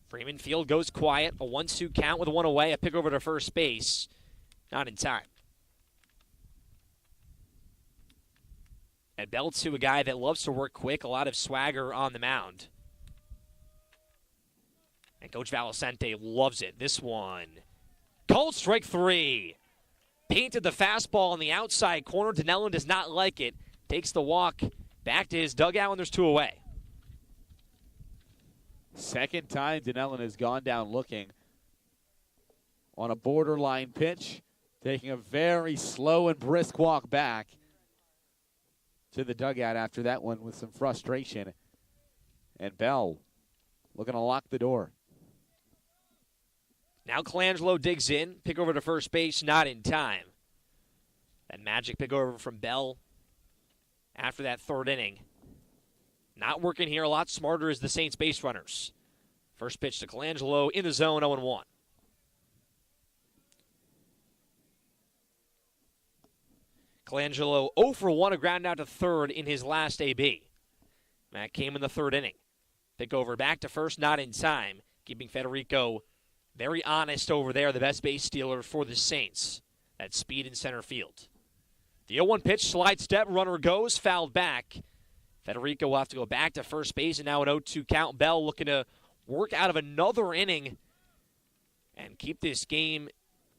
Freeman field goes quiet. A 1-2 count with 1 away. A pick over to first base. Not in time. And Bell, too, a guy that loves to work quick. A lot of swagger on the mound. And Coach Valicente loves it. This one, called strike 3. Painted the fastball on the outside corner. Donnellan does not like it. Takes the walk back to his dugout, and there's 2 away. Second time Donnellan has gone down looking on a borderline pitch, taking a very slow and brisk walk back to the dugout after that one with some frustration. And Bell looking to lock the door. Now Colangelo digs in. Pick over to first base, not in time. That magic pick over from Bell after that 3rd inning. Not working here. A lot smarter as the Saints base runners. First pitch to Colangelo in the zone, 0-1. Colangelo 0 for 1, a ground out to 3rd in his last AB. That came in the 3rd inning. Pick over back to first, not in time. Keeping Federico very honest over there, the best base stealer for the Saints. That speed in center field. The 0-1 pitch, slide step, runner goes, fouled back. Federico will have to go back to first base, and now an 0-2 count. Bell looking to work out of another inning and keep this game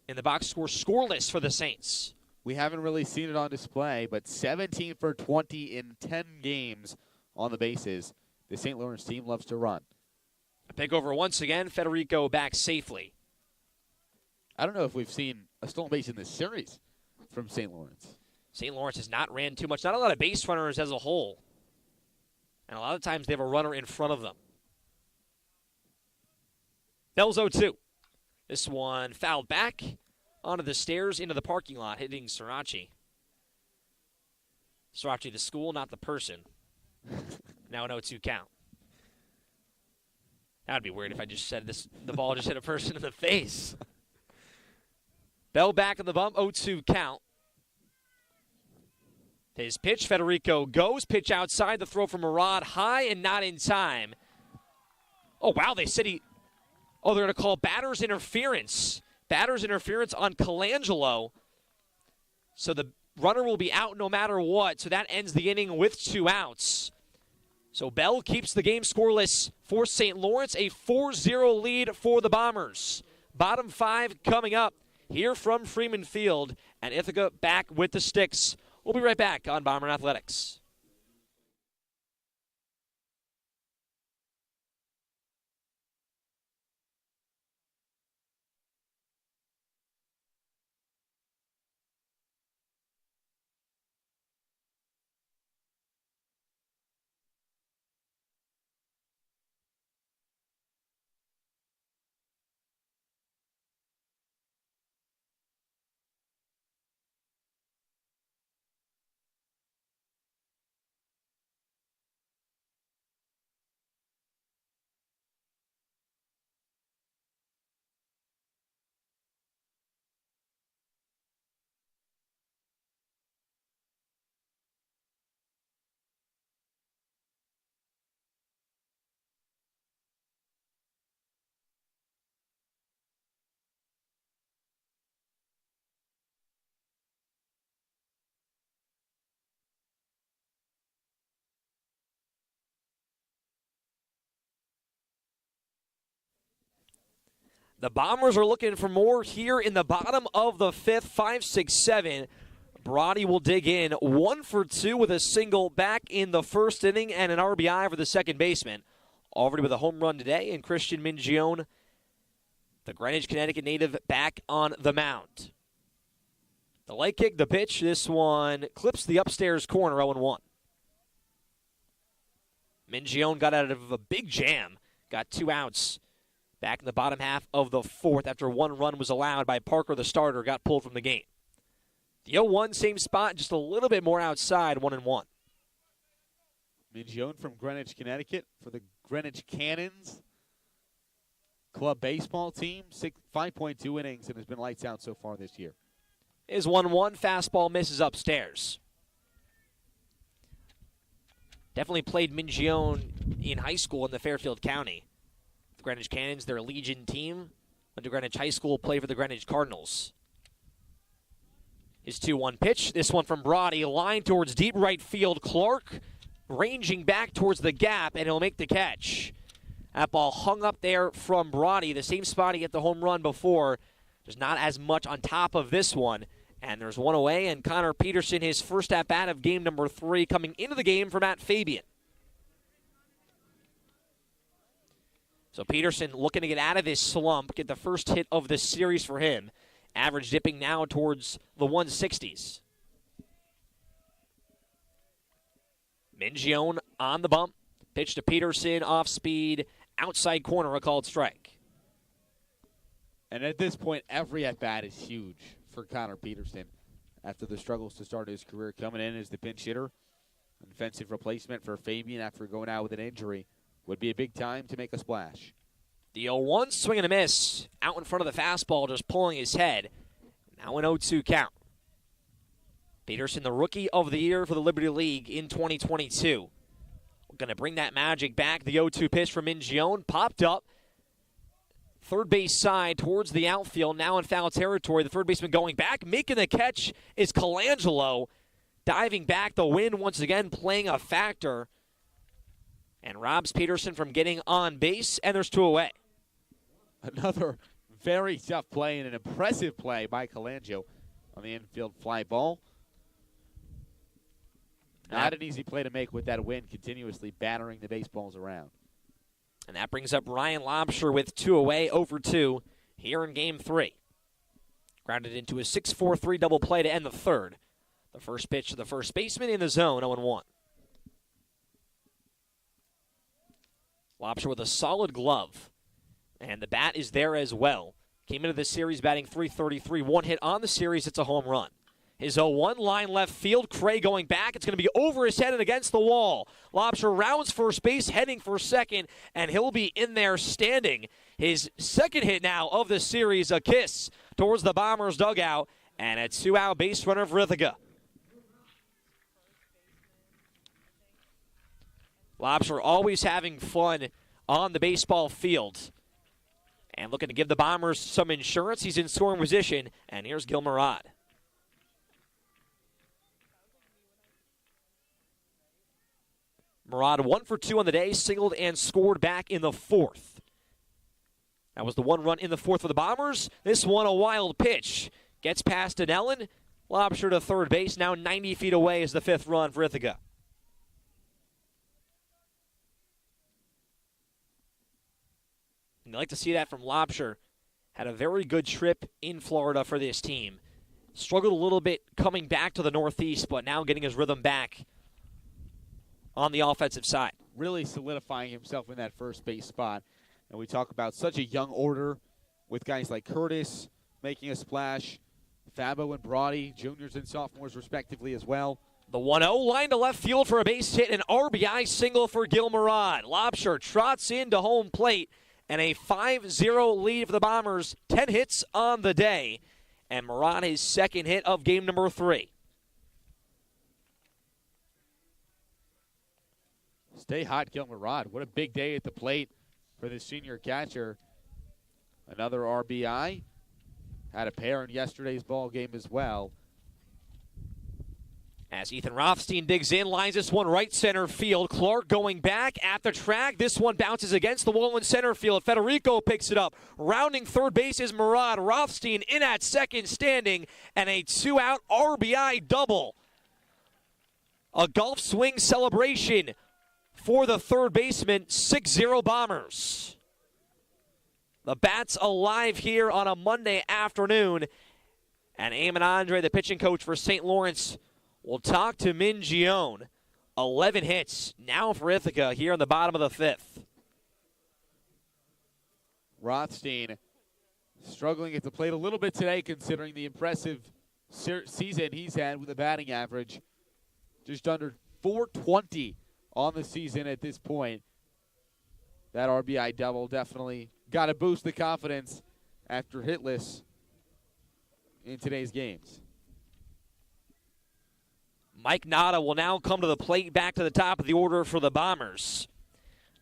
in the box score scoreless for the Saints. We haven't really seen it on display, but 17 for 20 in 10 games on the bases. The St. Lawrence team loves to run. A pick over once again. Federico back safely. I don't know if we've seen a stolen base in this series from St. Lawrence. St. Lawrence has not ran too much. Not a lot of base runners as a whole. And a lot of times they have a runner in front of them. Bell's 0-2. This one fouled back onto the stairs into the parking lot, hitting Srirachi. Srirachi the school, not the person. Now an 0-2 count. That would be weird if I just said this. The ball just hit a person in the face. Bell back in the bump, 0-2 count. His pitch, Federico goes. Pitch outside, the throw from Murad, high and not in time. Oh, wow, they said they're going to call batter's interference. Batter's interference on Colangelo. So the runner will be out no matter what. So that ends the inning with 2 outs. So Bell keeps the game scoreless for St. Lawrence, a 4-0 lead for the Bombers. Bottom 5 coming up here from Freeman Field, and Ithaca back with the Sticks. We'll be right back on Bomber Athletics. The Bombers are looking for more here in the bottom of the fifth, 5, 6, 7. Brody will dig in 1 for 2 with a single back in the first inning and an RBI for the second baseman. Already with a home run today, and Christian Mingione, the Greenwich, Connecticut native, back on the mound. The leg kick, the pitch. This one clips the upstairs corner, 0-1. Mingione got out of a big jam, got 2 outs back in the bottom half of the fourth after 1 run was allowed by Parker, the starter, got pulled from the game. The 0-1, same spot, just a little bit more outside, 1-1. Mingione from Greenwich, Connecticut for the Greenwich Cannons club baseball team. 5.2 innings and has been lights out so far this year. Is 1-1, fastball misses upstairs. Definitely played Mingione in high school in the Fairfield County. The Greenwich Cannons, their Legion team. Went to Greenwich High School, played for the Greenwich Cardinals. His 2-1 pitch. This one from Brody, line towards deep right field. Clark ranging back towards the gap, and he'll make the catch. That ball hung up there from Brody, the same spot he hit the home run before. There's not as much on top of this one. And there's one away, and Connor Peterson, his first at-bat of game number 3, coming into the game for Matt Fabian. So Peterson looking to get out of this slump, get the first hit of the series for him. Average dipping now towards the 160s. Mingione on the bump. Pitch to Peterson, off speed, outside corner, a called strike. And at this point, every at-bat is huge for Connor Peterson after the struggles to start his career. Coming in as the pinch hitter, an offensive replacement for Fabian after going out with an injury. Would be a big time to make a splash. The 0-1, swing and a miss. Out in front of the fastball, just pulling his head. Now an 0-2 count. Peterson, the rookie of the year for the Liberty League in 2022. We're going to bring that magic back. The 0-2 pitch from Mingione popped up. Third base side towards the outfield, now in foul territory. The third baseman going back. Making the catch is Colangelo. Diving back, the wind once again playing a factor. And robs Peterson from getting on base, and there's 2 away. Another very tough play and an impressive play by Colangelo on the infield fly ball. Not an easy play to make with that wind continuously battering the baseballs around. And that brings up Ryan Lobsher with 2 away, 0 for 2 here in Game 3. Grounded into a 6-4-3 double play to end the third. The first pitch to the first baseman in the zone, 0-1. Lobsher with a solid glove. And the bat is there as well. Came into the series batting .333. 1 hit on the series, it's a home run. His 0-1 line left field. Cray going back. It's going to be over his head and against the wall. Lobsher rounds first base, heading for second, and he'll be in there standing. His second hit now of the series, a kiss towards the Bombers' dugout, and a 2-out base runner for Ithaca. Lobsher always having fun on the baseball field. And looking to give the Bombers some insurance. He's in scoring position, and here's Gil Murad. Murad 1 for 2 on the day, singled and scored back in the fourth. That was the 1 run in the fourth for the Bombers. This one, a wild pitch. Gets past Danellen. Lobsher to third base, now 90 feet away is the 5th run for Ithaca. And you like to see that from Lobsher. Had a very good trip in Florida for this team. Struggled a little bit coming back to the Northeast, but now getting his rhythm back on the offensive side. Really solidifying himself in that first base spot. And we talk about such a young order with guys like Curtis making a splash, Fabo and Brody, juniors and sophomores respectively as well. The 1-0 line to left field for a base hit, an RBI single for Gil Murad. Lobsher trots into home plate, and a 5-0 lead for the Bombers. 10 hits on the day, and Murad his second hit of game number 3. Stay hot, Gil Murad. What a big day at the plate for the senior catcher. Another RBI. Had a pair in yesterday's ball game as well. As Ethan Rothstein digs in, lines this one right center field. Clark going back at the track. This one bounces against the wall in center field. Federico picks it up. Rounding third base is Murad. Rothstein in at second standing, and a 2-out RBI double. A golf swing celebration for the third baseman. 6-0 Bombers. The Bats alive here on a Monday afternoon. And Eamon Andre, the pitching coach for St. Lawrence, will talk to Mingione. 11 hits now for Ithaca here in the bottom of the fifth. Rothstein struggling at the plate a little bit today, considering the impressive season he's had with a batting average just under .420 on the season at this point. That RBI double definitely got to boost the confidence after hitless in today's games. Mike Nada will now come to the plate, back to the top of the order for the Bombers.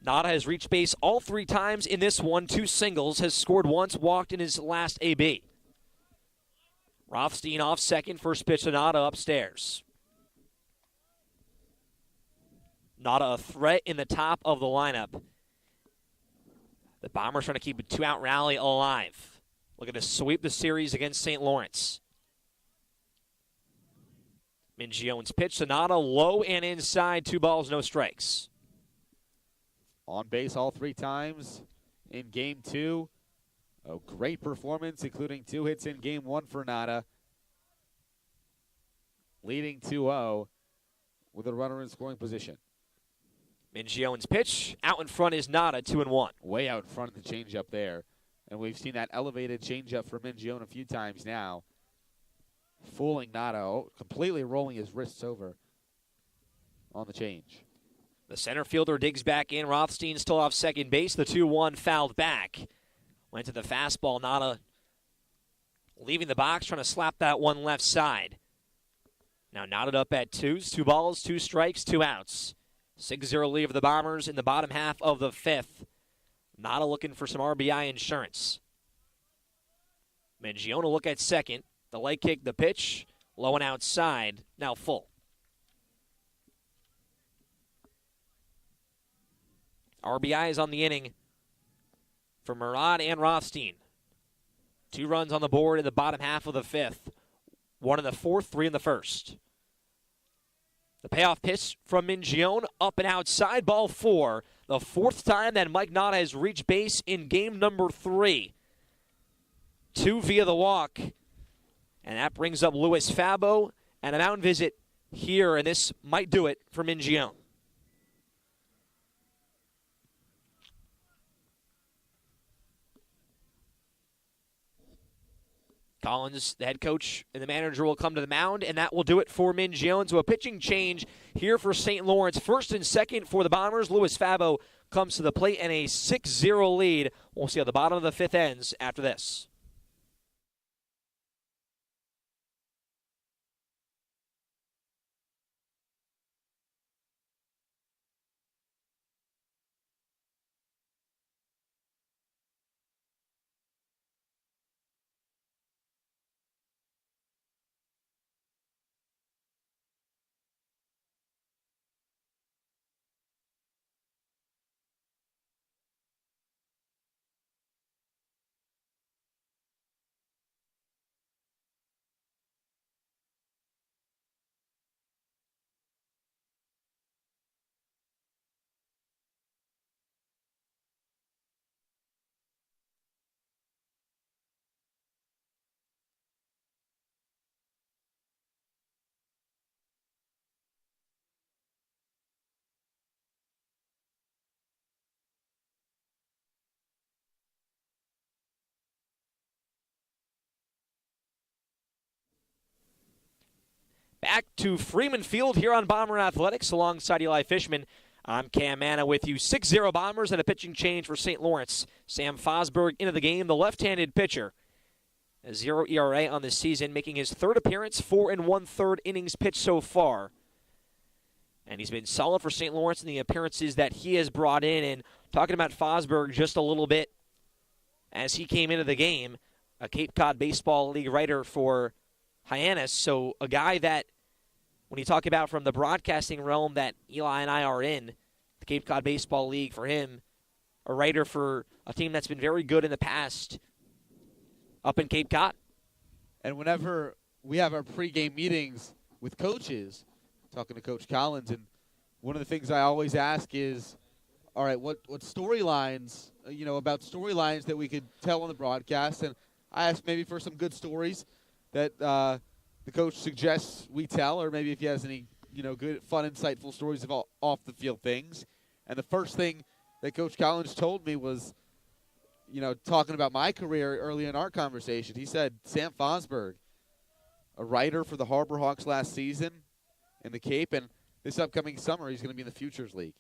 Nada has reached base all 3 times in this one, 2 singles, has scored once, walked in his last AB. Rothstein off second, first pitch to Nada upstairs. Nada a threat in the top of the lineup. The Bombers trying to keep a 2-out rally alive. Looking to sweep the series against St. Lawrence. Mingione's pitch to Nada, low and inside, 2 balls, no strikes. On base all 3 times in Game 2. A great performance, including 2 hits in Game 1 for Nada. Leading 2-0 with a runner in scoring position. Mingione's pitch, out in front is Nada, 2-1. Way out in front of the changeup there. And we've seen that elevated changeup from Mingione a few times now. Fooling Nada, completely rolling his wrists over on the change. The center fielder digs back in. Rothstein still off second base. The 2-1 fouled back. Went to the fastball. Nada leaving the box, trying to slap that one left side. Now knotted up at 2s. 2 balls, 2 strikes, 2 outs. 6-0 lead of the Bombers in the bottom half of the fifth. Nada looking for some RBI insurance. Mingione will look at second. The leg kick, the pitch, low and outside, now full. RBIs on the inning for Murad and Rothstein. 2 runs on the board in the bottom half of the fifth. 1 in the fourth, 3 in the first. The payoff pitch from Mingione, up and outside, ball 4. The 4th time that Mike Nada has reached base in game number 3. 2 via the walk. And that brings up Luis Fabo and a mound visit here, and this might do it for Mingione. Collins, the head coach, and the manager will come to the mound, and that will do it for Mingione. So a pitching change here for St. Lawrence. First and second for the Bombers. Luis Fabo comes to the plate, and a 6-0 lead. We'll see how the bottom of the fifth ends after this. Back to Freeman Field here on Bomber Athletics alongside Eli Fishman. I'm Cam Manna with you. 6-0 Bombers and a pitching change for St. Lawrence. Sam Fosberg into the game, the left-handed pitcher. A 0 ERA on the season, making his 3rd appearance, 4 1/3 innings pitched so far. And he's been solid for St. Lawrence in the appearances that he has brought in. And talking about Fosberg just a little bit as he came into the game, a Cape Cod Baseball League writer for Hyannis, so a guy that when you talk about from the broadcasting realm that Eli and I are in, the Cape Cod Baseball League, for him, a writer for a team that's been very good in the past up in Cape Cod. And whenever we have our pregame meetings with coaches, talking to Coach Collins, and one of the things I always ask is, all right, what storylines, about storylines that we could tell on the broadcast, and I ask maybe for some good stories that the coach suggests we tell, or maybe if he has any, good, fun, insightful stories of off-the-field things. And the first thing that Coach Collins told me was, talking about my career early in our conversation, he said Sam Fosberg, a writer for the Harbor Hawks last season in the Cape, and this upcoming summer he's going to be in the Futures League.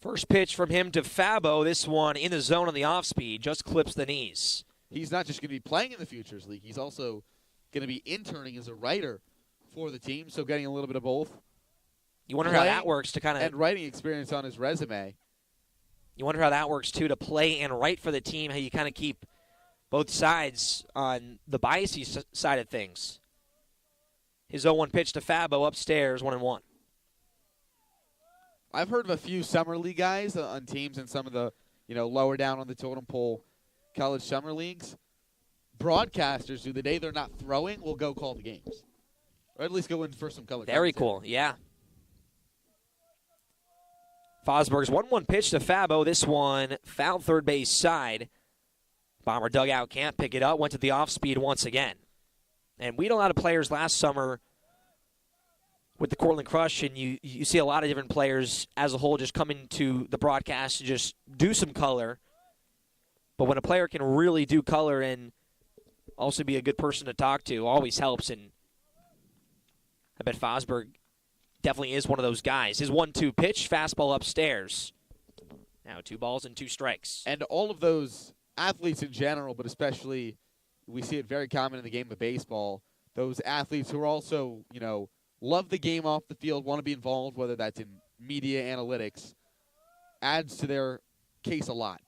First pitch from him to Fabo. This one in the zone on the off-speed, just clips the knees. He's not just going to be playing in the Futures League, he's also going to be interning as a writer for the team, so getting a little bit of both. You wonder how that works to kind of... And writing experience on his resume. You wonder how that works, too, to play and write for the team, how you kind of keep both sides on the biasy side of things. His 0-1 pitch to Fabo upstairs, 1-1. I've heard of a few summer league guys on teams in some of the, lower down on the totem pole college summer leagues. Broadcasters, who the day they're not throwing, will go call the games. Or at least go in for some color. Very cool, yeah. Fosberg's 1-1 pitch to Fabo. This one foul third base side. Bomber dugout can't pick it up. Went to the off-speed once again. And we had a lot of players last summer with the Cortland Crush, and you see a lot of different players as a whole just come into the broadcast to just do some color. But when a player can really do color and also be a good person to talk to, always helps. And I bet Fosberg definitely is one of those guys. His 1-2 pitch, fastball upstairs. Now 2 balls and 2 strikes. And all of those athletes in general, but especially we see it very common in the game of baseball, those athletes who are also, love the game off the field, want to be involved, whether that's in media analytics, adds to their case a lot.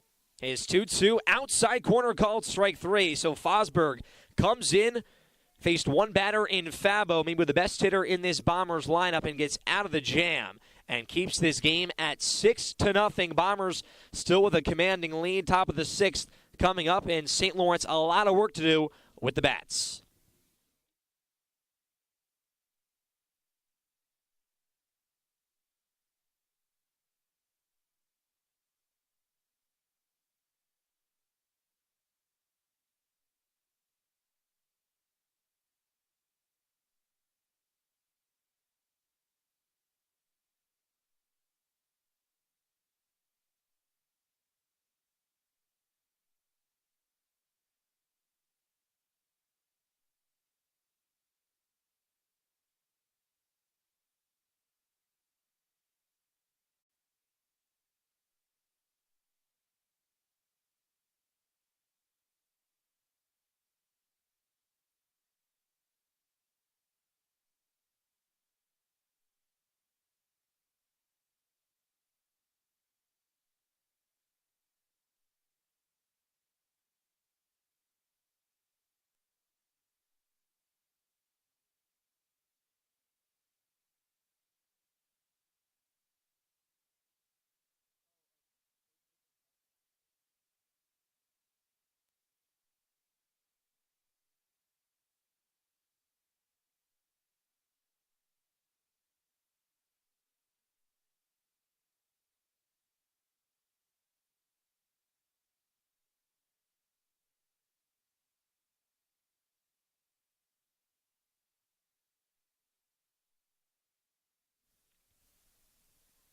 His 2-2 outside corner called strike 3. So Fosberg comes in, faced one batter in Fabo, maybe the best hitter in this Bombers lineup, and gets out of the jam and keeps this game at 6-0. Bombers still with a commanding lead. Top of the 6th coming up, in St. Lawrence a lot of work to do with the bats.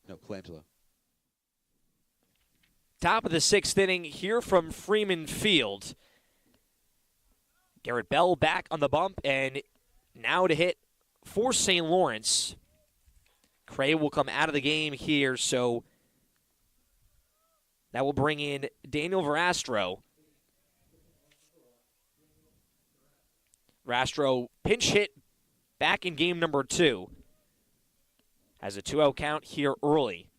No, Colangelo. Top of the 6th inning here from Freeman Field. Garrett Bell back on the bump, and now to hit for St. Lawrence. Cray will come out of the game here, so that will bring in Daniel Verastro. Verastro pinch hit back in game number 2. Has a 2-0 count here early.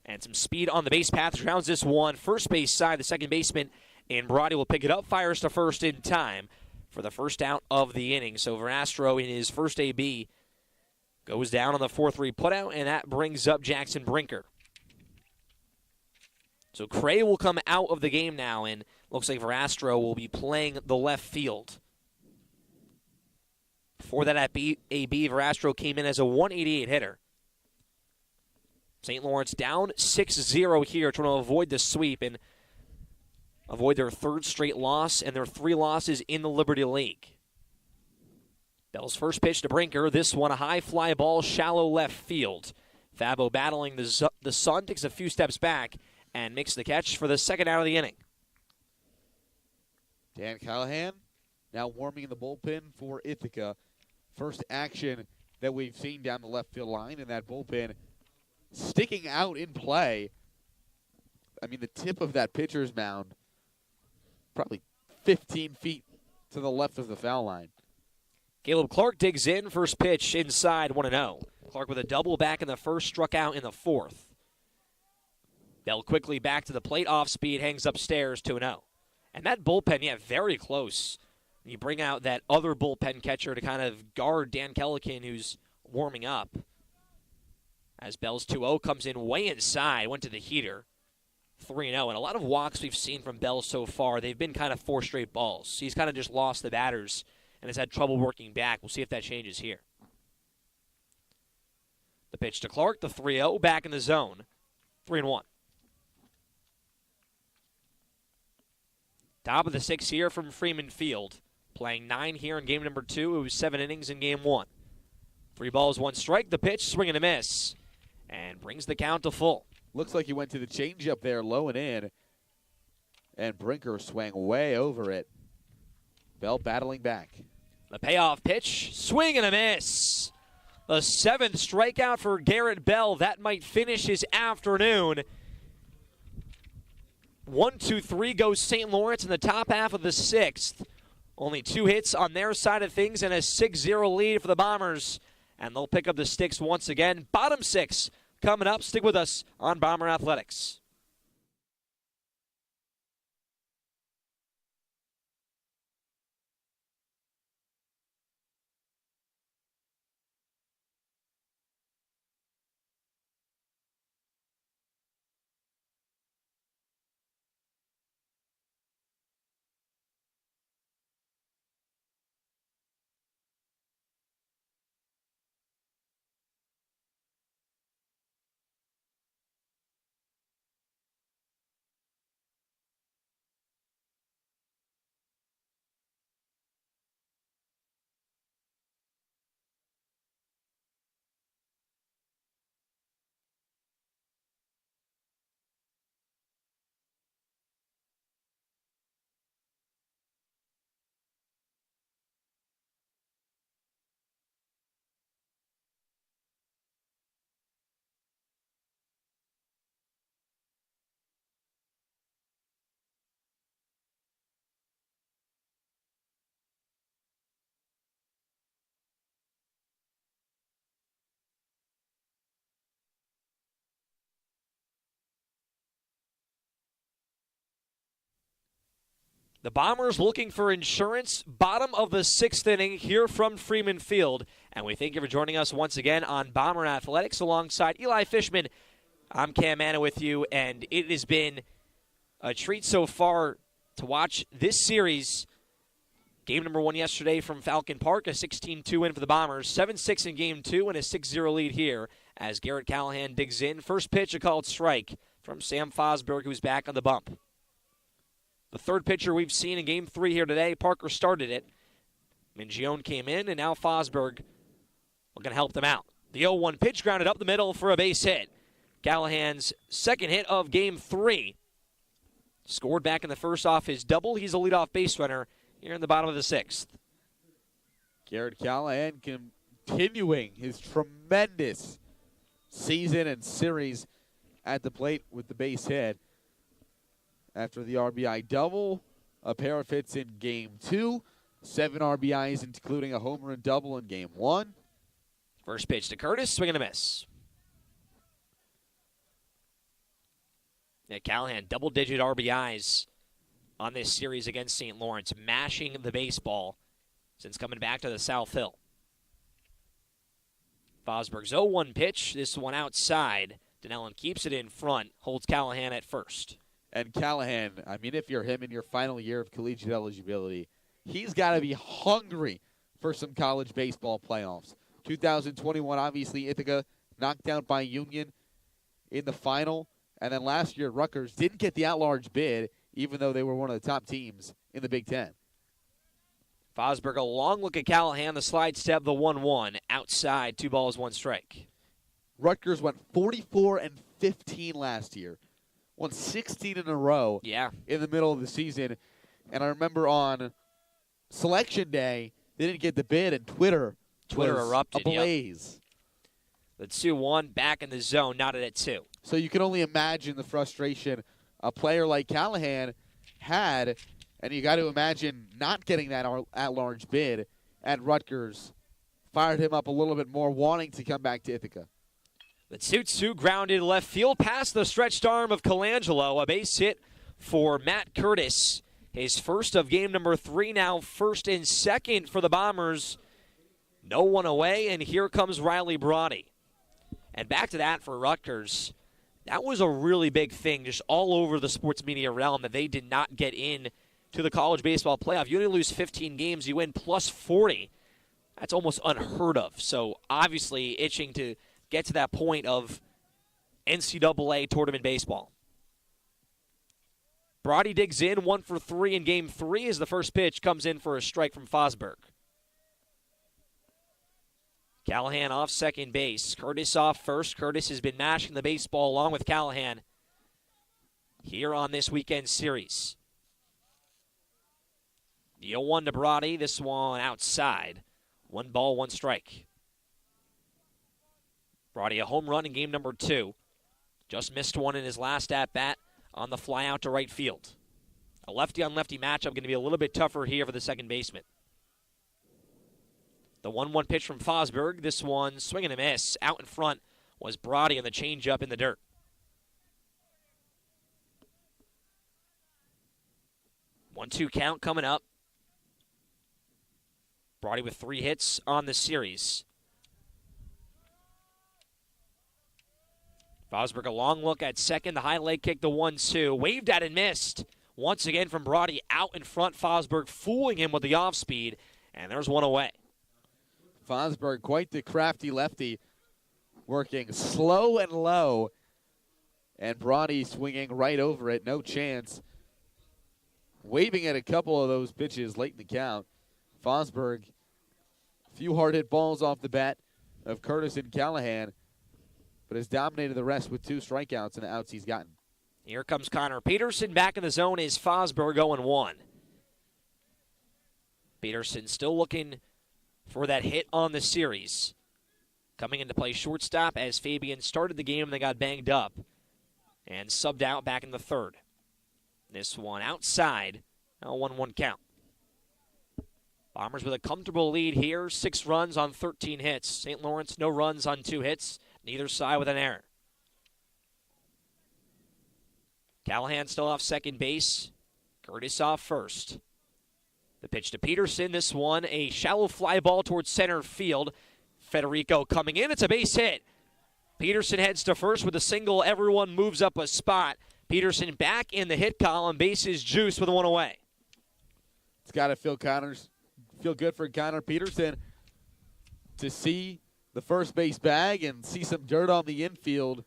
And some speed on the base path. Rounds this one. First base side, the second baseman, And Brody will pick it up, fires to first in time for the first out of the inning. So Verastro in his first AB goes down on the 4-3 putout, and that brings up Jackson Brinker. So Cray will come out of the game now, and looks like Verastro will be playing the left field. Before that at AB, Verastro came in as a 188 hitter. St. Lawrence down 6-0 here, trying to avoid the sweep and avoid their third straight loss and their 3 losses in the Liberty League. Bell's first pitch to Brinker. This one, a high fly ball, shallow left field. Fabo battling the sun, takes a few steps back and makes the catch for the second out of the inning. Dan Callahan now warming in the bullpen for Ithaca. First action that we've seen down the left field line in that bullpen. Sticking out in play. I mean, the tip of that pitcher's mound, probably 15 feet to the left of the foul line. Caleb Clark digs in, first pitch inside, 1-0. Clark with a double back in the first, struck out in the fourth. Bell quickly back to the plate, off speed, hangs upstairs, 2-0. And that bullpen, yeah, very close. You bring out that other bullpen catcher to kind of guard Dan Kellican, who's warming up. As Bell's 2-0 comes in way inside, went to the heater, 3-0. And a lot of walks we've seen from Bell so far, they've been kind of 4 straight balls. He's kind of just lost the batters and has had trouble working back. We'll see if that changes here. The pitch to Clark, the 3-0, back in the zone, 3-1. Top of the 6th here from Freeman Field. Playing 9 here in game number 2. It was 7 innings in game 1. 3 balls, 1 strike. The pitch, swing and a miss. And brings the count to full. Looks like he went to the changeup there, low and in. And Brinker swang way over it. Bell battling back. The payoff pitch, swing and a miss. The 7th strikeout for Garrett Bell. That might finish his afternoon. 1-2-3 goes St. Lawrence in the top half of the 6th. Only 2 hits on their side of things and a 6-0 lead for the Bombers. And they'll pick up the sticks once again. Bottom 6 coming up. Stick with us on Bomber Athletics. The Bombers looking for insurance. Bottom of the 6th inning here from Freeman Field. And we thank you for joining us once again on Bomber Athletics alongside Eli Fishman. I'm Cam Anna with you, and it has been a treat so far to watch this series. Game number 1 yesterday from Falcon Park, a 16-2 win for the Bombers. 7-6 in game 2 and a 6-0 lead here as Garrett Callahan digs in. First pitch, a called strike from Sam Fosberg, who's back on the bump. The third pitcher we've seen in game 3 here today, Parker started it. Mingione came in, and now Fosberg going to help them out. The 0-1 pitch grounded up the middle for a base hit. Callahan's second hit of game 3. Scored back in the first off his double. He's a leadoff base runner here in the bottom of the 6th. Garrett Callahan continuing his tremendous season and series at the plate with the base hit. After the RBI double, a pair of hits in game 2, 7 RBIs, including a home run double in game 1. First pitch to Curtis, swing and a miss. Yeah, Callahan, double-digit RBIs on this series against St. Lawrence, mashing the baseball since coming back to the South Hill. Fosberg's 0-1 pitch, this one outside. Donnellan keeps it in front, holds Callahan at first. And Callahan, I mean, if you're him in your final year of collegiate eligibility, he's got to be hungry for some college baseball playoffs. 2021, obviously, Ithaca knocked out by Union in the final. And then last year, Rutgers didn't get the at-large bid, even though they were one of the top teams in the Big Ten. Fosberg, a long look at Callahan, the slide step, the 1-1. Outside, 2 balls, 1 strike. Rutgers went 44-15 last year. Won 16 in a row in the middle of the season. And I remember on Selection Day, they didn't get the bid, and Twitter erupted. Ablaze. Yep. The 2-1, back in the zone, knotted at 2. So you can only imagine the frustration a player like Callahan had, and you got to imagine not getting that at-large bid at Rutgers fired him up a little bit more, wanting to come back to Ithaca. The 2-2 grounded left field past the stretched arm of Colangelo. A base hit for Matt Curtis. His first of game number 3, now first and second for the Bombers. No one away, and here comes Riley Brody. And back to that for Rutgers. That was a really big thing just all over the sports media realm that they did not get in to the college baseball playoff. You only lose 15 games, you win plus 40. That's almost unheard of. So obviously itching to get to that point of NCAA tournament baseball. Brody digs in, 1 for 3 in game 3 as the first pitch comes in for a strike from Fosberg. Callahan off second base. Curtis off first. Curtis has been mashing the baseball along with Callahan here on this weekend series. The 0-1 to Brody. This one outside. 1 ball, 1 strike. Brody a home run in game number 2. Just missed one in his last at-bat on the fly out to right field. A lefty-on-lefty matchup going to be a little bit tougher here for the second baseman. The 1-1 pitch from Fosberg. This one, swing and a miss. Out in front was Brody on the changeup in the dirt. One-two count coming up. Brody with 3 hits on the series. Fosberg a long look at second. The high leg kick, the 1-2. Waved at and missed. Once again from Brody out in front. Fosberg fooling him with the off speed. And there's one away. Fosberg, quite the crafty lefty, working slow and low. And Brody swinging right over it. No chance. Waving at a couple of those pitches late in the count. Fosberg, a few hard hit balls off the bat of Curtis and Callahan, but has dominated the rest with 2 strikeouts and the outs he's gotten. Here comes Connor Peterson. Back in the zone is Fosberg 0-1. Peterson still looking for that hit on the series. Coming into play shortstop as Fabian started the game and they got banged up and subbed out back in the 3rd. This one outside, now 1-1 count. Bombers with a comfortable lead here, 6 runs on 13 hits. St. Lawrence, no runs on 2 hits, neither side with an error. Callahan still off second base, Curtis off first. The pitch to Peterson, this one a shallow fly ball towards center field. Federico coming in, it's a base hit. Peterson heads to first with a single, everyone moves up a spot. Peterson back in the hit column, bases juice with 1 away. It's got to feel good for Connor Peterson to see the first base bag and see some dirt on the infield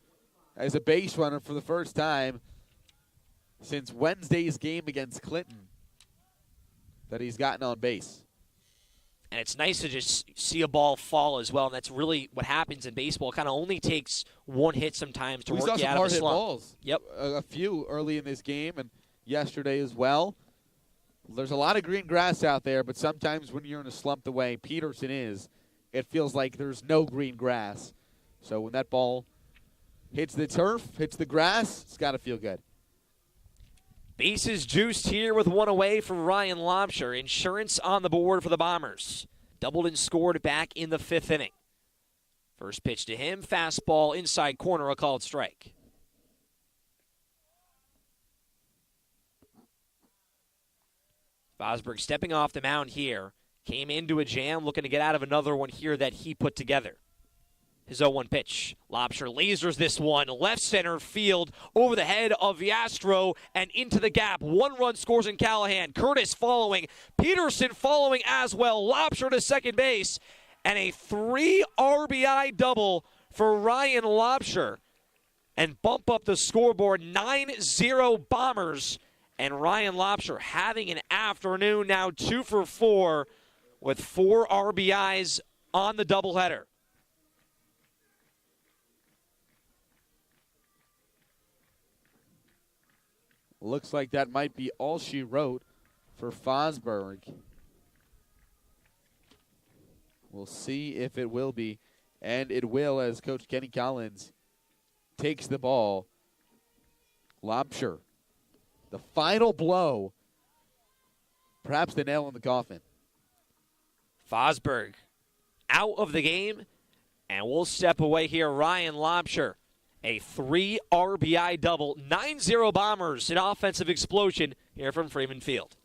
as a base runner for the first time since Wednesday's game against Clinton that he's gotten on base. And it's nice to just see a ball fall as well, and that's really what happens in baseball. It kind of only takes 1 hit sometimes to work you out of a slump. We saw some hard hit balls. Yep. A few early in this game and yesterday as well. There's a lot of green grass out there, but sometimes when you're in a slump the way Peterson is, it feels like there's no green grass. So when that ball hits the turf, hits the grass, it's got to feel good. Bases juiced here with 1 away from Ryan Lobsher. Insurance on the board for the Bombers. Doubled and scored back in the 5th inning. First pitch to him, fastball inside corner, a called strike. Fosberg stepping off the mound here. Came into a jam, looking to get out of another one here that he put together. His 0-1 pitch. Lobsher lasers this one. Left center field over the head of Yastro and into the gap. 1 run scores in Callahan. Curtis following. Peterson following as well. Lobsher to second base. And a 3 RBI double for Ryan Lobsher. And bump up the scoreboard. 9-0 Bombers. And Ryan Lobsher having an afternoon now, 2 for 4 with 4 RBIs on the doubleheader. Looks like that might be all she wrote for Fosberg. We'll see if it will be. And it will, as Coach Kenny Collins takes the ball. Lobsher, the final blow, perhaps the nail in the coffin. Fosberg out of the game, and we'll step away here. Ryan Lobsher, a 3 RBI double. 9-0 Bombers, an offensive explosion here from Freeman Field.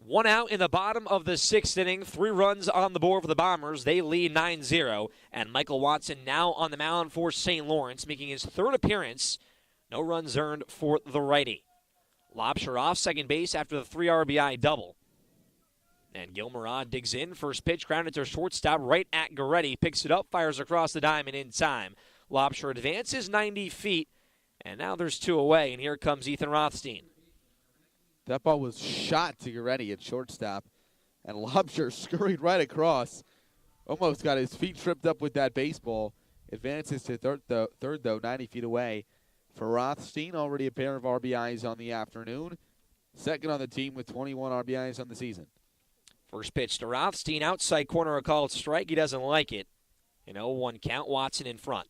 One out in the bottom of the 6th inning. 3 runs on the board for the Bombers. They lead 9-0. And Michael Watson now on the mound for St. Lawrence, making his 3rd appearance. No runs earned for the righty. Lobsher off second base after the 3 RBI double. And Gilmarod digs in. First pitch grounded to shortstop right at Goretti. Picks it up, fires across the diamond in time. Lobsher advances 90 feet. And now there's 2 away. And here comes Ethan Rothstein. That ball was shot to Goretti at shortstop, and Lobsher scurried right across. Almost got his feet tripped up with that baseball. Advances to third, though, 90 feet away. For Rothstein, already a pair of RBIs on the afternoon. Second on the team with 21 RBIs on the season. First pitch to Rothstein, outside corner, a called strike. He doesn't like it. An 0-1 count, Watson in front.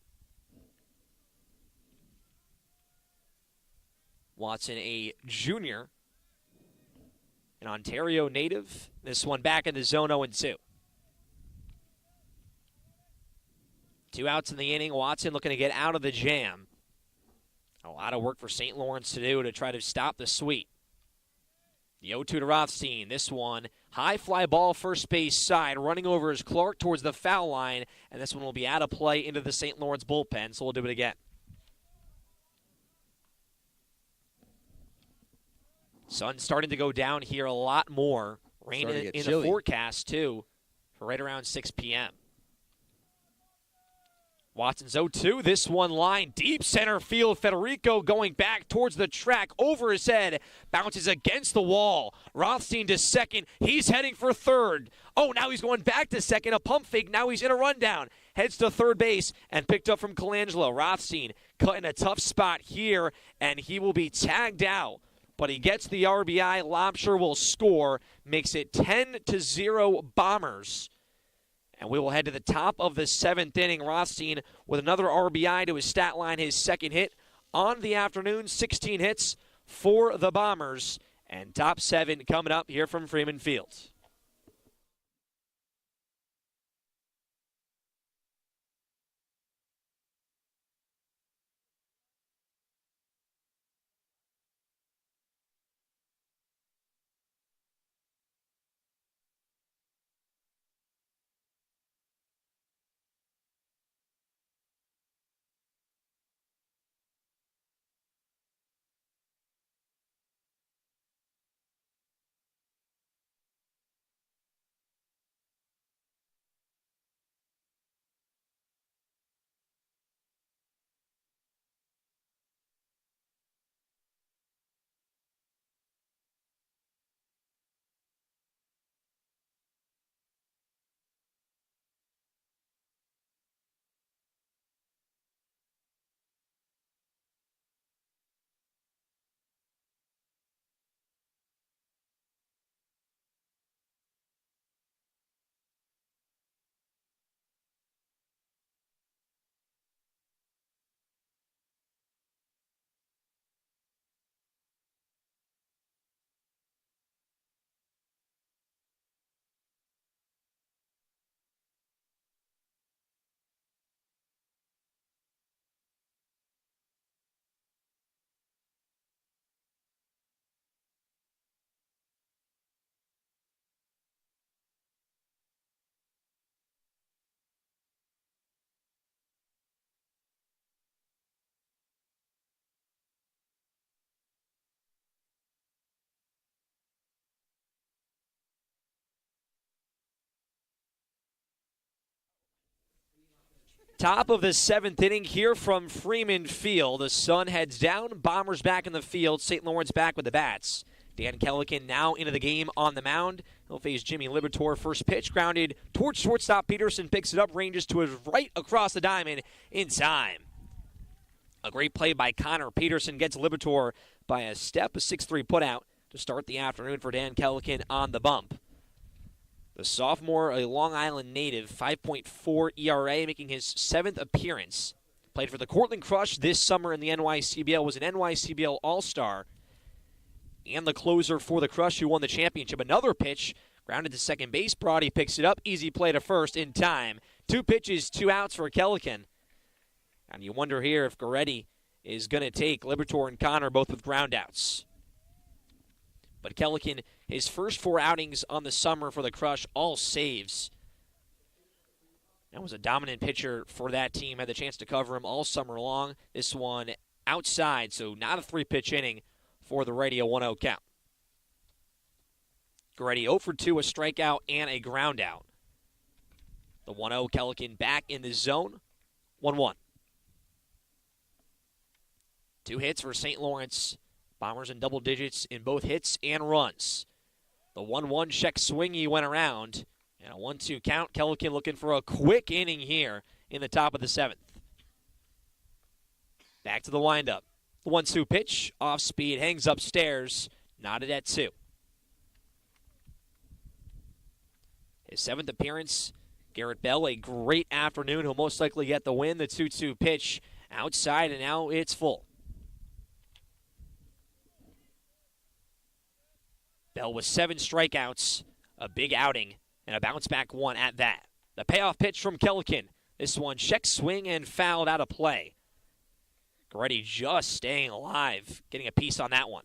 Watson, a junior. An Ontario native. This one back in the zone, 0-2. 2 outs in the inning. Watson looking to get out of the jam. A lot of work for St. Lawrence to do to try to stop the sweep. The 0-2 to Rothstein. This one, high fly ball first base side. Running over is Clark towards the foul line. And this one will be out of play into the St. Lawrence bullpen, so we'll do it again. Sun starting to go down here a lot more. Rain in the forecast, too, for right around 6 p.m. Watson's 0-2. This one line, deep center field. Federico going back towards the track, over his head. Bounces against the wall. Rothstein to second. He's heading for third. Oh, now he's going back to second. A pump fake. Now he's in a rundown. Heads to third base and picked up from Colangelo. Rothstein cut in a tough spot here, and he will be tagged out. But he gets the RBI. Lobsher will score. Makes it 10-0 Bombers. And we will head to the top of the 7th inning. Rothstein with another RBI to his stat line, his second hit on the afternoon. 16 hits for the Bombers. And top 7 coming up here from Freeman Field. Top of the 7th inning here from Freeman Field. The sun heads down. Bombers back in the field. St. Lawrence back with the bats. Dan Kellican now into the game on the mound. He'll face Jimmy Liberatore. First pitch grounded towards shortstop. Peterson picks it up, ranges to his right across the diamond in time. A great play by Connor. Peterson gets Liberatore by a step, a 6-3 putout to start the afternoon for Dan Kellican on the bump. The sophomore, a Long Island native, 5.4 ERA, making his 7th appearance. Played for the Cortland Crush this summer in the NYCBL, was an NYCBL All-Star, and the closer for the Crush who won the championship. Another pitch, grounded to second base. Brody picks it up, easy play to first in time. 2 pitches, 2 outs for Kellican. And you wonder here if Goretti is going to take Liberatore and Connor both with groundouts. But Kellican, his first 4 outings on the summer for the Crush, all saves. That was a dominant pitcher for that team. Had the chance to cover him all summer long. This one outside, so not a 3-pitch inning for the Radio 1-0 count. Goretti 0 for 2, a strikeout and a groundout. The 1-0, Kellican back in the zone. 1-1. 2 hits for St. Lawrence. Bombers in double digits in both hits and runs. The 1-1 check swing he went around. And a 1-2 count. Kellican looking for a quick inning here in the top of the 7th. Back to the windup. The 1-2 pitch. Off speed. Hangs upstairs. Knotted at 2. His 7th appearance. Garrett Bell, a great afternoon. He'll most likely get the win. The 2-2 pitch outside, and now it's full. Bell with 7 strikeouts, a big outing, and a bounce-back one at that. The payoff pitch from Kellican. This one check swing and fouled out of play. Goretti just staying alive, getting a piece on that one.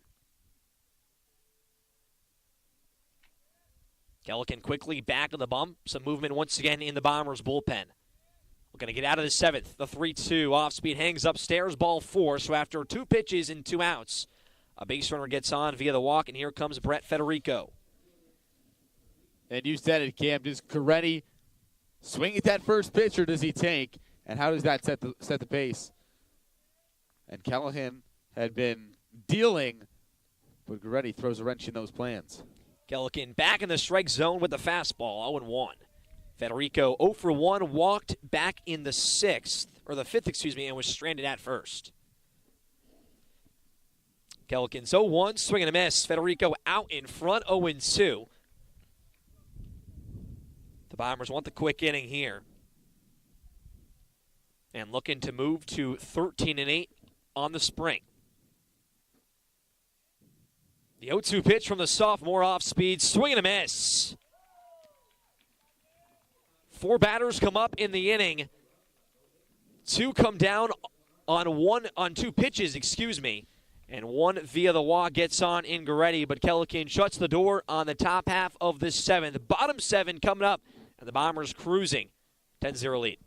Kellican quickly back of the bump. Some movement once again in the Bombers' bullpen. We're going to get out of the 7th. The 3-2 off-speed hangs upstairs, ball 4. So after 2 pitches and 2 outs, a base runner gets on via the walk, and here comes Brett Federico. And you said it, Cam. Does Goretti swing at that first pitch, or does he take? And how does that set the pace? And Callahan had been dealing, but Goretti throws a wrench in those plans. Kellican back in the strike zone with the fastball, 0-1. Federico 0 for 1, walked back in the 5th, and was stranded at first. Kellican's 0-1, swing and a miss. Federico out in front, 0-2. The The Bombers want the quick inning here. And looking to move to 13-8 on the spring. The 0-2 pitch from the sophomore off speed, swing and a miss. 4 batters come up in the inning. 2 come down on 2 pitches, and 1 via the walk gets on Ingaretti, but Kellican shuts the door on the top half of the 7th. Bottom 7 coming up, and the Bombers cruising 10-0 lead.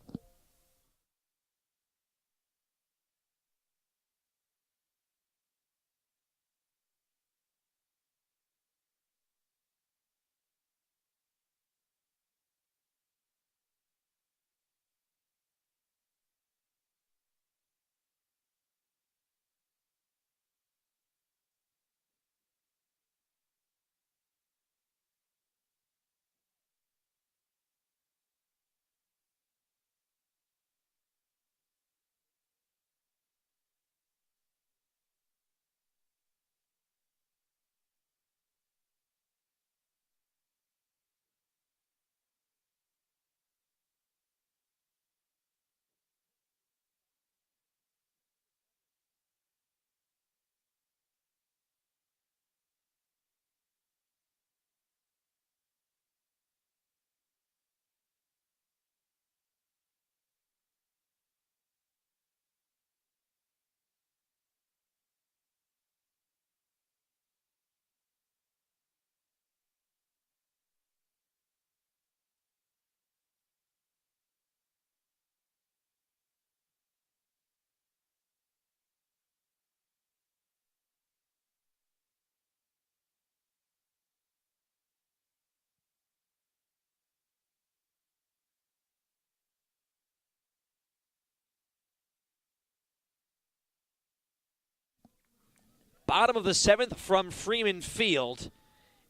Bottom of the 7th from Freeman Field.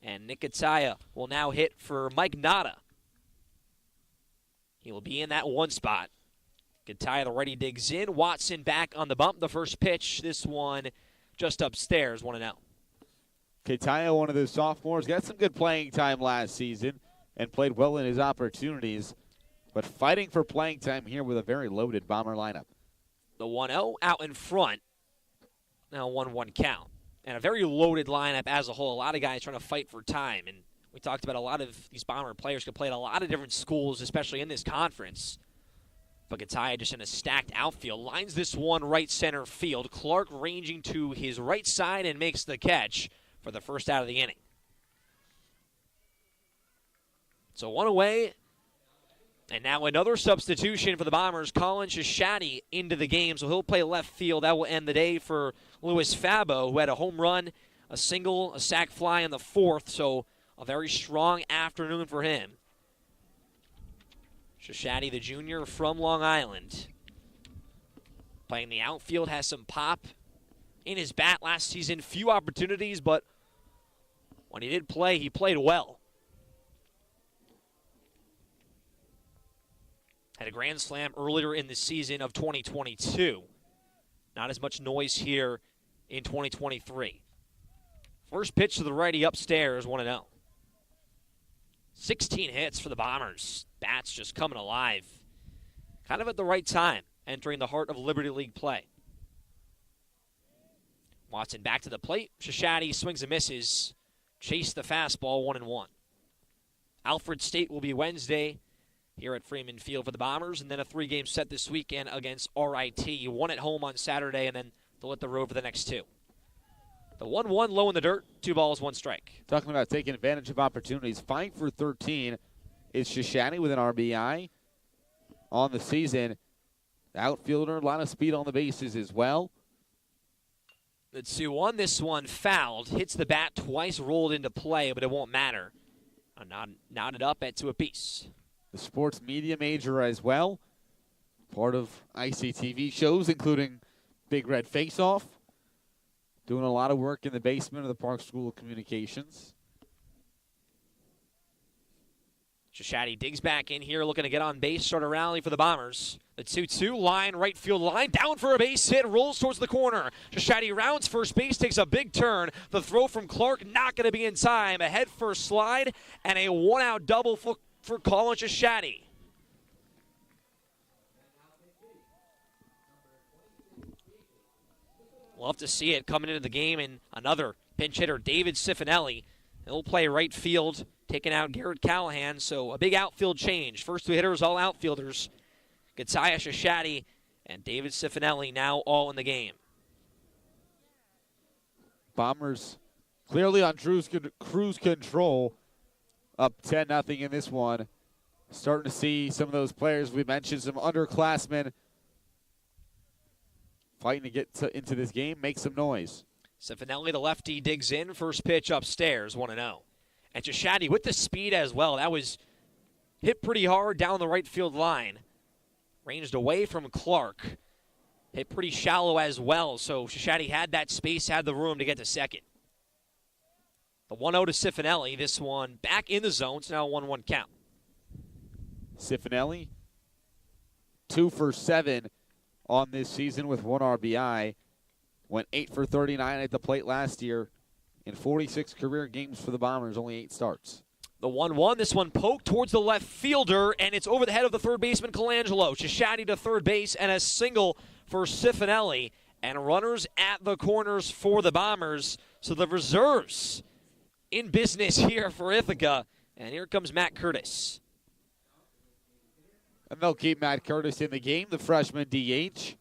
And Nick Ithaca will now hit for Mike Nada. He will be in that 1 spot. Ithaca already digs in. Watson back on the bump. The first pitch, this one just upstairs, 1-0. Ithaca, one of the sophomores, got some good playing time last season and played well in his opportunities, but fighting for playing time here with a very loaded Bomber lineup. The 1-0 out in front. Now 1-1 count. And a very loaded lineup as a whole. A lot of guys trying to fight for time. And we talked about a lot of these Bomber players could play at a lot of different schools, especially in this conference. But Ithaca just in a stacked outfield. Lines this one right center field. Clark ranging to his right side and makes the catch for the first out of the inning. So 1 away. And now another substitution for the Bombers. Colin Shashadi into the game, so he'll play left field. That will end the day for Louis Fabo, who had a home run, a single, a sac fly in the 4th, so a very strong afternoon for him. Shashadi, the junior from Long Island, playing the outfield, has some pop in his bat last season. Few opportunities, but when he did play, he played well. Had a grand slam earlier in the season of 2022. Not as much noise here in 2023. First pitch to the righty upstairs, 1-0. 16 hits for the Bombers. Bats just coming alive. Kind of at the right time, entering the heart of Liberty League play. Watson back to the plate. Shashadi swings and misses. Chase the fastball, 1-1. Alfred State will be Wednesday here at Freeman Field for the Bombers, and then a 3-game set this weekend against RIT. 1 at home on Saturday, and then they'll hit the road for the next 2. The 1-1 low in the dirt, 2 balls, 1 strike. Talking about taking advantage of opportunities, 5 for 13 is Shashani with an RBI on the season. Outfielder, a lot of speed on the bases as well. The 2-1, this one fouled, hits the bat twice, rolled into play, but it won't matter. Knotted up at 2 apiece. The sports media major as well. Part of ICTV shows, including Big Red Face-Off. Doing a lot of work in the basement of the Park School of Communications. Shashadi digs back in here, looking to get on base, start a rally for the Bombers. The 2-2 line, right field line, down for a base hit, rolls towards the corner. Shashadi rounds first base, takes a big turn. The throw from Clark not going to be in time. A head first slide and a 1-out double for Colin Shashadi. Love to see it coming into the game, and another pinch hitter, David Cifinelli. He'll play right field, taking out Garrett Callahan, so a big outfield change. First two hitters, all outfielders. Gatsiah Shashadi and David Cifinelli now all in the game. Bombers clearly on cruise control, up 10-0 in this one. Starting to see some of those players we mentioned, some underclassmen fighting to get into this game, make some noise. Cifinelli, the lefty, digs in. First pitch upstairs, 1-0. And Shashadi with the speed as well. That was hit pretty hard down the right field line. Ranged away from Clark. Hit pretty shallow as well, so Shashadi had that space, had the room to get to second. The 1-0 to Cifinelli. This one back in the zone. It's now a 1-1 count. Cifinelli, 2 for 7 on this season with 1 RBI. Went 8 for 39 at the plate last year. In 46 career games for the Bombers, only 8 starts. The 1-1, this one poked towards the left fielder, and it's over the head of the third baseman, Colangelo. Shashadi to third base, and a single for Cifinelli. And runners at the corners for the Bombers. So the reserves in business here for Ithaca. And here comes Matt Curtis. And they'll keep Matt Curtis in the game, the freshman DH.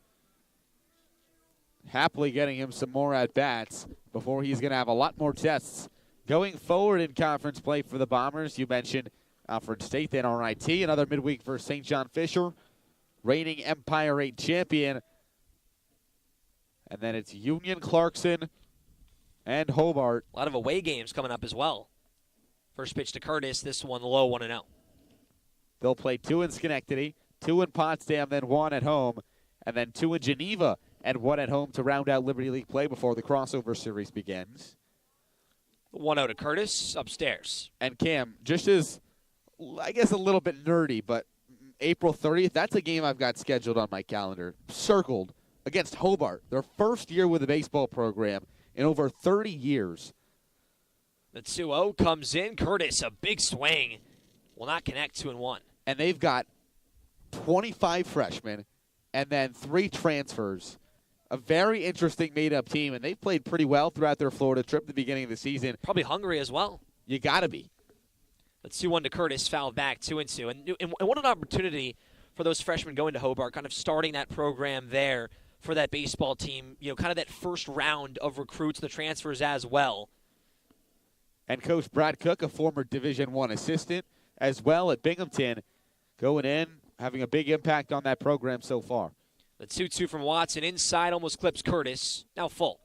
Happily getting him some more at-bats before he's going to have a lot more tests going forward in conference play for the Bombers. You mentioned Alfred State, then RIT, another midweek for St. John Fisher, reigning Empire 8 champion. And then it's Union, Clarkson, and Hobart. A lot of away games coming up as well. First pitch to Curtis, this one low, 1-0. They'll play 2 in Schenectady, 2 in Potsdam, then 1 at home, and then 2 in Geneva and 1 at home to round out Liberty League play before the crossover series begins. 1-0 to Curtis, upstairs. And Cam, just as, I guess a little bit nerdy, but April 30th, that's a game I've got scheduled on my calendar, circled, against Hobart, their first year with the baseball program in over 30 years. The 2-0 comes in. Curtis, a big swing. Will not connect, 2-1. And they've got 25 freshmen and then 3 transfers. A very interesting made-up team, and they've played pretty well throughout their Florida trip at the beginning of the season. Probably hungry as well. You got to be. The 2-1 to Curtis, fouled back, 2-2. And what an opportunity for those freshmen going to Hobart, kind of starting that program there for that baseball team. You know, kind of that first round of recruits, the transfers as well. And Coach Brad Cook, a former Division I assistant, as well at Binghamton, going in, having a big impact on that program so far. The 2-2 from Watson inside almost clips Curtis. Now full.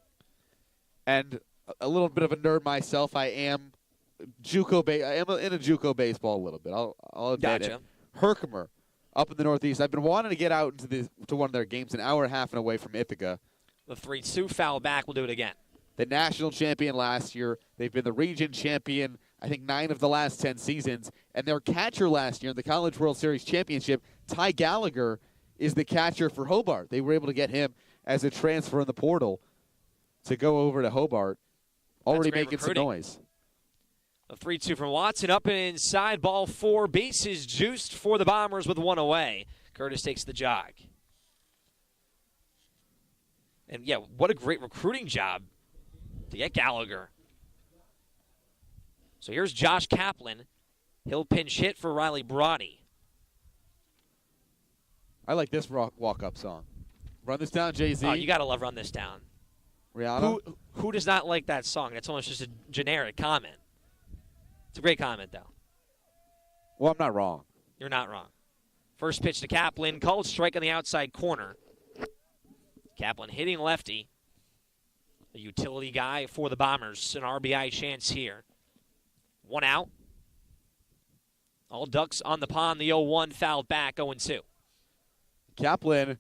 And a little bit of a nerd myself. I am in a JUCO baseball a little bit. I'll admit Gotcha. it. Herkimer, up in the Northeast. I've been wanting to get out to one of their games, an hour and a half and away from Ithaca. The 3-2 foul back. We'll do it again. The national champion last year. They've been the region champion, I think, 9 of the last 10 seasons. And their catcher last year in the College World Series championship, Ty Gallagher, is the catcher for Hobart. They were able to get him as a transfer in the portal to go over to Hobart. Already making some noise. A 3-2 from Watson, up and inside, ball 4, bases juiced for the Bombers with 1 away. Curtis takes the jog. And, yeah, what a great recruiting job to get Gallagher. So here's Josh Kaplan. He'll pinch hit for Riley Brody. I like this walk-up song. Run This Down, Jay-Z. Oh, you got to love Run This Down. Rihanna? Who does not like that song? That's almost just a generic comment. It's a great comment, though. Well, I'm not wrong. You're not wrong. First pitch to Kaplan. Called strike on the outside corner. Kaplan hitting lefty. A utility guy for the Bombers. An RBI chance here. 1 out. All Ducks on the pond. The 0-1 fouled back. 0-2. Kaplan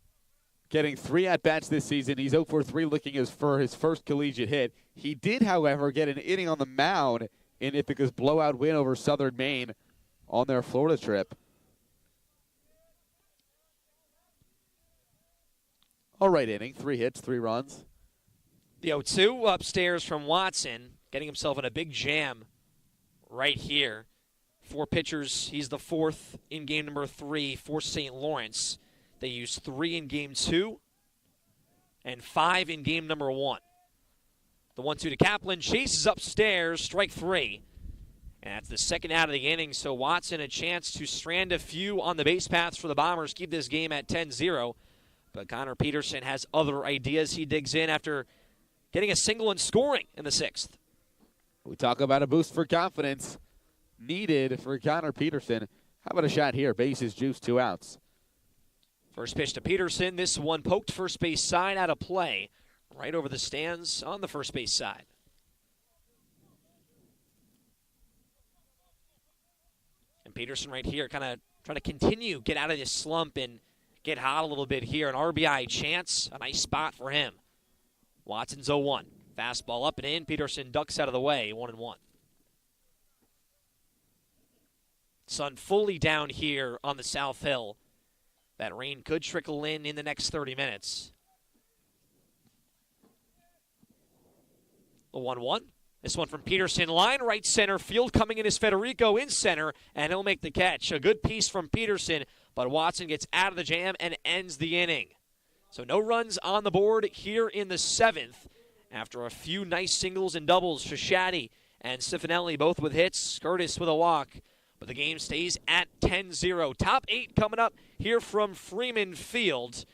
getting 3 at-bats this season. He's 0 for 3 looking for his first collegiate hit. He did, however, get an inning on the mound in Ithaca's blowout win over Southern Maine on their Florida trip. All right inning, 3 hits, 3 runs. The 0-2 upstairs from Watson, getting himself in a big jam right here 4 pitchers. He's the 4th in game number 3 for St. Lawrence. They used 3 in game 2 and 5 in game number 1. The 1-2 to Kaplan, chases upstairs, strike 3. And that's the second out of the inning, so Watson a chance to strand a few on the base paths for the Bombers, keep this game at 10-0. But Connor Peterson has other ideas. He digs in after getting a single and scoring in the 6th. We talk about a boost for confidence needed for Connor Peterson. How about a shot here? Bases juice, 2 outs. First pitch to Peterson. This one poked first base side out of play. Right over the stands on the first base side. And Peterson right here kind of trying to continue, get out of this slump and get hot a little bit here. An RBI chance, a nice spot for him. Watson's 0-1. Fastball up and in. Peterson ducks out of the way, 1-1. Sun fully down here on the South Hill. That rain could trickle in the next 30 minutes. The 1-1. This one from Peterson, line right center field. Coming in is Federico in center, and he'll make the catch. A good piece from Peterson, but Watson gets out of the jam and ends the inning. So no runs on the board here in the 7th. After a few nice singles and doubles, Shashadi and Stefanelli both with hits, Curtis with a walk. But the game stays at 10-0. Top 8 coming up here from Freeman Field.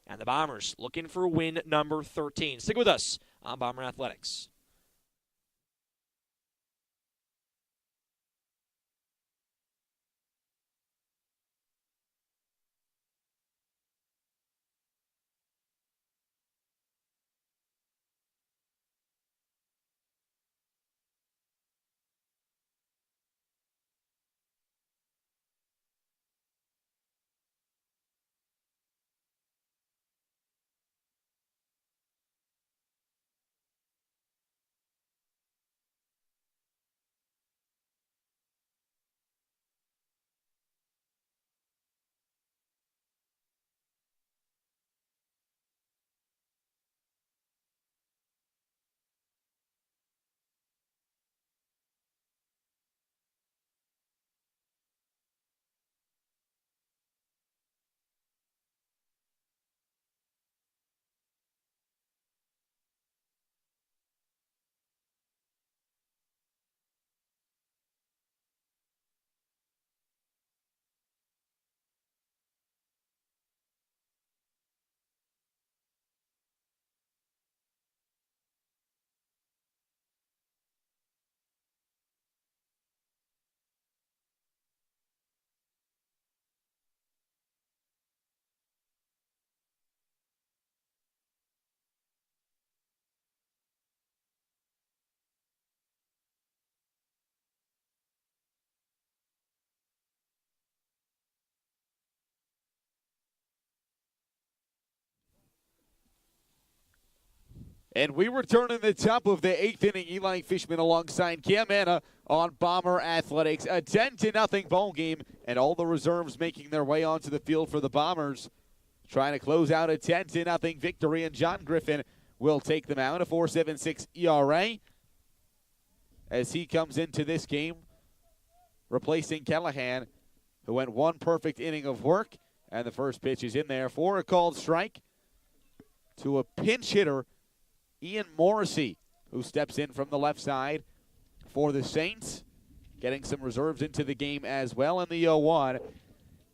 And the Bombers looking for win number 13. Stick with us on Bomber Athletics. And we return in the top of the 8th inning. Eli Fishman alongside Cam Anna on Bomber Athletics. A 10-0 ball game, and all the reserves making their way onto the field for the Bombers. Trying to close out a 10-0 victory, and John Griffin will take them out. A 4.76 ERA as he comes into this game, replacing Callahan, who went 1 perfect inning of work. And the first pitch is in there for a called strike to a pinch hitter, Ian Morrissey, who steps in from the left side for the Saints, getting some reserves into the game as well. And the 0-1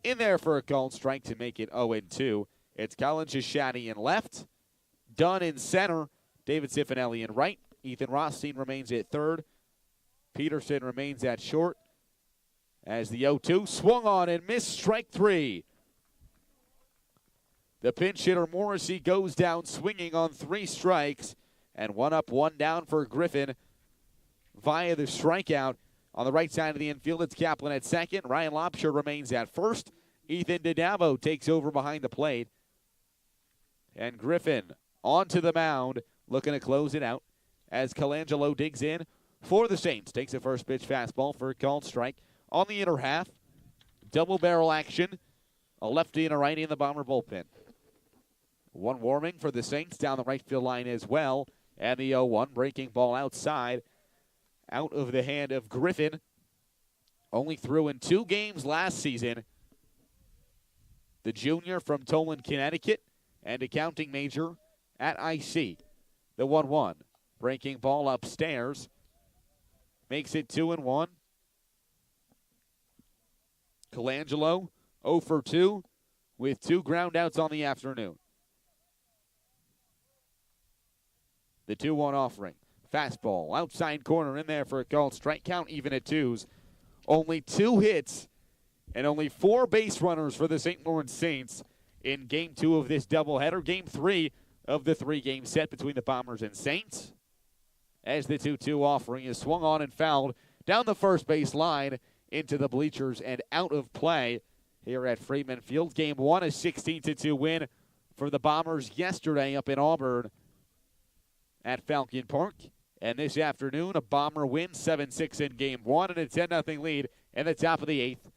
in there for a called strike to make it 0-2. It's Colin Shashadi in left, Dunn in center, David Stefanelli in right. Ethan Rothstein remains at third. Peterson remains at short as the 0-2 swung on and missed, strike 3. The pinch hitter Morrissey goes down swinging on 3 strikes, and 1 up, 1 down for Griffin via the strikeout. On the right side of the infield, it's Kaplan at second. Ryan Lobsher remains at first. Ethan DiDavo takes over behind the plate. And Griffin onto the mound, looking to close it out as Colangelo digs in for the Saints. Takes a first pitch fastball for a called strike. On the inner half, double barrel action. A lefty and a righty in the Bomber bullpen. 1 warming for the Saints down the right field line as well. And the 0-1 breaking ball outside. Out of the hand of Griffin only threw in 2 games last season. The junior from Toland, Connecticut, and accounting major at IC. The 1-1. Breaking ball upstairs. Makes it 2-1. Colangelo 0 for 2 with 2 groundouts on the afternoon. The 2-1 offering. Fastball, outside corner in there for a called strike count, even at 2s. Only 2 hits and only 4 base runners for the St. Lawrence Saints in Game 2 of this doubleheader. Game 3 of the 3-game set between the Bombers and Saints. As the 2-2 offering is swung on and fouled down the first base line into the bleachers and out of play here at Freeman Field. Game 1, a 16-2 win for the Bombers yesterday up in Auburn at Falcon Park. And this afternoon, a Bomber win, 7-6 in Game 1 and a 10-0 lead in the top of the 8th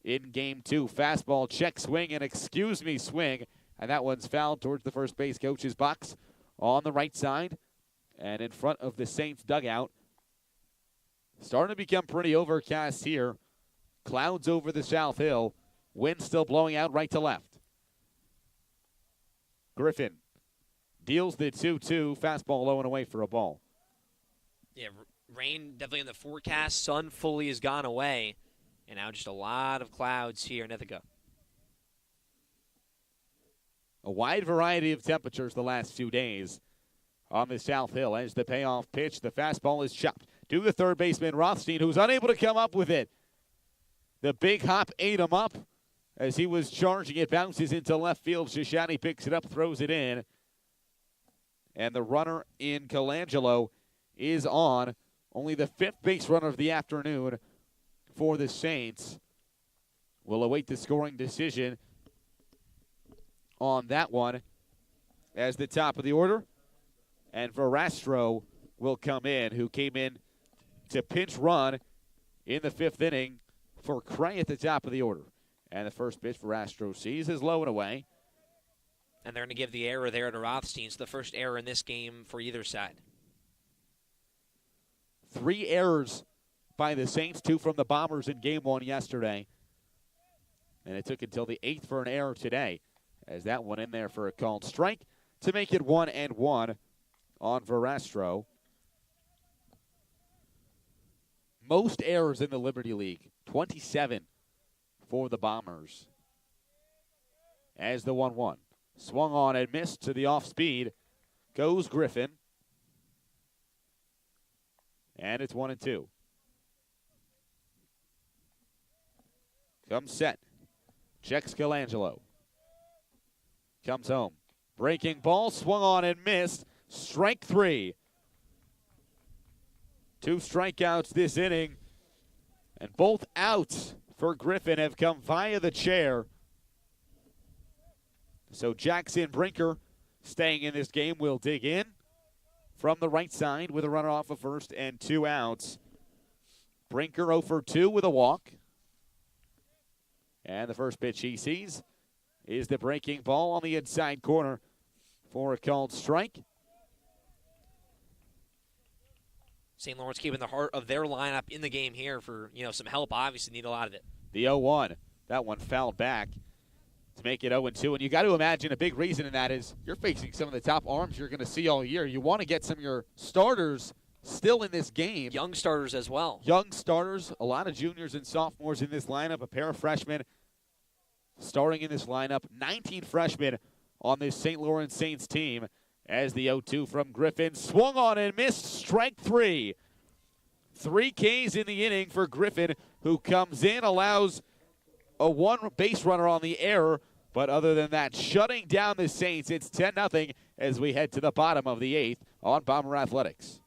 in Game 2. Fastball, check swing, and excuse me swing. And that one's fouled towards the first base coach's box on the right side and in front of the Saints dugout. Starting to become pretty overcast here. Clouds over the South Hill. Wind still blowing out right to left. Griffin deals the 2-2. Fastball low and away for a ball. Yeah, rain definitely in the forecast. Sun fully has gone away. And now just a lot of clouds here in Ithaca. A wide variety of temperatures the last few days on the South Hill. As the payoff pitch, the fastball is chopped to the third baseman, Rothstein, who's unable to come up with it. The big hop ate him up as he was charging. It bounces into left field. Shishani picks it up, throws it in. And the runner in Colangelo is on. Only the 5th base runner of the afternoon for the Saints. We'll await the scoring decision on that one as the top of the order. And Verastro will come in, who came in to pinch run in the 5th inning for Cray at the top of the order. And the first pitch Verastro sees is low and away. And they're going to give the error there to Rothstein. So the first error in this game for either side. 3 errors by the Saints, 2 from the Bombers in Game 1 yesterday. And it took until the 8th for an error today, as that one in there for a called strike to make it 1-1 on Verastro. Most errors in the Liberty League, 27 for the Bombers. As the 1-1. Swung on and missed to the off speed. Goes Griffin. And it's 1-2. Comes set. Checks Colangelo. Comes home. Breaking ball, swung on and missed. Strike 3. 2 strikeouts this inning. And both outs for Griffin have come via the chair. So Jackson Brinker, staying in this game, will dig in from the right side with a runner off of first and 2 outs. Brinker 0 for 2 with a walk. And the first pitch he sees is the breaking ball on the inside corner for a called strike. St. Lawrence keeping the heart of their lineup in the game here for, some help. Obviously need a lot of it. The 0-1. That one fouled back to make it 0-2. And you got to imagine a big reason in that is you're facing some of the top arms you're going to see all year. You want to get some of your starters still in this game. Young starters as well. Young starters, a lot of juniors and sophomores in this lineup, a pair of freshmen starting in this lineup. 19 freshmen on this St. Lawrence Saints team as the 0-2 from Griffin. Swung on and missed, strike 3. 3 Ks in the inning for Griffin, who comes in, allows a 1 base runner on the error. But other than that, shutting down the Saints, it's 10-0 as we head to the bottom of the 8th on Bomber Athletics.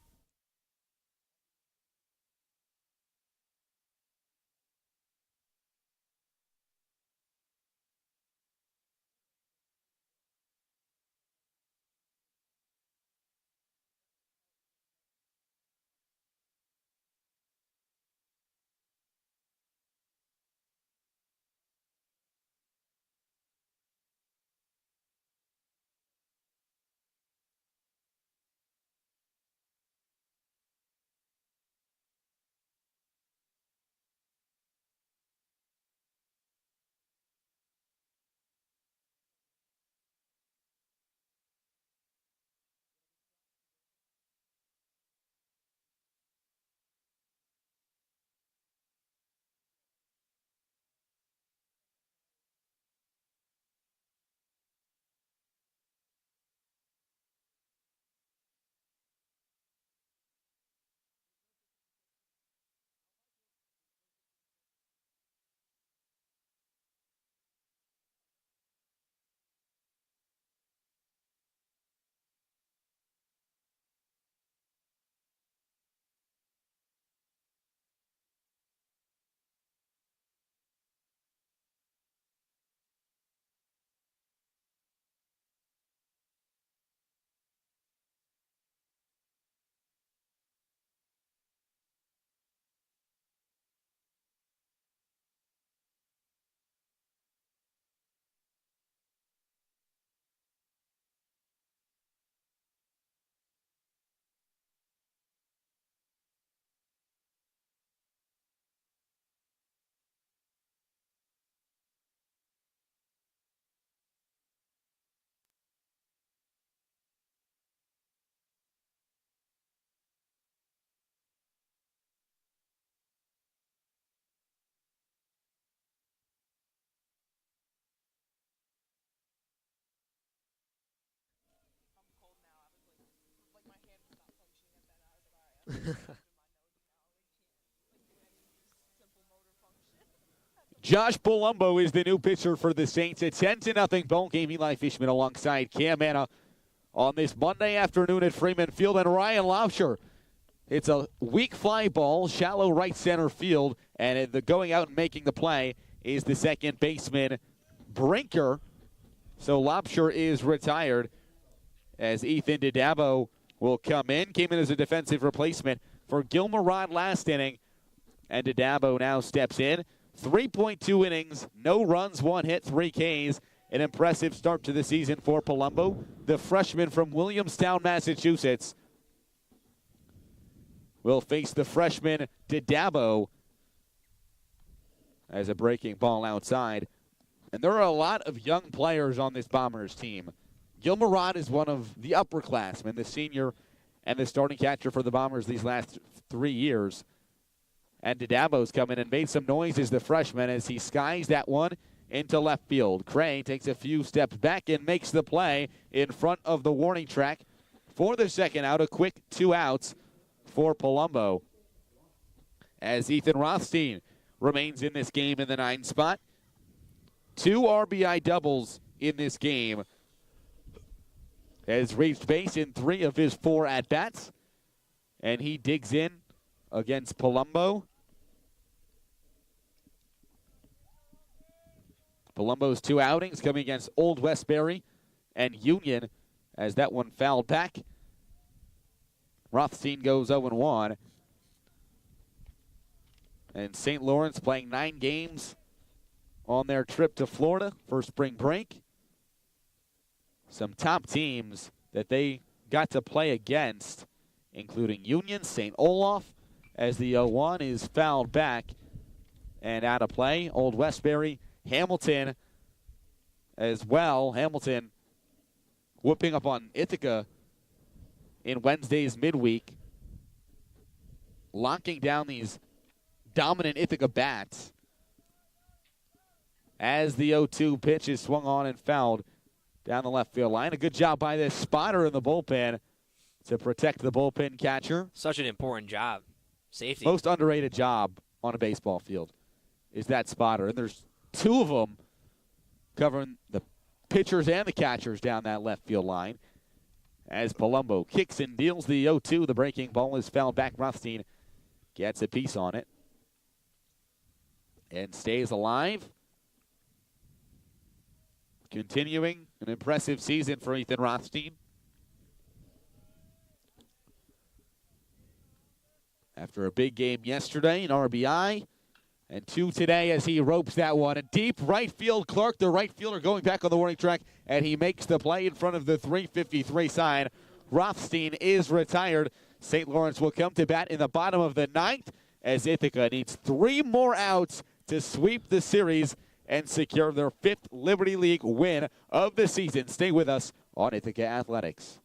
Josh Palumbo is the new pitcher for the Saints. A 10-0 ball game. Eli Fishman alongside Cam Anna on this Monday afternoon at Freeman Field. And Ryan Laubscher, it's a weak fly ball, shallow right center field. And the going out and making the play is the second baseman, Brinker. So Laubscher is retired as Ethan DiDabo will come in. Came in as a defensive replacement for Gilmarod last inning. And DiDabo now steps in. 3.2 innings, no runs, 1 hit, 3 Ks. An impressive start to the season for Palumbo. The freshman from Williamstown, Massachusetts, will face the freshman DiDabo as a breaking ball outside. And there are a lot of young players on this Bombers team. Gilmarod is one of the upperclassmen, the senior and the starting catcher for the Bombers these last 3 years. And DiDabo's come in and made some noise as the freshman as he skies that one into left field. Cray takes a few steps back and makes the play in front of the warning track for the second out. A quick 2 outs for Palumbo as Ethan Rothstein remains in this game in the 9 spot. 2 RBI doubles in this game. Has reached base in 3 of his 4 at-bats. And he digs in against Palumbo. Palumbo's 2 outings coming against Old Westbury and Union as that one fouled back. Rothstein goes 0-1. And St. Lawrence playing 9 games on their trip to Florida for spring break. Some top teams that they got to play against, including Union, St. Olaf, as the 0-1 is fouled back and out of play. Old Westbury, Hamilton as well. Hamilton whooping up on Ithaca in Wednesday's midweek, locking down these dominant Ithaca bats as the 0-2 pitch is swung on and fouled down the left field line. A good job by this spotter in the bullpen to protect the bullpen catcher. Such an important job. Safety. Most underrated job on a baseball field is that spotter. And there's 2 of them covering the pitchers and the catchers down that left field line. As Palumbo kicks and deals the 0-2, the breaking ball is fouled back. Rothstein gets a piece on it and stays alive. Continuing an impressive season for Ethan Rothstein. After a big game yesterday, an RBI, and 2 today as he ropes that one. A deep right field. Clark, the right fielder, going back on the warning track, and he makes the play in front of the 353 sign. Rothstein is retired. St. Lawrence will come to bat in the bottom of the 9th as Ithaca needs 3 more outs to sweep the series and secure their 5th Liberty League win of the season. Stay with us on Ithaca Athletics.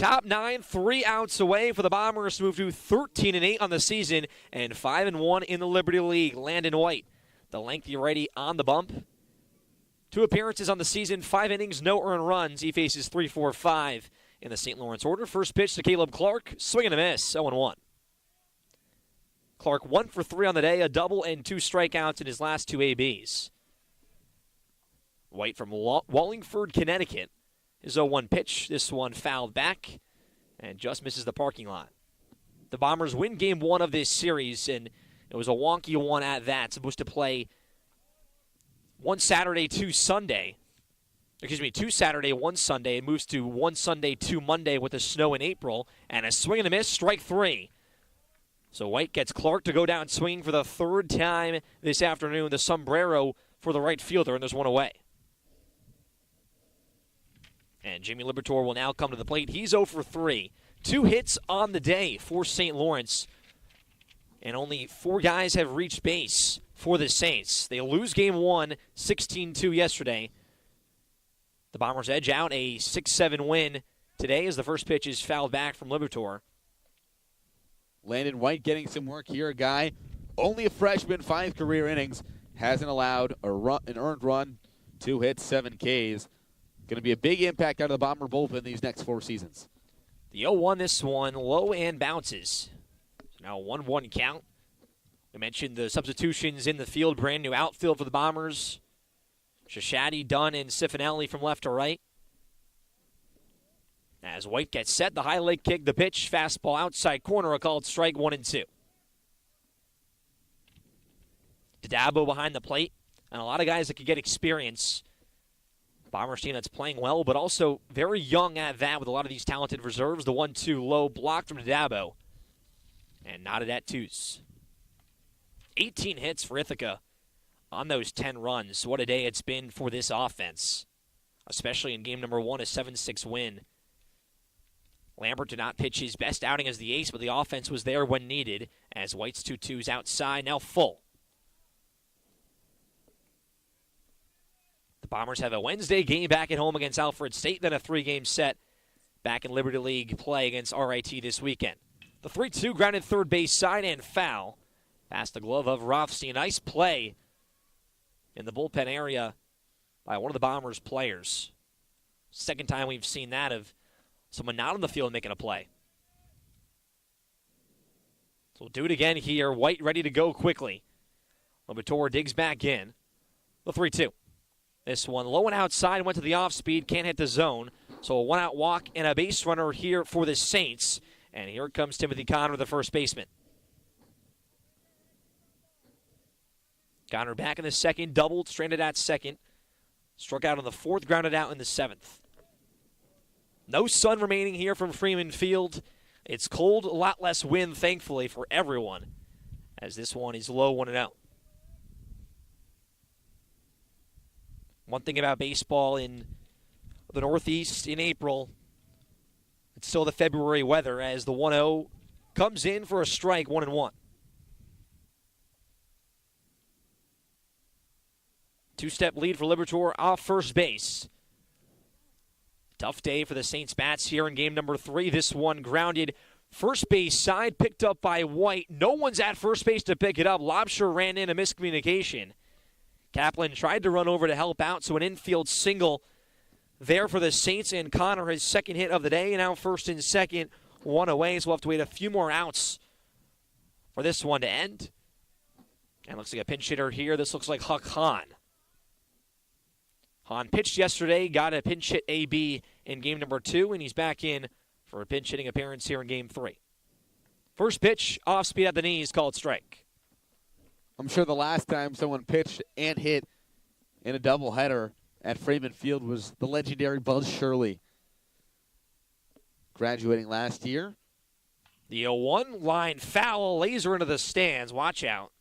top 9, 3 outs away for the Bombers to move to 13-8 on the season and 5-1 in the Liberty League. Landon White, the lengthy righty, on the bump. 2 appearances on the season, 5 innings, no earned runs. He faces 3-4-5 in the St. Lawrence order. First pitch to Caleb Clark, swing and a miss, 0-1. Clark 1 for 3 on the day, a double and 2 strikeouts in his last 2 ABs. White from Wallingford, Connecticut. His 0-1 pitch, this one fouled back and just misses the parking lot. The Bombers win game 1 of this series, and it was a wonky one at that. Supposed to play 1 Saturday, 2 Sunday. 2 Saturday, 1 Sunday. It moves to 1 Sunday, 2 Monday with the snow in April. And a swing and a miss, strike 3. So White gets Clark to go down swinging for the 3rd time this afternoon. The sombrero for the right fielder, and there's 1 away. And Jimmy Liberatore will now come to the plate. He's 0 for 3. 2 hits on the day for St. Lawrence. And only 4 guys have reached base for the Saints. They lose game 1, 16-2 yesterday. The Bombers edge out a 6-7 win today as the first pitch is fouled back from Liberatore. Landon White getting some work here. A guy, only a freshman, 5 career innings, hasn't allowed an earned run, 2 hits, 7 Ks. Going to be a big impact out of the Bomber bullpen these next 4 seasons. The 0-1 this one, low and bounces. So now 1-1 count. We mentioned the substitutions in the field, brand new outfield for the Bombers. Shashadi, Dunn, and Cifanelli from left to right. As White gets set, the high leg kick, the pitch, fastball outside corner, a called strike 1-2. Dabo behind the plate, and a lot of guys that could get experience. Bombers team that's playing well, but also very young at that with a lot of these talented reserves. The 1-2 low blocked from Dabo, and knotted at 2s. 18 hits for Ithaca on those 10 runs. What a day it's been for this offense, especially in game number 1, a 7-6 win. Lambert did not pitch his best outing as the ace, but the offense was there when needed as White's 2-2s outside, now full. The Bombers have a Wednesday game back at home against Alfred State, then a 3-game set back in Liberty League play against RIT this weekend. The 3-2 grounded third base side and foul. Past the glove of Rothstein. Nice play in the bullpen area by one of the Bombers' players. Second time we've seen that of someone not on the field making a play. So we'll do it again here. White ready to go quickly. Liberatore digs back in. The 3-2. This one low and outside, went to the off-speed, can't hit the zone. So a 1-out walk and a base runner here for the Saints. And here comes Timothy Connor, the first baseman. Connor back in the second, doubled, stranded at second. Struck out on the 4th, grounded out in the 7th. No sun remaining here from Freeman Field. It's cold, a lot less wind, thankfully, for everyone, as this one is low 1-0. One thing about baseball in the Northeast in April, it's still the February weather as the 1-0 comes in for a strike, 1-1. 2-step lead for Liberatore off first base. Tough day for the Saints bats here in game number 3. This one grounded first base side, picked up by White. No one's at first base to pick it up. Lobsher ran in, a miscommunication. Kaplan tried to run over to help out, so an infield single there for the Saints, and Connor his second hit of the day. Now first and second, 1 away, so we'll have to wait a few more outs for this one to end. And looks like a pinch hitter here. This looks like Huck Hahn. Hahn pitched yesterday, got a pinch hit AB in game number 2, and he's back in for a pinch hitting appearance here in game 3. First pitch, off speed at the knees, called strike. I'm sure the last time someone pitched and hit in a doubleheader at Freeman Field was the legendary Buzz Shirley, graduating last year. The 0-1 line foul, laser into the stands. Watch out.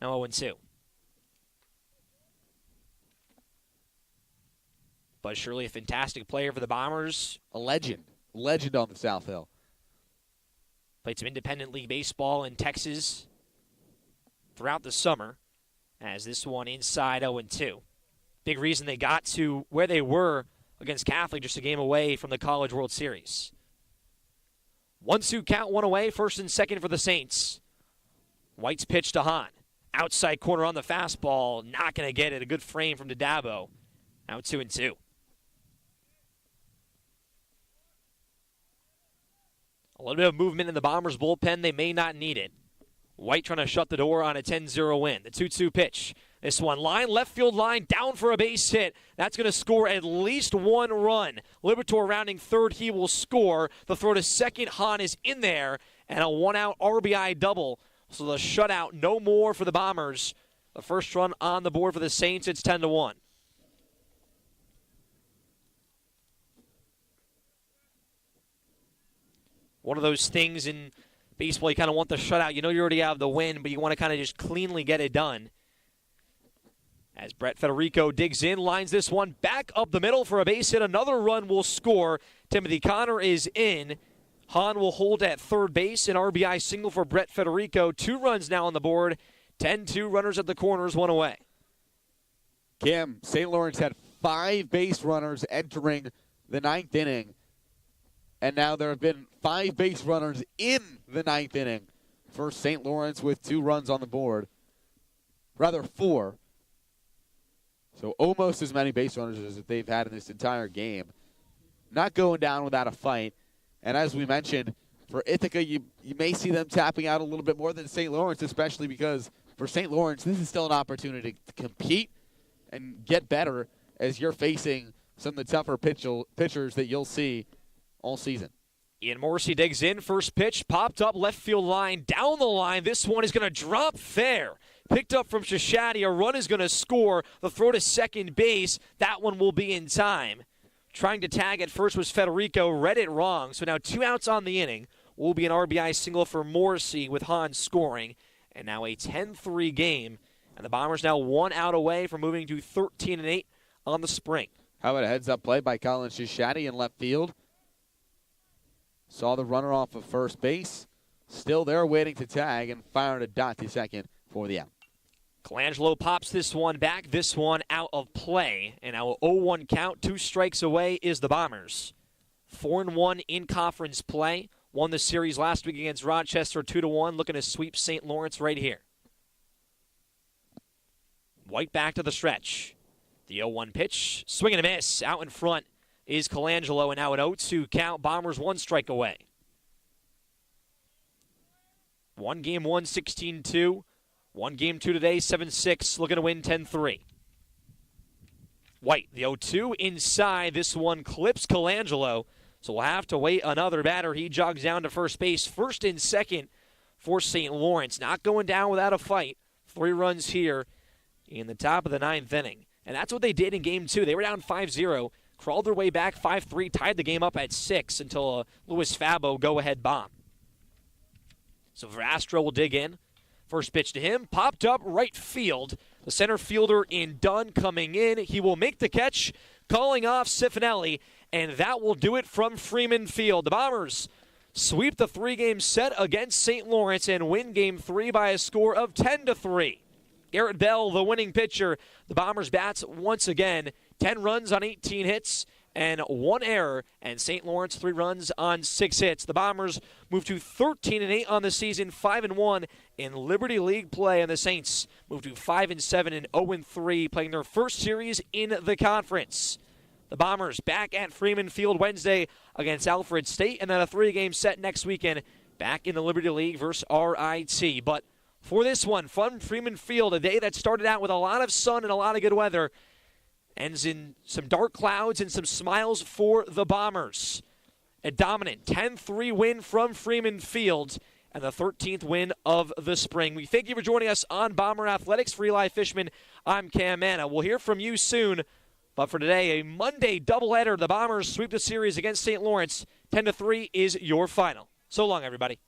Now 0-2. Buzz Shirley, a fantastic player for the Bombers. A legend. Legend on the South Hill. Played some independent league baseball in Texas throughout the summer, as this one inside 0-2. Big reason they got to where they were against Catholic, just a game away from the College World Series. 1-2 count, one away, first and second for the Saints. White's pitch to Hahn. Outside corner on the fastball, not going to get it. A good frame from Dabo. Now 2-2. A little bit of movement in the Bombers' bullpen. They may not need it. White trying to shut the door on a 10-0 win. The 2-2 pitch. This one, left field line, down for a base hit. That's going to score at least one run. Liberatore rounding third, he will score. The throw to second, Hahn is in there, and a one-out RBI double. So the shutout, no more for the Bombers. The first run on the board for the Saints, it's 10-1. One of those things in baseball, you kind of want the shutout. You know you already have the win, but you want to kind of just cleanly get it done. As Brett Federico digs in, lines this one back up the middle for a base hit. Another run will score. Timothy Connor is in. Hahn will hold at third base. An RBI single for Brett Federico. 2 runs now on the board. 10-2 runners at the corners, 1 away. Cam, St. Lawrence had 5 base runners entering the 9th inning. And now there have been 5 base runners in the 9th inning for St. Lawrence with 2 runs on the board. Rather, 4. So almost as many base runners as they've had in this entire game. Not going down without a fight. And as we mentioned, for Ithaca, you may see them tapping out a little bit more than St. Lawrence, especially because for St. Lawrence, this is still an opportunity to compete and get better as you're facing some of the tougher pitchers that you'll see all season. Ian Morrissey digs in. First pitch popped up left field line. Down the line. This one is going to drop fair. Picked up from Shishadi. A run is going to score. The throw to second base. That one will be in time. Trying to tag at first was Federico. Read it wrong. So now 2 outs on the inning. Will be an RBI single for Morrissey with Hahn scoring. And now a 10-3 game. And the Bombers now 1 out away from moving to 13-8 on the spring. How about a heads-up play by Colin Shishadi in left field? Saw the runner off of first base. Still there waiting to tag and fired a dot to second for the out. Colangelo pops this one back. This one out of play. And now 0-1 count. 2 strikes away is the Bombers. 4-1 in conference play. Won the series last week against Rochester 2-1. Looking to sweep St. Lawrence right here. White back to the stretch. The 0-1 pitch. Swing and a miss. Out in front is Colangelo. And now an 0-2 count. Bombers 1 strike away. 1 game 1, 16-2. 1 game 2 today, 7-6. Looking to win 10-3. White, the 0-2 inside. This one clips Colangelo. So we'll have to wait another batter. He jogs down to first base. First and second for St. Lawrence. Not going down without a fight. 3 runs here in the top of the 9th inning. And that's what they did in game 2. They were down 5-0. Crawled their way back 5-3. Tied the game up at 6 until a Louis Fabo go-ahead bomb. So Verastro will dig in. First pitch to him, popped up right field. The center fielder in Dunn coming in. He will make the catch, calling off Cifanelli, and that will do it from Freeman Field. The Bombers sweep the 3-game set against St. Lawrence and win Game 3 by a score of 10-3. Garrett Bell, the winning pitcher. The Bombers bats once again. 10 runs on 18 hits and 1 error, and St. Lawrence 3 runs on 6 hits. The Bombers move to 13-8 on the season, 5-1 in Liberty League play, and the Saints move to 5-7 and 0-3, playing their first series in the conference. The Bombers back at Freeman Field Wednesday against Alfred State, and then a 3-game set next weekend back in the Liberty League versus RIT. But for this one, from Freeman Field, a day that started out with a lot of sun and a lot of good weather, ends in some dark clouds and some smiles for the Bombers. A dominant 10-3 win from Freeman Field and the 13th win of the spring. We thank you for joining us on Bomber Athletics. For Eli Fishman, I'm Cam Manna. We'll hear from you soon. But for today, a Monday doubleheader. The Bombers sweep the series against St. Lawrence. 10-3 is your final. So long, everybody.